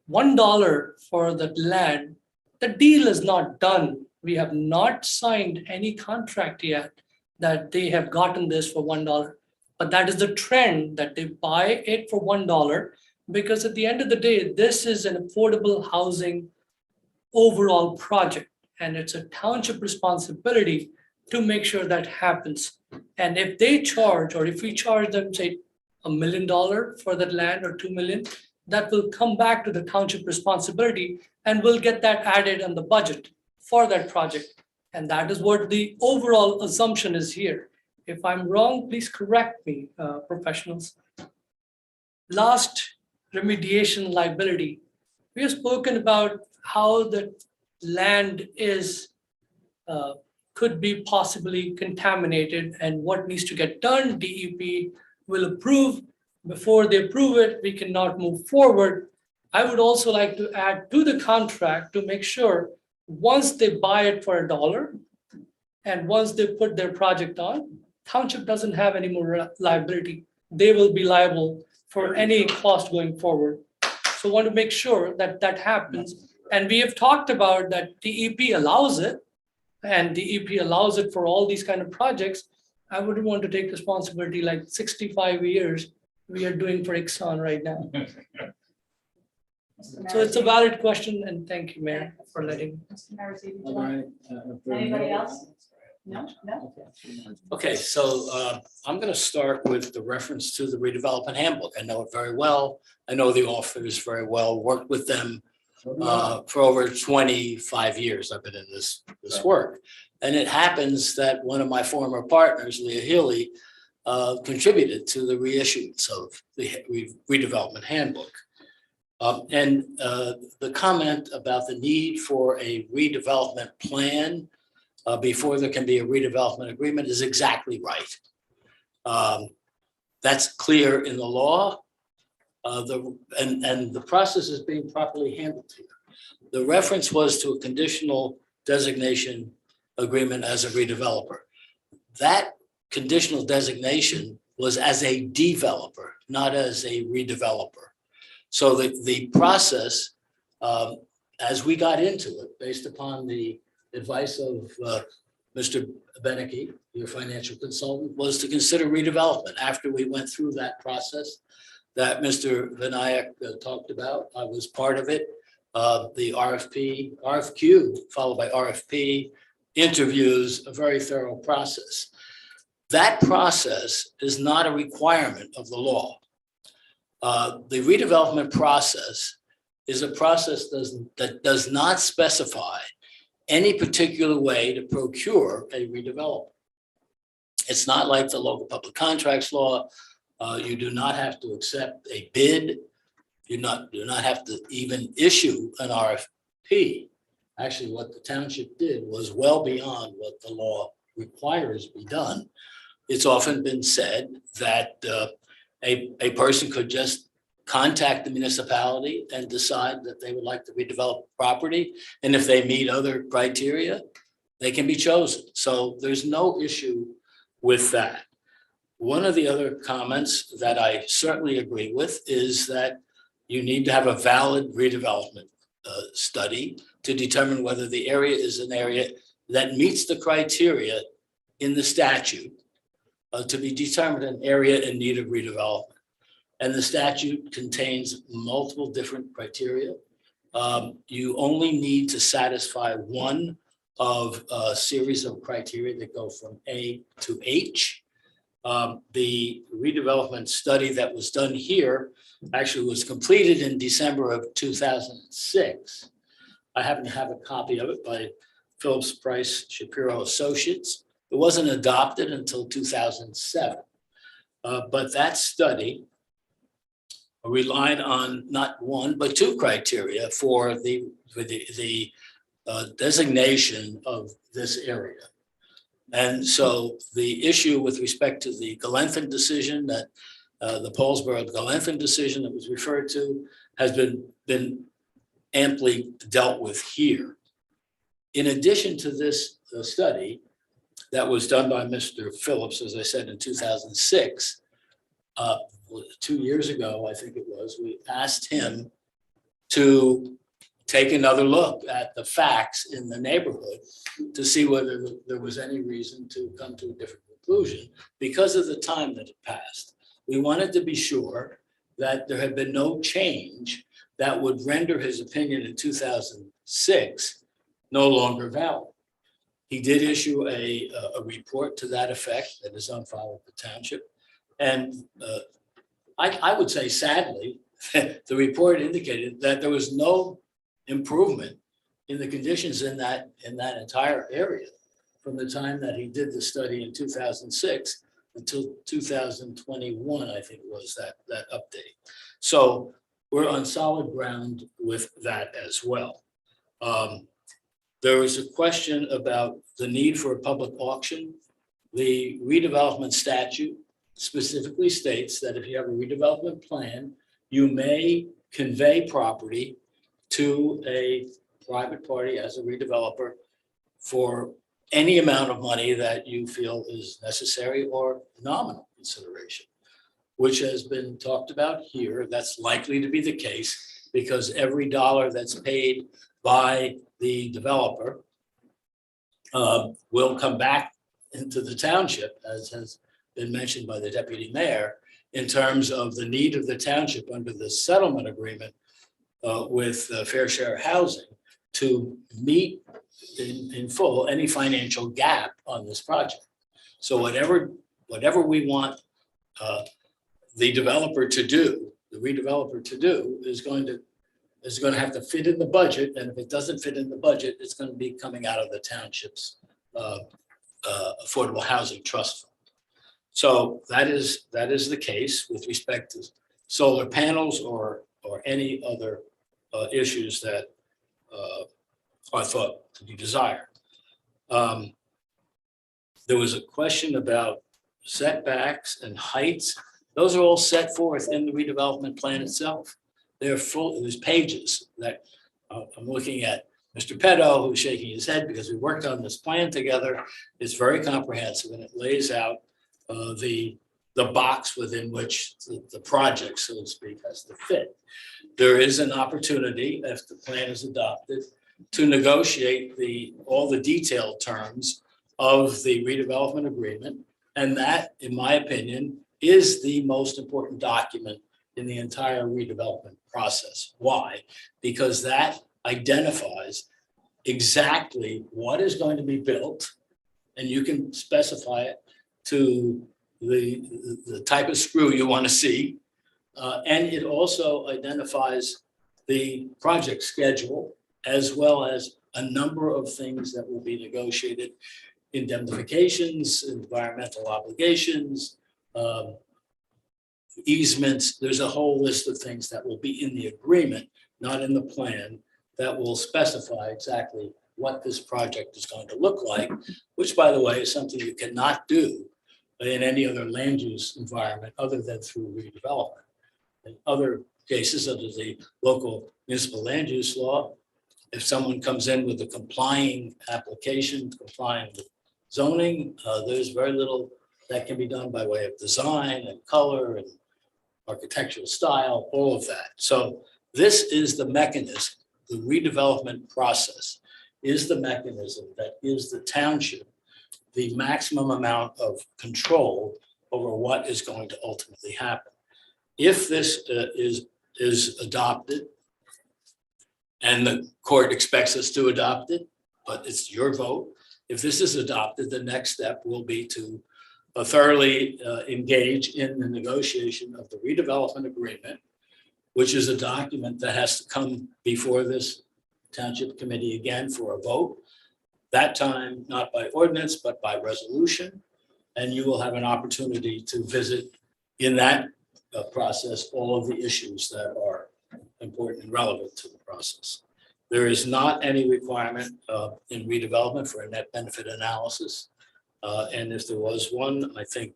Speaker 20: $1 for that land, the deal is not done. We have not signed any contract yet that they have gotten this for $1. But that is the trend, that they buy it for $1, because at the end of the day, this is an affordable housing overall project, and it's a township responsibility to make sure that happens. And if they charge, or if we charge them, say, $1 million for that land or 2 million, that will come back to the township responsibility, and we'll get that added on the budget for that project. And that is what the overall assumption is here. If I'm wrong, please correct me, professionals. Last, remediation liability. We have spoken about how the land is could be possibly contaminated and what needs to get done. DEP will approve. Before they approve it, we cannot move forward. I would also like to add to the contract to make sure once they buy it for $1 and once they put their project on, township doesn't have any more liability. They will be liable for any cost going forward. So I want to make sure that that happens. And we have talked about that DEP allows it, and DEP allows it for all these kind of projects. I wouldn't want to take responsibility like 65 years we are doing for Exxon right now. So it's a valid question and thank you, Mayor, for letting.
Speaker 1: Anybody else? No, no.
Speaker 21: Okay, so I'm going to start with the reference to the redevelopment handbook. I know it very well. I know the authors very well, worked with them for over 25 years. I've been in this work. And it happens that one of my former partners, Leah Healy, contributed to the reissuance of the redevelopment handbook. And the comment about the need for a redevelopment plan before there can be a redevelopment agreement is exactly right. That's clear in the law. And the process is being properly handled here. The reference was to a conditional designation agreement as a redeveloper. That conditional designation was as a developer, not as a redeveloper. So the process, as we got into it, based upon the advice of Mr. Beneke, your financial consultant, was to consider redevelopment. After we went through that process that Mr. Vinayak talked about, I was part of it. The RFQ, followed by RFP, interviews, a very thorough process. That process is not a requirement of the law. The redevelopment process is a process that does not specify any particular way to procure a redevelopment. It's not like the local public contracts law. You do not have to accept a bid. You do not have to even issue an RFP. Actually, what the township did was well beyond what the law requires be done. It's often been said that a person could just contact the municipality and decide that they would like to redevelop property. And if they meet other criteria, they can be chosen. So there's no issue with that. One of the other comments that I certainly agree with is that you need to have a valid redevelopment study to determine whether the area is an area that meets the criteria in the statute to be determined an area in need of redevelopment. And the statute contains multiple different criteria. You only need to satisfy one of a series of criteria that go from A to H. The redevelopment study that was done here actually was completed in December of 2006. I happen to have a copy of it by Phillips Price Shapiro Associates. It wasn't adopted until 2007. But that study relied on not one, but two criteria for the designation of this area. And so the issue with respect to the Galenthon decision, that the Paulsboro-Galenthon decision that was referred to, has been amply dealt with here. In addition to this study that was done by Mr. Phillips, as I said, in 2006, 2 years ago, I think it was, we asked him to take another look at the facts in the neighborhood to see whether there was any reason to come to a different conclusion because of the time that had passed. We wanted to be sure that there had been no change that would render his opinion in 2006 no longer valid. He did issue a report to that effect that is on file with the township. And I would say, sadly, the report indicated that there was no improvement in the conditions in that entire area from the time that he did the study in 2006 until 2021, I think was that update. So we're on solid ground with that as well. There was a question about the need for a public auction. The redevelopment statute specifically states that if you have a redevelopment plan, you may convey property to a private party as a redeveloper for any amount of money that you feel is necessary or nominal consideration, which has been talked about here. That's likely to be the case because every dollar that's paid by the developer will come back into the township, as has been mentioned by the deputy mayor, in terms of the need of the township under the settlement agreement with Fair Share Housing to meet in full any financial gap on this project. So whatever we want the developer to do, the redeveloper to do, is going to have to fit in the budget, and if it doesn't fit in the budget, it's going to be coming out of the township's affordable housing trust fund. So that is the case with respect to solar panels or any other issues that are thought to be desired. There was a question about setbacks and heights. Those are all set forth in the redevelopment plan itself. They're full, there's pages that I'm looking at Mr. Petto, who's shaking his head because we worked on this plan together. It's very comprehensive and it lays out the box within which the project, so to speak, has to fit. There is an opportunity, if the plan is adopted, to negotiate all the detailed terms of the redevelopment agreement. And that, in my opinion, is the most important document in the entire redevelopment process. Why? Because that identifies exactly what is going to be built, and you can specify it to the type of screw you want to see. And it also identifies the project schedule, as well as a number of things that will be negotiated: indemnifications, environmental obligations, easements. There's a whole list of things that will be in the agreement, not in the plan, that will specify exactly what this project is going to look like, which, by the way, is something you cannot do in any other land use environment other than through redevelopment. In other cases, under the local municipal land use law, if someone comes in with a complying application, complying with zoning, there's very little that can be done by way of design and color and architectural style, all of that. So this is the mechanism. The redevelopment process is the mechanism that gives the township the maximum amount of control over what is going to ultimately happen. If this is adopted, and the court expects us to adopt it, but it's your vote. If this is adopted, the next step will be to thoroughly engage in the negotiation of the redevelopment agreement, which is a document that has to come before this township committee again for a vote. That time, not by ordinance, but by resolution. And you will have an opportunity to visit in that process all of the issues that are important and relevant to the process. There is not any requirement in redevelopment for a net benefit analysis. And if there was one, I think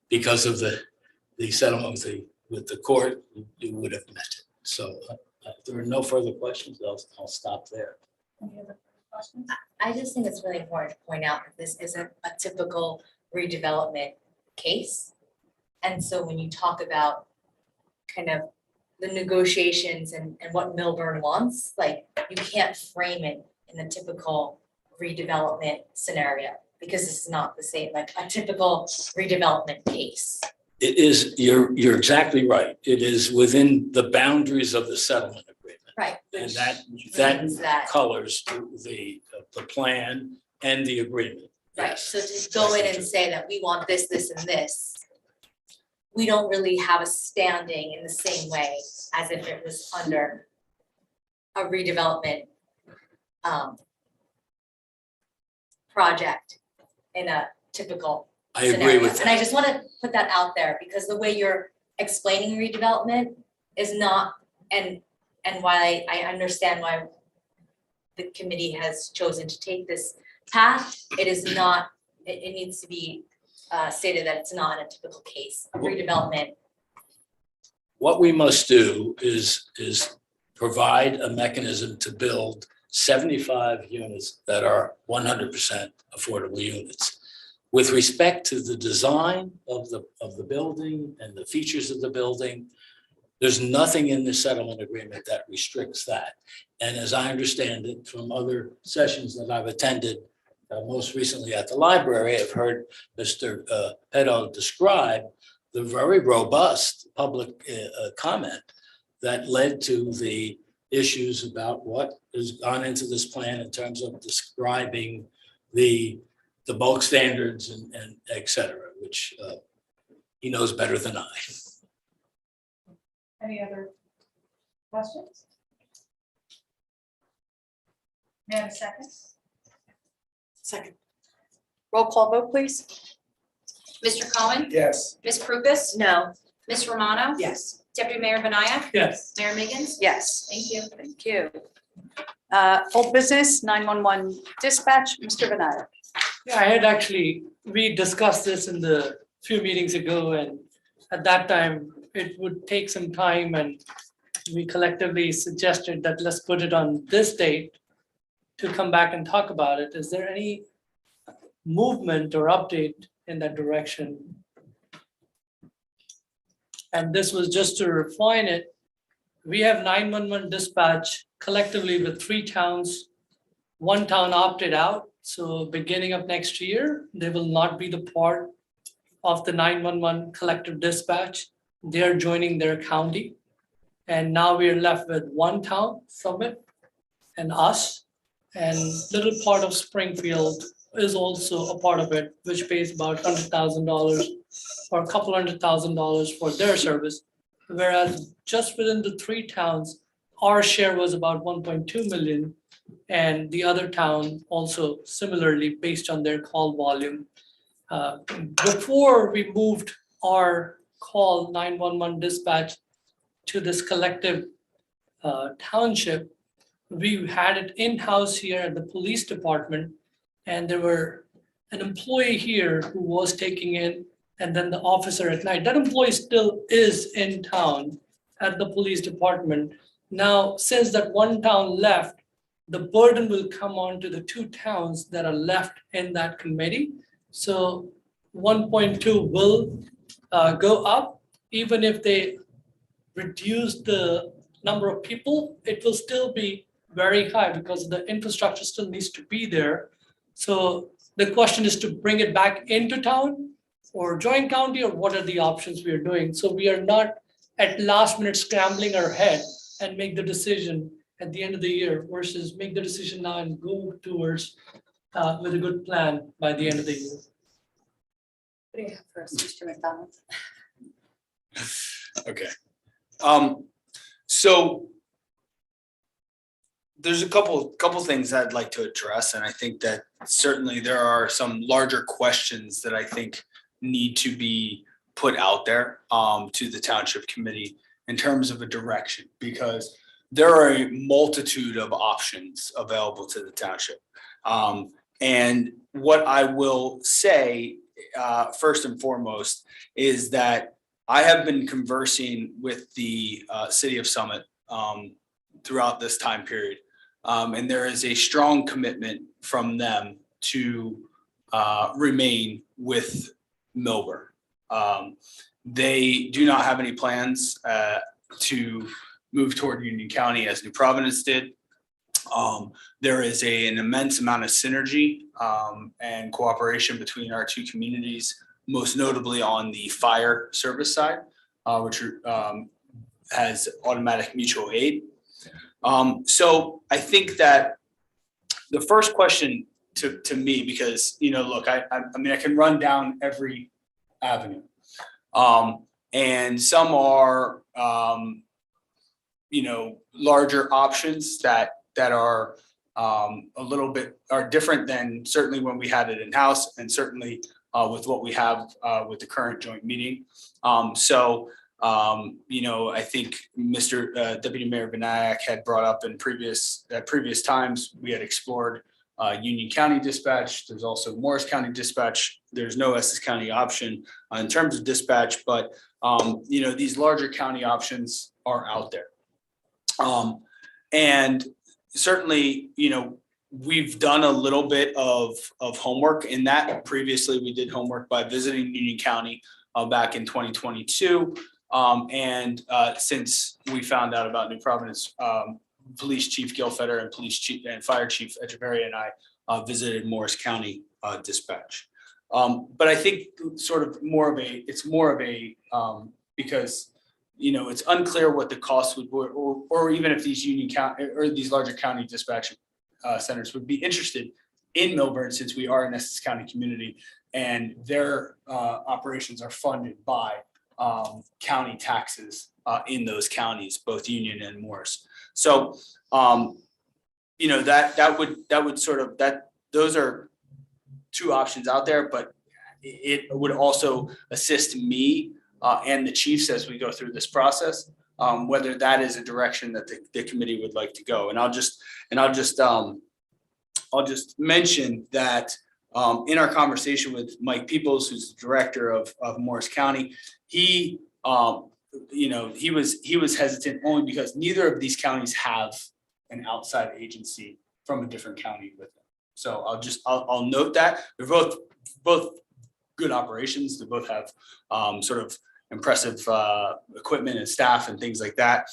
Speaker 21: because of the settlement with the court, you would have met it. So if there are no further questions, I'll stop there.
Speaker 16: Any other questions? I just think it's really important to point out that this isn't a typical redevelopment case. And so when you talk about kind of the negotiations and what Milburn wants, like, you can't frame it in the typical redevelopment scenario, because this is not the same, like a typical redevelopment case.
Speaker 21: It is, you're exactly right. It is within the boundaries of the settlement agreement.
Speaker 16: Right.
Speaker 21: And
Speaker 16: which
Speaker 21: that
Speaker 16: means that-
Speaker 21: colors the plan and the agreement.
Speaker 16: Right,
Speaker 21: Yes.
Speaker 16: so to go in and say that we want this, this, and this, we don't really have a standing in the same way as if it was under a redevelopment project in a typical
Speaker 21: I agree
Speaker 16: scenario.
Speaker 21: with
Speaker 16: And I
Speaker 21: that.
Speaker 16: just want to put that out there, because the way you're explaining redevelopment is not, and while I understand why the committee has chosen to take this path, it is not, it needs to be stated that it's not a typical case of redevelopment.
Speaker 21: What we must do is provide a mechanism to build 75 units that are 100% affordable units. With respect to the design of the building and the features of the building, there's nothing in the settlement agreement that restricts that. And as I understand it from other sessions that I've attended, most recently at the library, I've heard Mr. Petto describe the very robust public comment that led to the issues about what has gone into this plan in terms of describing the bulk standards and et cetera, which he knows better than I.
Speaker 1: Any other questions? May I have a second?
Speaker 18: Second.
Speaker 1: Roll call vote, please.
Speaker 2: Mr. Cohen?
Speaker 10: Yes.
Speaker 2: Ms. Krukus?
Speaker 3: No.
Speaker 2: Ms. Romano?
Speaker 18: Yes.
Speaker 2: Deputy Mayor Banayak?
Speaker 20: Yes.
Speaker 2: Mayor Miggins?
Speaker 1: Yes.
Speaker 2: Thank you.
Speaker 1: Thank you. Old business, 911 dispatch, Mr. Benayer.
Speaker 20: Yeah, I had actually, we discussed this in the few meetings ago, and at that time, it would take some time, and we collectively suggested that let's put it on this date to come back and talk about it. Is there any movement or update in that direction? And this was just to refine it. We have 911 dispatch collectively with 3 towns. 1 town opted out, so beginning of next year, they will not be the part of the 911 collective dispatch. They are joining their county. And now we are left with 1 town, Summit, and us. And little part of Springfield is also a part of it, which pays about $100,000 or a couple $100,000 for their service. Whereas just within the 3 towns, our share was about 1.2 million. And the other town also similarly based on their call volume. Before we moved our call 911 dispatch to this collective township, we had it in-house here at the police department. And there were an employee here who was taking in, and then the officer at night. That employee still is in town at the police department. Now, since that 1 town left, the burden will come on to the 2 towns that are left in that committee. So 1.2 will go up, even if they reduce the number of people, it will still be very high because the infrastructure still needs to be there. So the question is to bring it back into town or join county, or what are the options we are doing? So we are not at last minute scrambling our head and make the decision at the end of the year versus make the decision now and go towards with a good plan by the end of the year.
Speaker 1: What do you have for us, Mr. McDonald?
Speaker 10: Okay. So there's a couple things I'd like to address, and I think that certainly there are some larger questions that I think need to be put out there to the township committee in terms of a direction, because there are a multitude of options available to the township. And what I will say first and foremost is that I have been conversing with the city of Summit throughout this time period. And there is a strong commitment from them to remain with Milburn. They do not have any plans to move toward Union County as New Providence did. There is an immense amount of synergy and cooperation between our 2 communities, most notably on the fire service side, which has automatic mutual aid. So I think that the first question to me, because, look, I mean, I can run down every avenue. And some are, larger options that are a little bit are different than certainly when we had it in-house, and certainly with what we have with the current joint meeting. I think Mr. Deputy Mayor Banayak had brought up at previous times, we had explored Union County dispatch. There's also Morris County dispatch. There's no Essex County option in terms of dispatch, but these larger county options are out there. And certainly, we've done a little bit of homework in that. Previously, we did homework by visiting Union County back in 2022. Since we found out about New Providence, Police Chief Gilfetter and Police Chief and Fire Chief Echeverria and I visited Morris County dispatch. But I think it's more of a because it's unclear what the cost would, or even if these union county or these larger county dispatch centers would be interested in Milburn, since we are an Essex County community and their operations are funded by county taxes in those counties, both Union and Morris. So, that would sort of, those are two options out there, but it would also assist me and the chiefs as we go through this process, whether that is a direction that the committee would like to go. And I'll just mention that in our conversation with Mike Peoples, who's the director of Morris County, he was hesitant only because neither of these counties have an outside agency from a different county with them. So I'll note that they're both good operations. They both have sort of impressive equipment and staff and things like that.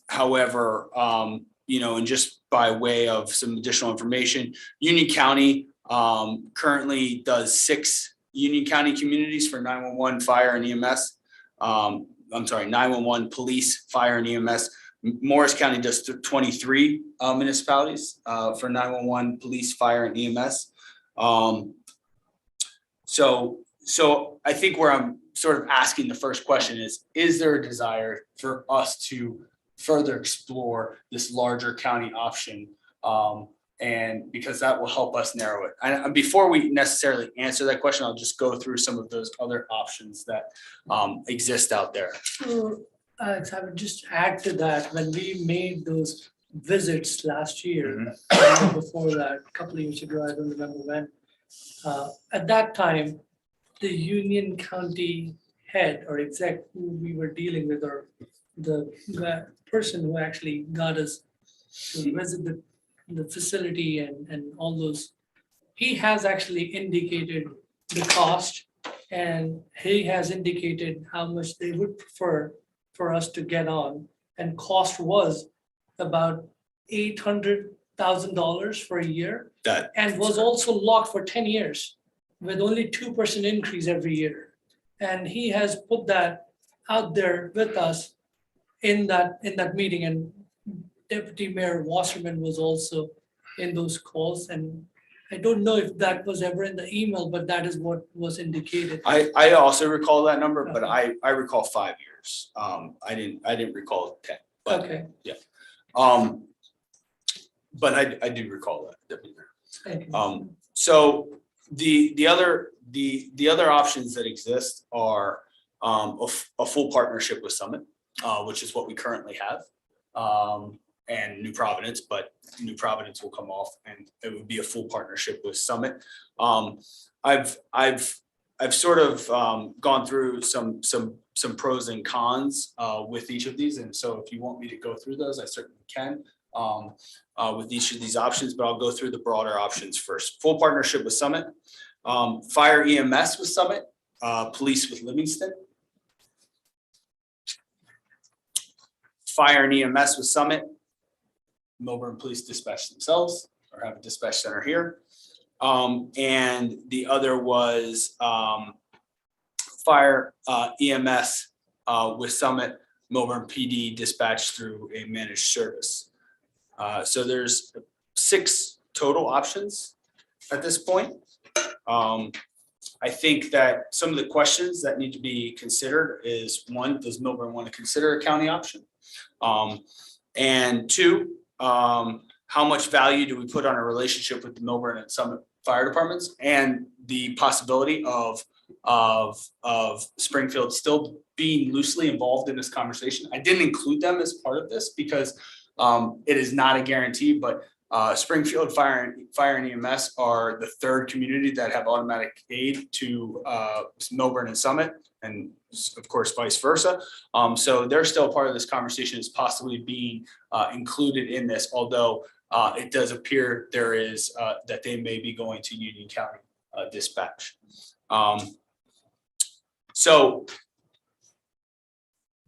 Speaker 10: However, and just by way of some additional information, Union County currently does 6 Union County communities for 911 fire and EMS. 911 police, fire and EMS. Morris County does 23 municipalities for 911 police, fire and EMS. So I think where I'm sort of asking the first question is there a desire for us to further explore this larger county option? And because that will help us narrow it. And before we necessarily answer that question, I'll just go through some of those other options that exist out there.
Speaker 20: Alex, I would just add to that, when we made those visits last year, before that, a couple of years ago, I don't remember when, at that time, the Union County head or exec who we were dealing with, or the person who actually got us to visit the facility and all those, he has actually indicated the cost, and he has indicated how much they would prefer for us to get on, and cost was about $800,000 for a year, and was also locked for 10 years with only 2% increase every year. And he has put that out there with us in that meeting, and Deputy Mayor Wasserman was also in those calls, and I don't know if that was ever in the email, but that is what was indicated.
Speaker 10: I also recall that number, but I recall 5 years. I didn't recall 10. But
Speaker 20: okay.
Speaker 10: Yeah. But I do recall that, Deputy Mayor.
Speaker 20: Thank you.
Speaker 10: So the other options that exist are a full partnership with Summit, which is what we currently have. And New Providence, but New Providence will come off, and it would be a full partnership with Summit. I've sort of gone through some pros and cons with each of these, and so if you want me to go through those, I certainly can with each of these options. But I'll go through the broader options first. Full partnership with Summit, fire EMS with Summit, police with Livingston, fire and EMS with Summit. Milburn Police dispatch themselves or have a dispatch center here. And the other was fire EMS with Summit, Milburn PD dispatch through a managed service. So there's 6 total options at this point. I think that some of the questions that need to be considered is, 1, does Milburn want to consider a county option? And 2, how much value do we put on a relationship with the Milburn and Summit fire departments, and the possibility of Springfield still being loosely involved in this conversation? I didn't include them as part of this because it is not a guarantee, but Springfield Fire and EMS are the 3rd community that have automatic aid to Milburn and Summit, and of course vice versa. So they're still part of this conversation as possibly being included in this, although it does appear there is that they may be going to Union County dispatch. So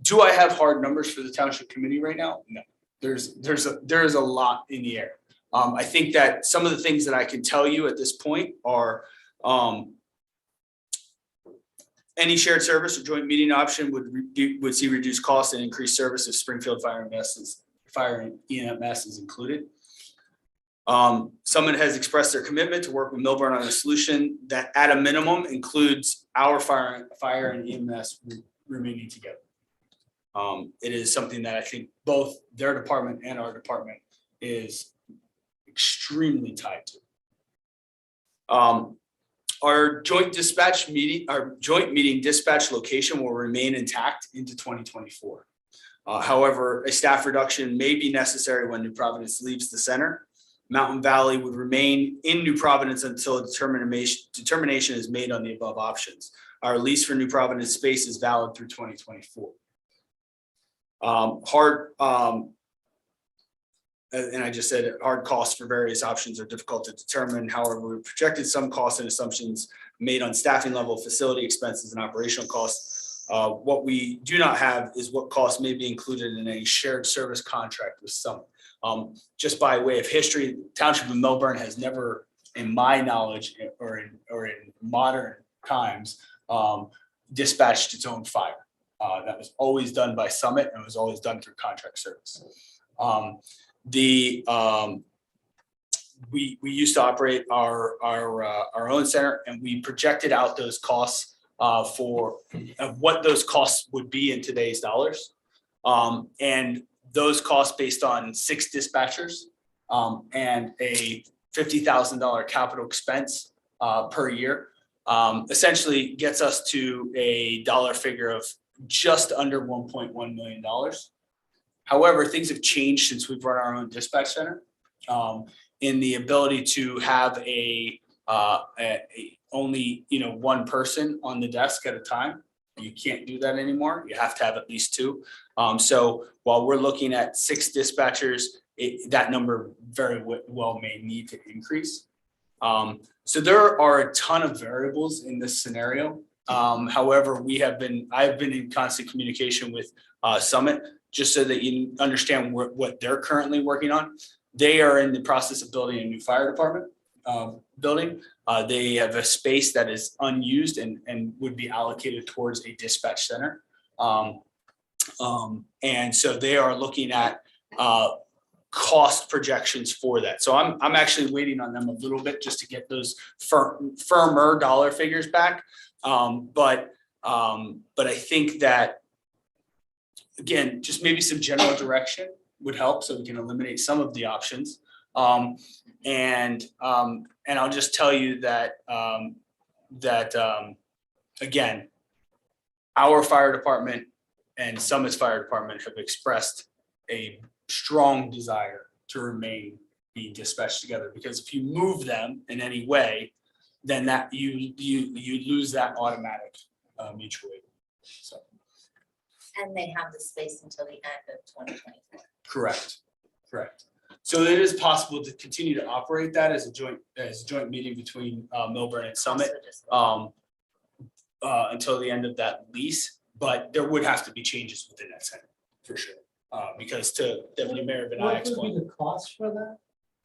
Speaker 10: do I have hard numbers for the Township Committee right now? No, there is a lot in the air. I think that some of the things that I can tell you at this point are Any shared service or joint meeting option would see reduced costs and increased service if Springfield Fire and EMS is included. Summit has expressed their commitment to work with Milburn on a solution that at a minimum includes our fire and EMS remaining together. It is something that I think both their department and our department is extremely tied to. Our joint meeting dispatch location will remain intact into 2024. However, a staff reduction may be necessary when New Providence leaves the center. Mountain Valley would remain in New Providence until a determination is made on the above options. Our lease for New Providence space is valid through 2024. And I just said hard costs for various options are difficult to determine. However, we projected some costs and assumptions made on staffing level, facility expenses, and operational costs. What we do not have is what costs may be included in a shared service contract with Summit. Just by way of history, Township of Milburn has never, in my knowledge, or in modern times, dispatched its own fire. That was always done by Summit and was always done through contract service. We used to operate our own center, and we projected out those costs for what those costs would be in today's dollars. And those costs based on 6 dispatchers and a $50,000 capital expense per year essentially gets us to a dollar figure of just under $1.1 million. However, things have changed since we've run our own dispatch center in the ability to have only one person on the desk at a time. You can't do that anymore. You have to have at least 2. So while we're looking at 6 dispatchers, that number very well may need to increase. So there are a ton of variables in this scenario. However, I've been in constant communication with Summit, just so that you understand what they're currently working on. They are in the process of building a new fire department building. They have a space that is unused and would be allocated towards a dispatch center. And so they are looking at cost projections for that. So I'm actually waiting on them a little bit just to get those firmer dollar figures back. But I think that, again, just maybe some general direction would help so we can eliminate some of the options. And I'll just tell you that again, our fire department and Summit's fire department have expressed a strong desire to remain being dispatched together, because if you move them in any way, then that you lose that automatic mutual aid. So.
Speaker 16: And they have the space until the end of 2024.
Speaker 10: Correct. So it is possible to continue to operate that as a joint meeting between Milburn and Summit until the end of that lease, but there would have to be changes within that center for sure. Because to Deputy Mayor Benayek's point,
Speaker 20: what would be the cost for that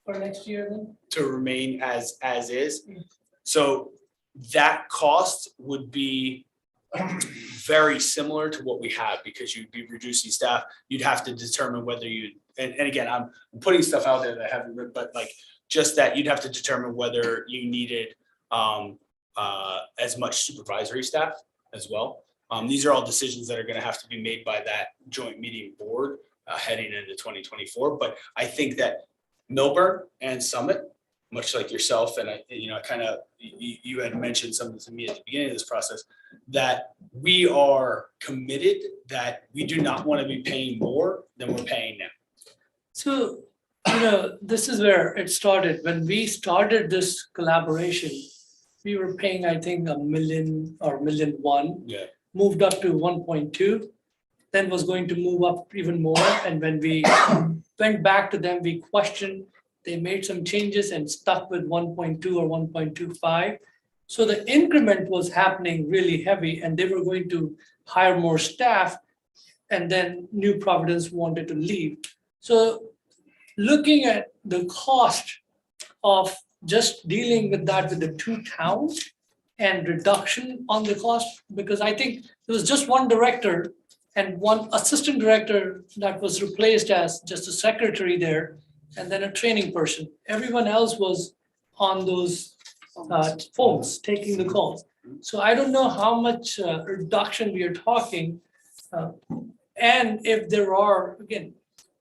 Speaker 20: for next year then?
Speaker 10: To remain as is. So that cost would be very similar to what we have, because you'd be reducing staff. You'd have to determine whether and again, I'm putting stuff out there that I haven't read, but like just that you'd have to determine whether you needed as much supervisory staff as well. These are all decisions that are going to have to be made by that joint meeting board heading into 2024. But I think that Milburn and Summit, much like yourself, and you had mentioned something to me at the beginning of this process, that we are committed that we do not want to be paying more than we're paying now.
Speaker 20: So, this is where it started. When we started this collaboration, we were paying, I think, $1 million or $1.1 million.
Speaker 10: Yeah.
Speaker 20: Moved up to 1.2, then was going to move up even more. And when we went back to them, we questioned, they made some changes and stuck with 1.2 or 1.25. So the increment was happening really heavy, and they were going to hire more staff, and then New Providence wanted to leave. So looking at the cost of just dealing with that with the 2 towns, and reduction on the cost? Because I think there was just one director and one assistant director that was replaced as just a secretary there, and then a training person. Everyone else was on those phones, taking the calls. So I don't know how much reduction we are talking. And if there are, again,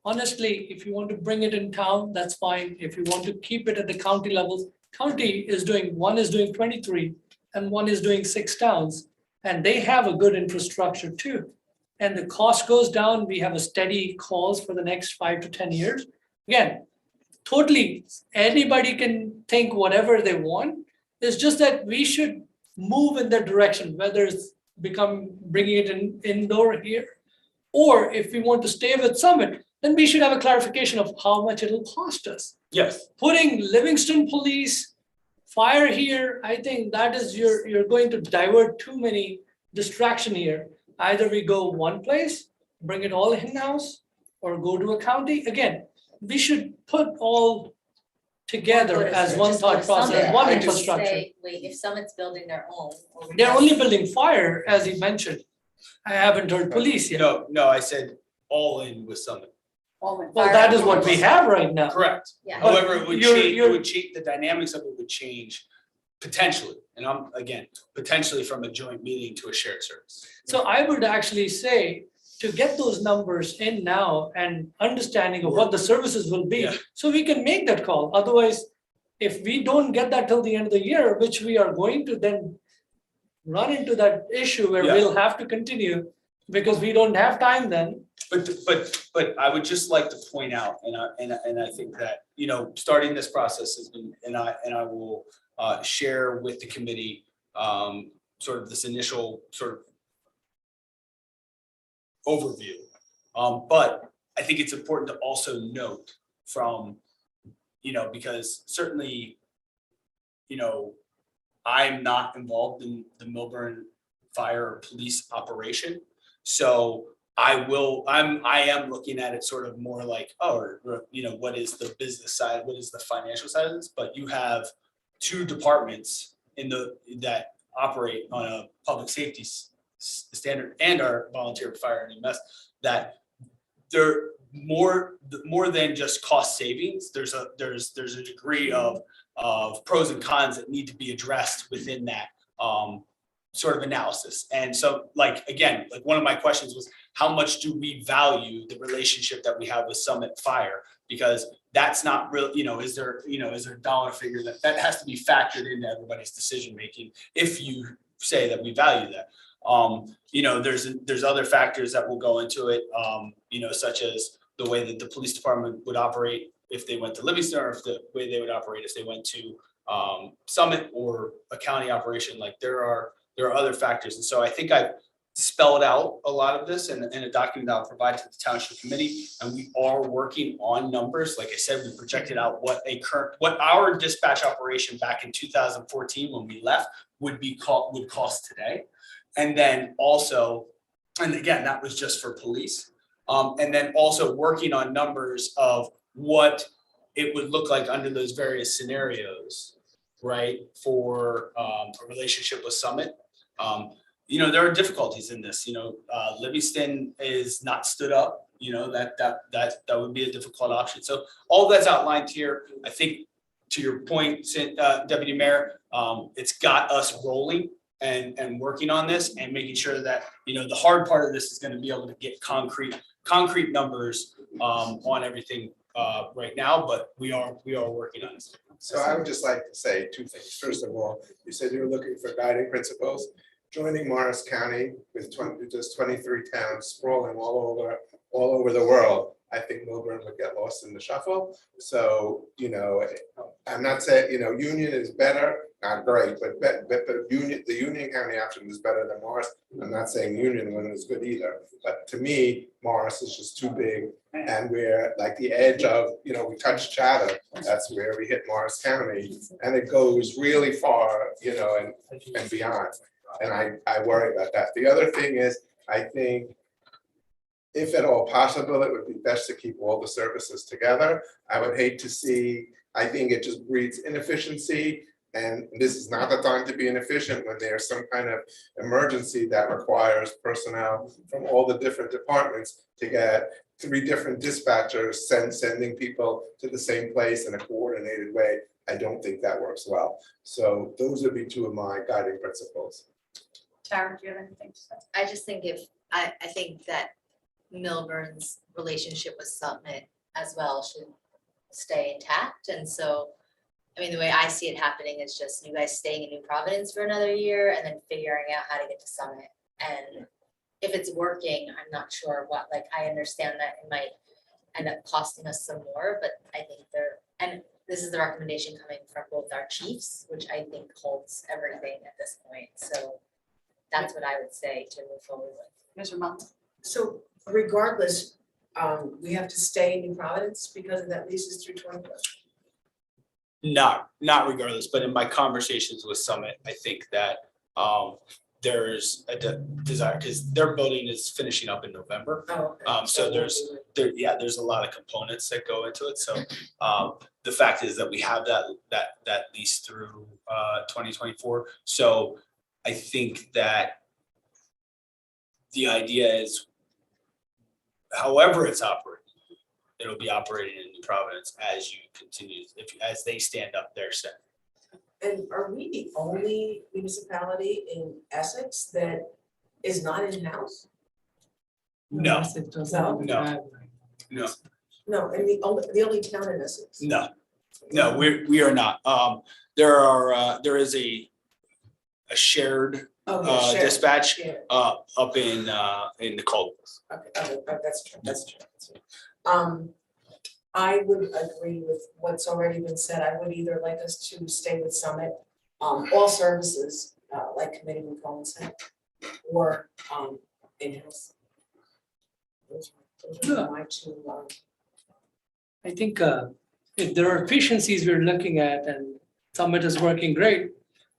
Speaker 20: honestly, if you want to bring it in town, that's fine. If you want to keep it at the county levels, county is doing, one is doing 23 and one is doing 6 towns. And they have a good infrastructure too. And the cost goes down, we have a steady calls for the next 5 to 10 years. Again, totally, anybody can think whatever they want. It's just that we should move in that direction, whether it's bringing it in indoor here, or if we want to stay with Summit, then we should have a clarification of how much it'll cost us.
Speaker 10: Yes.
Speaker 20: Putting Livingston Police, fire here, I think that is you're going to divert too many distraction here. Either we go one place, bring it all in-house, or go to a county. Again, we should put all together as one thought process, one infrastructure.
Speaker 16: Wait, if Summit's building their own. or we
Speaker 20: They're
Speaker 16: have-
Speaker 20: only building fire, as he mentioned. I haven't heard police yet.
Speaker 10: No, I said all in with Summit.
Speaker 20: Well, that is what we have right now.
Speaker 10: Correct.
Speaker 16: Yeah.
Speaker 10: However, it would
Speaker 20: You're-
Speaker 10: change,
Speaker 20: you're-
Speaker 10: the dynamics of it would change potentially. And I'm, again, potentially from a joint meeting to a shared service.
Speaker 20: So I would actually say to get those numbers in now and understanding of what the services will be,
Speaker 10: Yeah.
Speaker 20: so we can make that call. Otherwise, if we don't get that till the end of the year, which we are going to then run into that issue where
Speaker 10: Yeah.
Speaker 20: we'll have to continue because we don't have time then.
Speaker 10: But I would just like to point out, and I think that, starting this process has been, and I will share with the committee sort of this initial sort of overview. But I think it's important to also note from, because certainly, I'm not involved in the Milburn Fire or Police operation. So I am looking at it sort of more like, what is the business side? What is the financial side of this? But you have 2 departments that operate on a public safety standard and our volunteer fire and EMS that they're more than just cost savings. There's a degree of pros and cons that need to be addressed within that sort of analysis. And so, again, one of my questions was, how much do we value the relationship that we have with Summit Fire? Because that's not real, is there a dollar figure that has to be factored into everybody's decision making if you say that we value that. There's other factors that will go into it, such as the way that the police department would operate if they went to Livingston, or if the way they would operate if they went to Summit or a county operation. There are other factors. And so I think I've spelled out a lot of this in a document that I'll provide to the Township Committee. And we are working on numbers. Like I said, we projected out what our dispatch operation back in 2014 when we left would cost today. And then also, and again, that was just for police. And then also working on numbers of what it would look like under those various scenarios, right? For a relationship with Summit. There are difficulties in this. Livingston is not stood up. That would be a difficult option. So all that's outlined here. I think to your point, Deputy Mayor, it's got us rolling and working on this and making sure that the hard part of this is going to be able to get concrete numbers on everything right now. But we are working on this.
Speaker 9: So I would just like to say 2 things. First of all, you said you were looking for guiding principles. Joining Morris County with just 23 towns sprawling all over the world, I think Milburn would get lost in the shuffle. So, I'm not saying, Union is better, not great, but the Union County option is better than Morris. I'm not saying Union one is good either, but to me, Morris is just too big. And we're like the edge of, we touch Chatham, that's where we hit Morris County. And it goes really far, and beyond. And I worry about that. The other thing is, I think if at all possible, it would be best to keep all the services together. I would hate to see, I think it just breeds inefficiency And this is not the time to be inefficient when there's some kind of emergency that requires personnel from all the different departments to get 3 different dispatchers sending people to the same place in a coordinated way. I don't think that works well. So those would be 2 of my guiding principles.
Speaker 1: Tara, do you have anything to say?
Speaker 16: I just think I think that Milburn's relationship with Summit as well should stay intact. And so, I mean, the way I see it happening is just you guys staying in New Providence for another year and then figuring out how to get to Summit. And if it's working, I'm not sure what, like, I understand that it might end up costing us some more, but I think and this is the recommendation coming from both our chiefs, which I think holds everything at this point. So that's what I would say to move forward with.
Speaker 1: Mr. Mom?
Speaker 18: So regardless, we have to stay in New Providence because of that lease is through 2021.
Speaker 10: Not regardless, but in my conversations with Summit, I think that there's a desire, because their building is finishing up in November.
Speaker 18: Oh, okay.
Speaker 10: So there's a lot of components that go into it. So the fact is that we have that lease through 2024. So I think that the idea is, however it's operating, it'll be operating in New Providence as you continue, as they stand up their set.
Speaker 18: And are we the only municipality in Essex that is not in-house?
Speaker 10: No,
Speaker 18: No,
Speaker 10: no,
Speaker 18: and the only town in Essex.
Speaker 10: no, we are not. There is a shared
Speaker 18: Shared.
Speaker 10: dispatch
Speaker 18: Yeah.
Speaker 10: up in the Colts.
Speaker 18: Okay, that's true, that's true. I would agree with what's already been said. I would either like us to stay with Summit, all services, like committee would go and say, or in-house. Those are my 2.
Speaker 20: I think if there are efficiencies we're looking at and Summit is working great,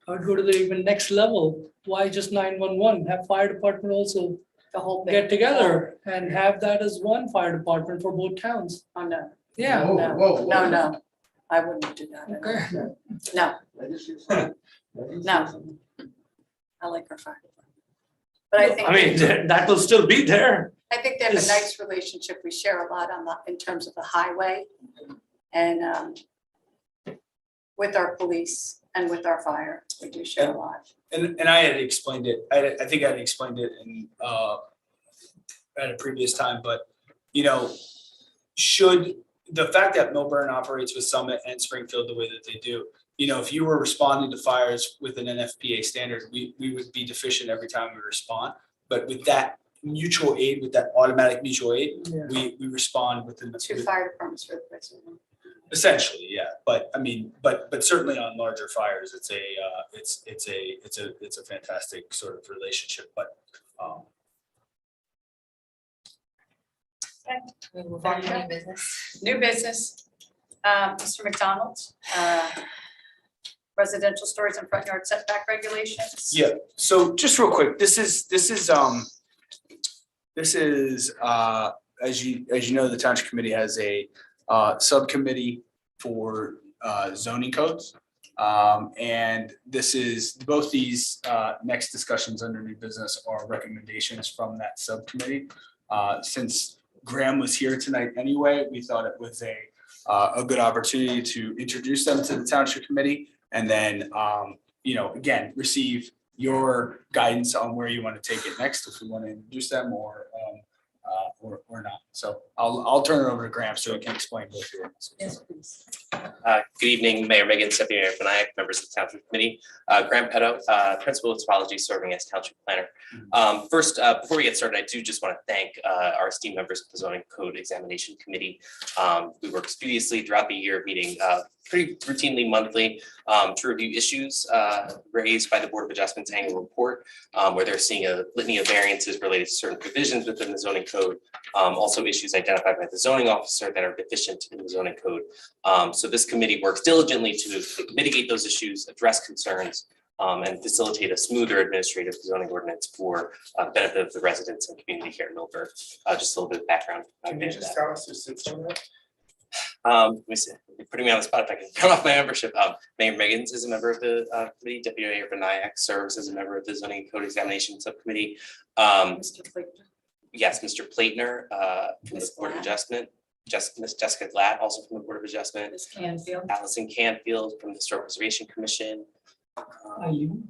Speaker 20: I would go to the even next level. Why just 911? Have fire department also
Speaker 1: The whole thing.
Speaker 20: get together and have that as one fire department for both towns.
Speaker 1: Oh, no.
Speaker 20: Yeah.
Speaker 1: No, I wouldn't do that.
Speaker 20: Okay.
Speaker 1: No. No. I like our fire department. But I think.
Speaker 20: I mean, that will still be there.
Speaker 1: I think they have a nice relationship. We share a lot in terms of the highway and with our police and with our fire, we do share a lot.
Speaker 10: And I had explained it, I think I had explained it in at a previous time, but should the fact that Milburn operates with Summit and Springfield the way that they do, if you were responding to fires with an NFPA standard, we would be deficient every time we respond. But with that mutual aid, with that automatic mutual aid, we respond within the
Speaker 1: 2 fire departments for the president.
Speaker 10: essentially, yeah. But I mean, but certainly on larger fires, it's a fantastic sort of relationship. But
Speaker 1: Okay.
Speaker 16: We move on to new business.
Speaker 1: New business, Mr. McDonald, residential storage and front yard setback regulations.
Speaker 10: yeah, so just real quick, this is as you know, the Township Committee has a subcommittee for zoning codes. And this is, both these next discussions under new business are recommendations from that subcommittee. Since Graham was here tonight anyway, we thought it was a good opportunity to introduce them to the Township Committee and then, again, receive your guidance on where you want to take it next, if we want to introduce them or not. So I'll turn it over to Graham so he can explain both of them.
Speaker 1: Yes, please.
Speaker 5: Good evening, Mayor Megan, Deputy Mayor Benayak, members of the Township Committee. Graham Petto, Principal of Topology, serving as Township Planner. First, before we get started, I do just want to thank our esteemed members of the Zoning Code Examination Committee. We work studiously throughout the year, meeting pretty routinely monthly to review issues raised by the Board of Adjustments annual report, where they're seeing a litany of variances related to certain provisions within the zoning code. Also issues identified by the zoning officer that are deficient in the zoning code. So this committee works diligently to mitigate those issues, address concerns, and facilitate a smoother administrative zoning ordinance for the benefit of the residents and community here in Milburn. Just a little bit of background.
Speaker 18: Can you just tell us who sits on that?
Speaker 5: Let me see, you're putting me on the spot if I can turn off my membership. Mayor Miggins is a member of the committee. Deputy Mayor Benayak serves as a member of the zoning code examination subcommittee.
Speaker 1: Mr. Fleetner.
Speaker 5: Yes, Mr. Platner from the
Speaker 1: Ms.
Speaker 5: Board of
Speaker 1: Glatt.
Speaker 5: Adjustment. Miss Jessica Glatt, also from the Board of Adjustment.
Speaker 1: Ms. Canfield.
Speaker 5: Allison Canfield from the Historic Preservation Commission.
Speaker 20: Eileen?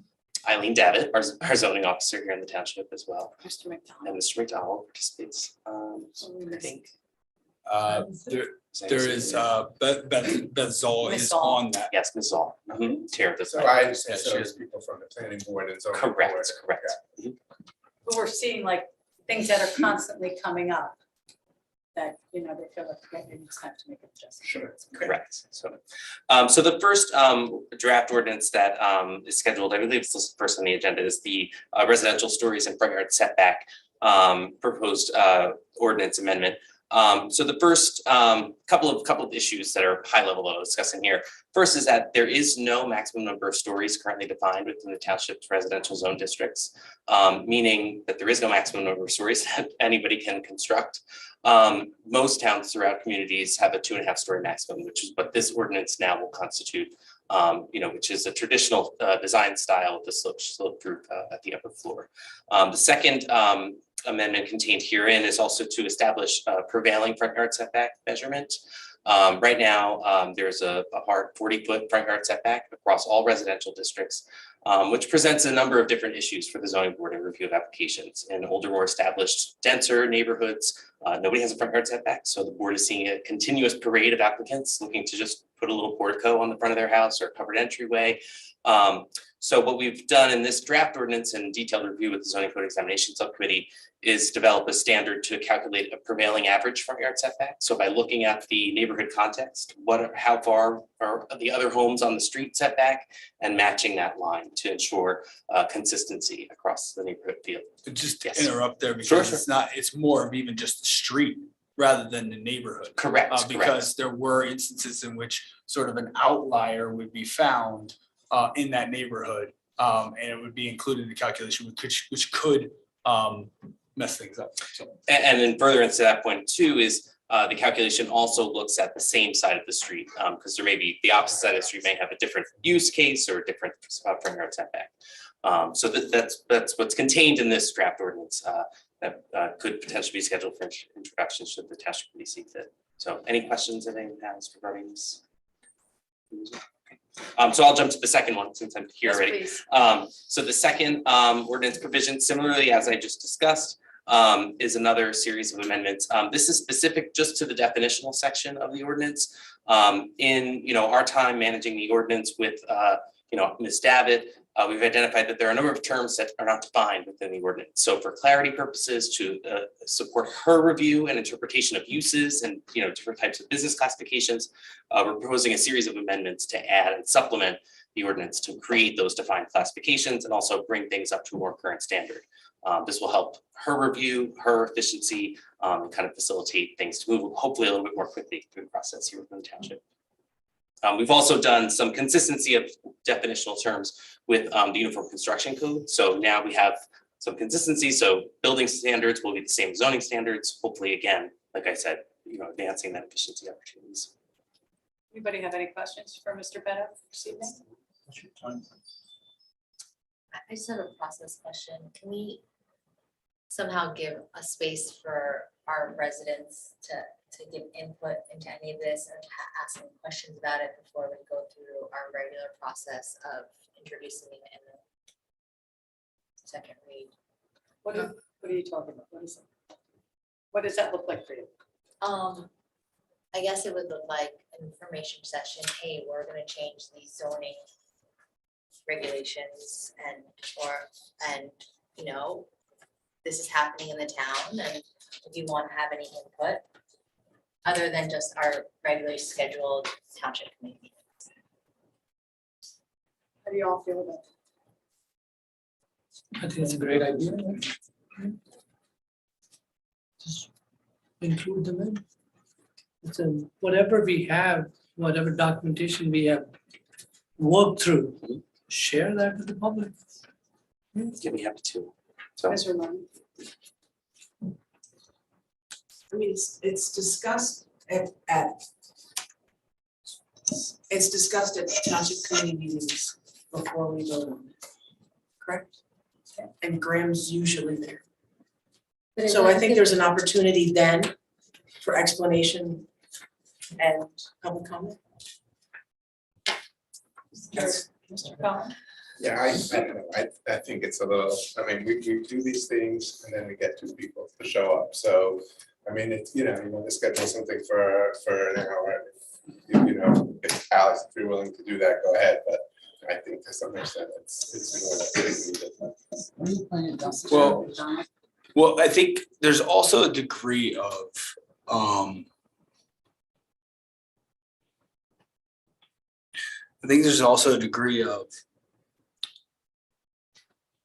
Speaker 5: Eileen Davitt, our zoning officer here in the township as well.
Speaker 1: Mr. McDonald.
Speaker 5: And Mr. McDonald participates. I think.
Speaker 10: There is Beth Zoll
Speaker 1: Ms.
Speaker 10: is
Speaker 1: Zoll.
Speaker 10: on that.
Speaker 5: Yes, Ms. Zoll. Chair of the.
Speaker 9: So I understand, so there's people from the planning board and zoning board.
Speaker 5: Correct, correct.
Speaker 1: But we're seeing like things that are constantly coming up. That, you know, they feel like they just have to make adjustments.
Speaker 5: Sure, correct. So, so the first draft ordinance that is scheduled, I believe it's the first on the agenda, is the residential stories and front yard setback proposed ordinance amendment. So the first couple of issues that are high level that I'm discussing here. First is that there is no maximum number of stories currently defined within the township's residential zone districts, meaning that there is no maximum number of stories that anybody can construct. Most towns throughout communities have a 2.5 story maximum, which is what this ordinance now will constitute. Which is a traditional design style with the slope roof at the upper floor. The second amendment contained herein is also to establish a prevailing front yard setback measurement. Right now, there's a hard 40-foot front yard setback across all residential districts, which presents a number of different issues for the zoning board and review of applications. In older, more established, denser neighborhoods, nobody has a front yard setback, so the board is seeing a continuous parade of applicants looking to just put a little portico on the front of their house or covered entryway. So what we've done in this draft ordinance and detailed review with the zoning code examination subcommittee is develop a standard to calculate a prevailing average front yard setback. So by looking at the neighborhood context, how far are the other homes on the street setback, and matching that line to ensure consistency across the neighborhood field.
Speaker 10: Just
Speaker 5: Yes.
Speaker 10: interrupt there because
Speaker 5: Sure.
Speaker 10: it's more of even just the street rather than the neighborhood.
Speaker 5: Correct,
Speaker 10: Because there were instances in which sort of an outlier would be found in that neighborhood. And it would be included in the calculation, which could mess things up. So.
Speaker 5: And then further into that point too is the calculation also looks at the same side of the street, because there may be the opposite side of the street may have a different use case or a different front yard setback. So that's what's contained in this draft ordinance that could potentially be scheduled for introduction should the township committee see fit. So any questions that anyone has regarding this? So I'll jump to the second one since I'm here
Speaker 1: Yes,
Speaker 5: already.
Speaker 1: please.
Speaker 5: So the second ordinance provision, similarly as I just discussed, is another series of amendments. This is specific just to the definitional section of the ordinance. In our time managing the ordinance with Ms. Davitt, we've identified that there are a number of terms that are not defined within the ordinance. So for clarity purposes, to support her review and interpretation of uses and different types of business classifications, we're proposing a series of amendments to add and supplement the ordinance to create those defined classifications and also bring things up to a more current standard. This will help her review, her efficiency, and kind of facilitate things to move hopefully a little bit more quickly through the process here within the township. We've also done some consistency of definitional terms with the Uniform Construction Code. So now we have some consistency. So building standards will be the same as zoning standards. Hopefully, again, like I said, advancing that efficiency opportunities.
Speaker 1: Anybody have any questions for Mr. Bennett this evening?
Speaker 16: I just have a process question. Can we somehow give a space for our residents to give input into any of this and ask them questions about it before we go through our regular process of introducing it in the second read?
Speaker 1: What are you talking about? What does that look like for you?
Speaker 16: I guess it would look like an information session. Hey, we're gonna change these zoning regulations and this is happening in the town, and if you want to have any input other than just our regularly scheduled township committee meetings.
Speaker 1: How do you all feel about it?
Speaker 20: I think it's a great idea. Just include them in. It's whatever we have, whatever documentation we have worked through, share that with the public.
Speaker 5: Yeah, we have to. So
Speaker 1: Ms. Ramon?
Speaker 18: I mean, it's discussed at It's discussed at township committee meetings before we vote on it, correct? And Graham's usually there.
Speaker 16: But it
Speaker 18: So I
Speaker 16: doesn't
Speaker 18: think
Speaker 16: give-
Speaker 18: there's an opportunity then for explanation and public comment.
Speaker 1: Yes. Mr. Collins?
Speaker 9: Yeah, I don't know, I think it's a little, I mean, we do these things and then we get two people to show up, so. I mean, it's, you want to schedule something for an hour, if Alex, if you're willing to do that, go ahead, but I think to some extent it's more than.
Speaker 10: Well, I think there's also a degree of,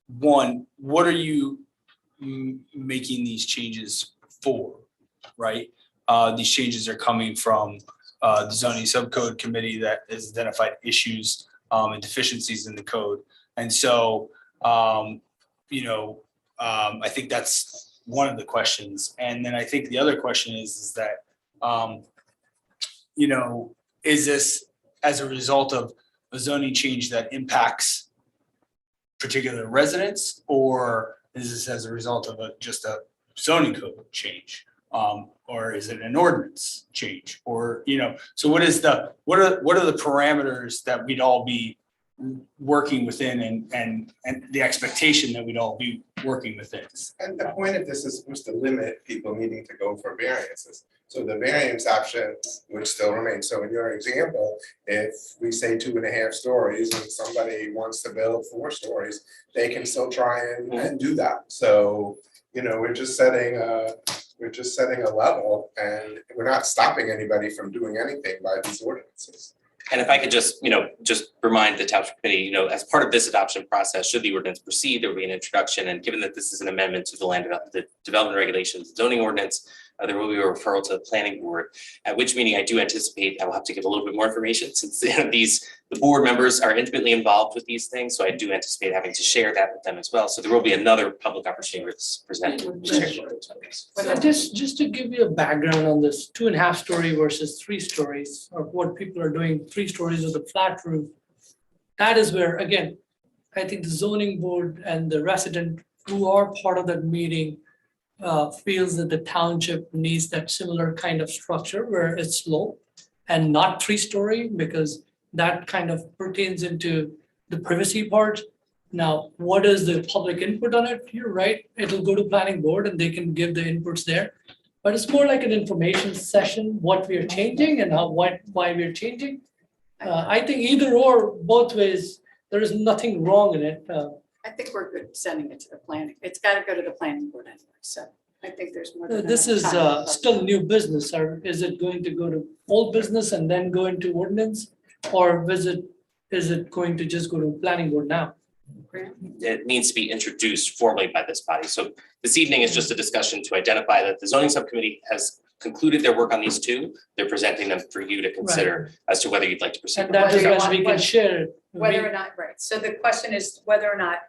Speaker 10: one, what are you making these changes for, right? These changes are coming from the zoning subcode committee that has identified issues and deficiencies in the code. And so, I think that's one of the questions. And then I think the other question is that, is this as a result of a zoning change that impacts particular residents, or is this as a result of just a zoning code change? Or is it an ordinance change? Or, so what are the parameters that we'd all be working within and the expectation that we'd all be working within?
Speaker 9: And the point of this is supposed to limit people needing to go for variances. So the variance option would still remain. So in your example, if we say 2.5 stories and somebody wants to build 4 stories, they can still try and do that. So, we're just setting a level, and we're not stopping anybody from doing anything by these ordinances.
Speaker 5: And if I could just remind the Township Committee, as part of this adoption process, should the ordinance proceed, there will be an introduction. And given that this is an amendment to the development regulations, zoning ordinance, there will be a referral to the planning board, at which meeting I do anticipate I will have to give a little bit more information since the board members are intimately involved with these things. So I do anticipate having to share that with them as well. So there will be another public opportunity where it's presented.
Speaker 20: So just to give you a background on this 2.5 story versus 3 stories, or what people are doing, 3 stories with a flat roof. That is where, again, I think the zoning board and the resident who are part of that meeting feels that the township needs that similar kind of structure where it's low and not 3-story, because that kind of pertains into the privacy part. Now, what is the public input on it? You're right, it'll go to planning board and they can give the inputs there. But it's more like an information session, what we are changing and why we're changing. I think either or, both ways, there is nothing wrong in it.
Speaker 1: I think we're good sending it to the planning. It's got to go to the planning board anyway, so I think there's more than
Speaker 20: This
Speaker 1: enough
Speaker 20: is
Speaker 1: time.
Speaker 20: still new business, or is it going to go to old business and then go into ordinance? Or is it going to just go to planning board now?
Speaker 5: It needs to be introduced formally by this body. So this evening is just a discussion to identify that the zoning subcommittee has concluded their work on these 2. They're presenting them for you to consider as to whether you'd like to proceed.
Speaker 20: And that is when we can share it.
Speaker 1: Whether or not, right, so the question is whether or not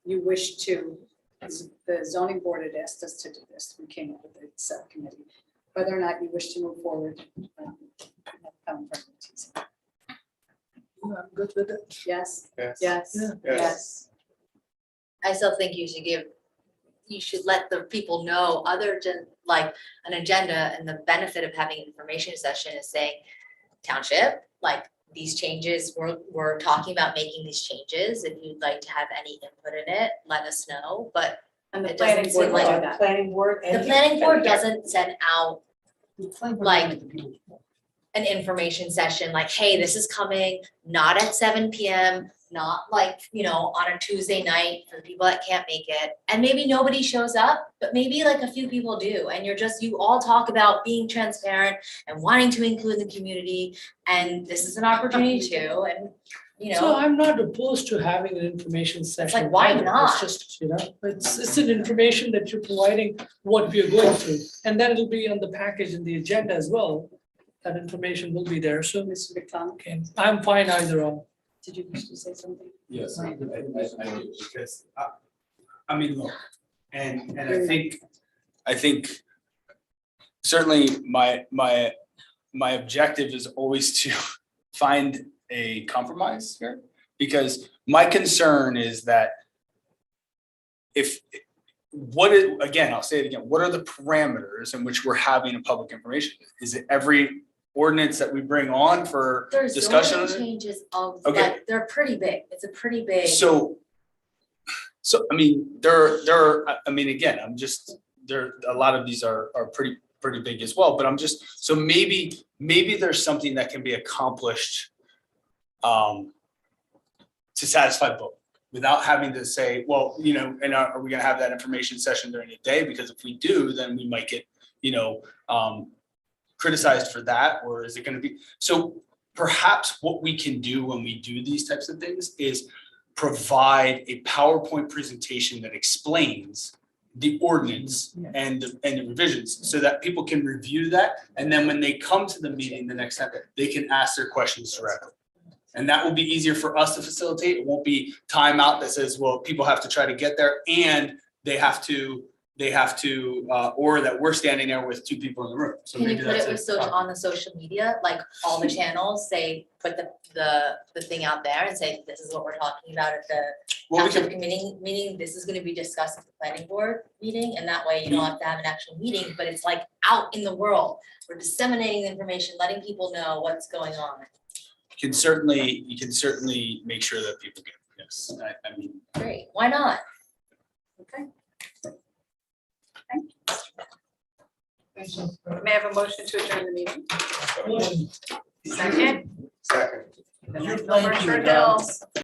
Speaker 1: you wish to, as the zoning board had asked us to do this, we came up with the subcommittee, whether or not you wish to move forward.
Speaker 20: I'm good with it.
Speaker 1: Yes,
Speaker 9: Yes.
Speaker 1: yes, yes.
Speaker 16: I still think you should let the people know, other than like an agenda, and the benefit of having an information session is saying, township, like these changes, we're talking about making these changes. If you'd like to have any input in it, let us know, but
Speaker 1: And the
Speaker 16: it doesn't
Speaker 1: planning board
Speaker 16: seem
Speaker 1: will do
Speaker 16: like,
Speaker 1: that.
Speaker 18: Planning board
Speaker 16: the
Speaker 18: and.
Speaker 16: planning board doesn't send out like an information session, like, hey, this is coming, not at 7 PM, not like, on a Tuesday night for the people that can't make it. And maybe nobody shows up, but maybe like a few people do. And you all talk about being transparent and wanting to include the community. And this is an opportunity to, and
Speaker 20: So I'm not opposed to having an information session.
Speaker 16: like, why
Speaker 20: either.
Speaker 16: not?
Speaker 20: It's just, it's an information that you're providing what we are going through. And then it'll be on the package and the agenda as well. That information will be there. So
Speaker 1: Mr. McDonald,
Speaker 20: okay, I'm fine either or.
Speaker 1: did you wish to say something?
Speaker 10: Yes, I do, because look, and I think certainly my objective is always to find a compromise here, because my concern is that again, I'll say it again, what are the parameters in which we're having a public information? Is it every ordinance that we bring on for
Speaker 16: There's
Speaker 10: discussion?
Speaker 16: zoning changes of,
Speaker 10: Okay.
Speaker 16: like, they're pretty big, it's a pretty big.
Speaker 10: So, I mean, again, a lot of these are pretty big as well, but so maybe there's something that can be accomplished to satisfy both, without having to say, well, and are we gonna have that information session during the day? Because if we do, then we might get, criticized for that, or is it gonna be? So perhaps what we can do when we do these types of things is provide a PowerPoint presentation that explains the ordinance and the revisions, so that people can review that, and then when they come to the meeting the next time, they can ask their questions directly. And that will be easier for us to facilitate. It won't be timeout that says, well, people have to try to get there and they have to, or that we're standing there with two people in the room. So
Speaker 16: Can you
Speaker 10: maybe
Speaker 16: put it
Speaker 10: that's
Speaker 16: with on the social media, like all the channels, say, put the thing out there and say, this is what we're talking about at the township committee meeting, this is gonna be discussed at the planning board meeting, and that way you don't have to have an actual meeting, but it's like out in the world. We're disseminating the information, letting people know what's going on.
Speaker 10: You can certainly make sure that people get, yes, I mean.
Speaker 16: Great, why not?
Speaker 1: Okay. May I have a motion to adjourn the meeting? Second?
Speaker 9: Second.
Speaker 1: Then I feel Richard Hill.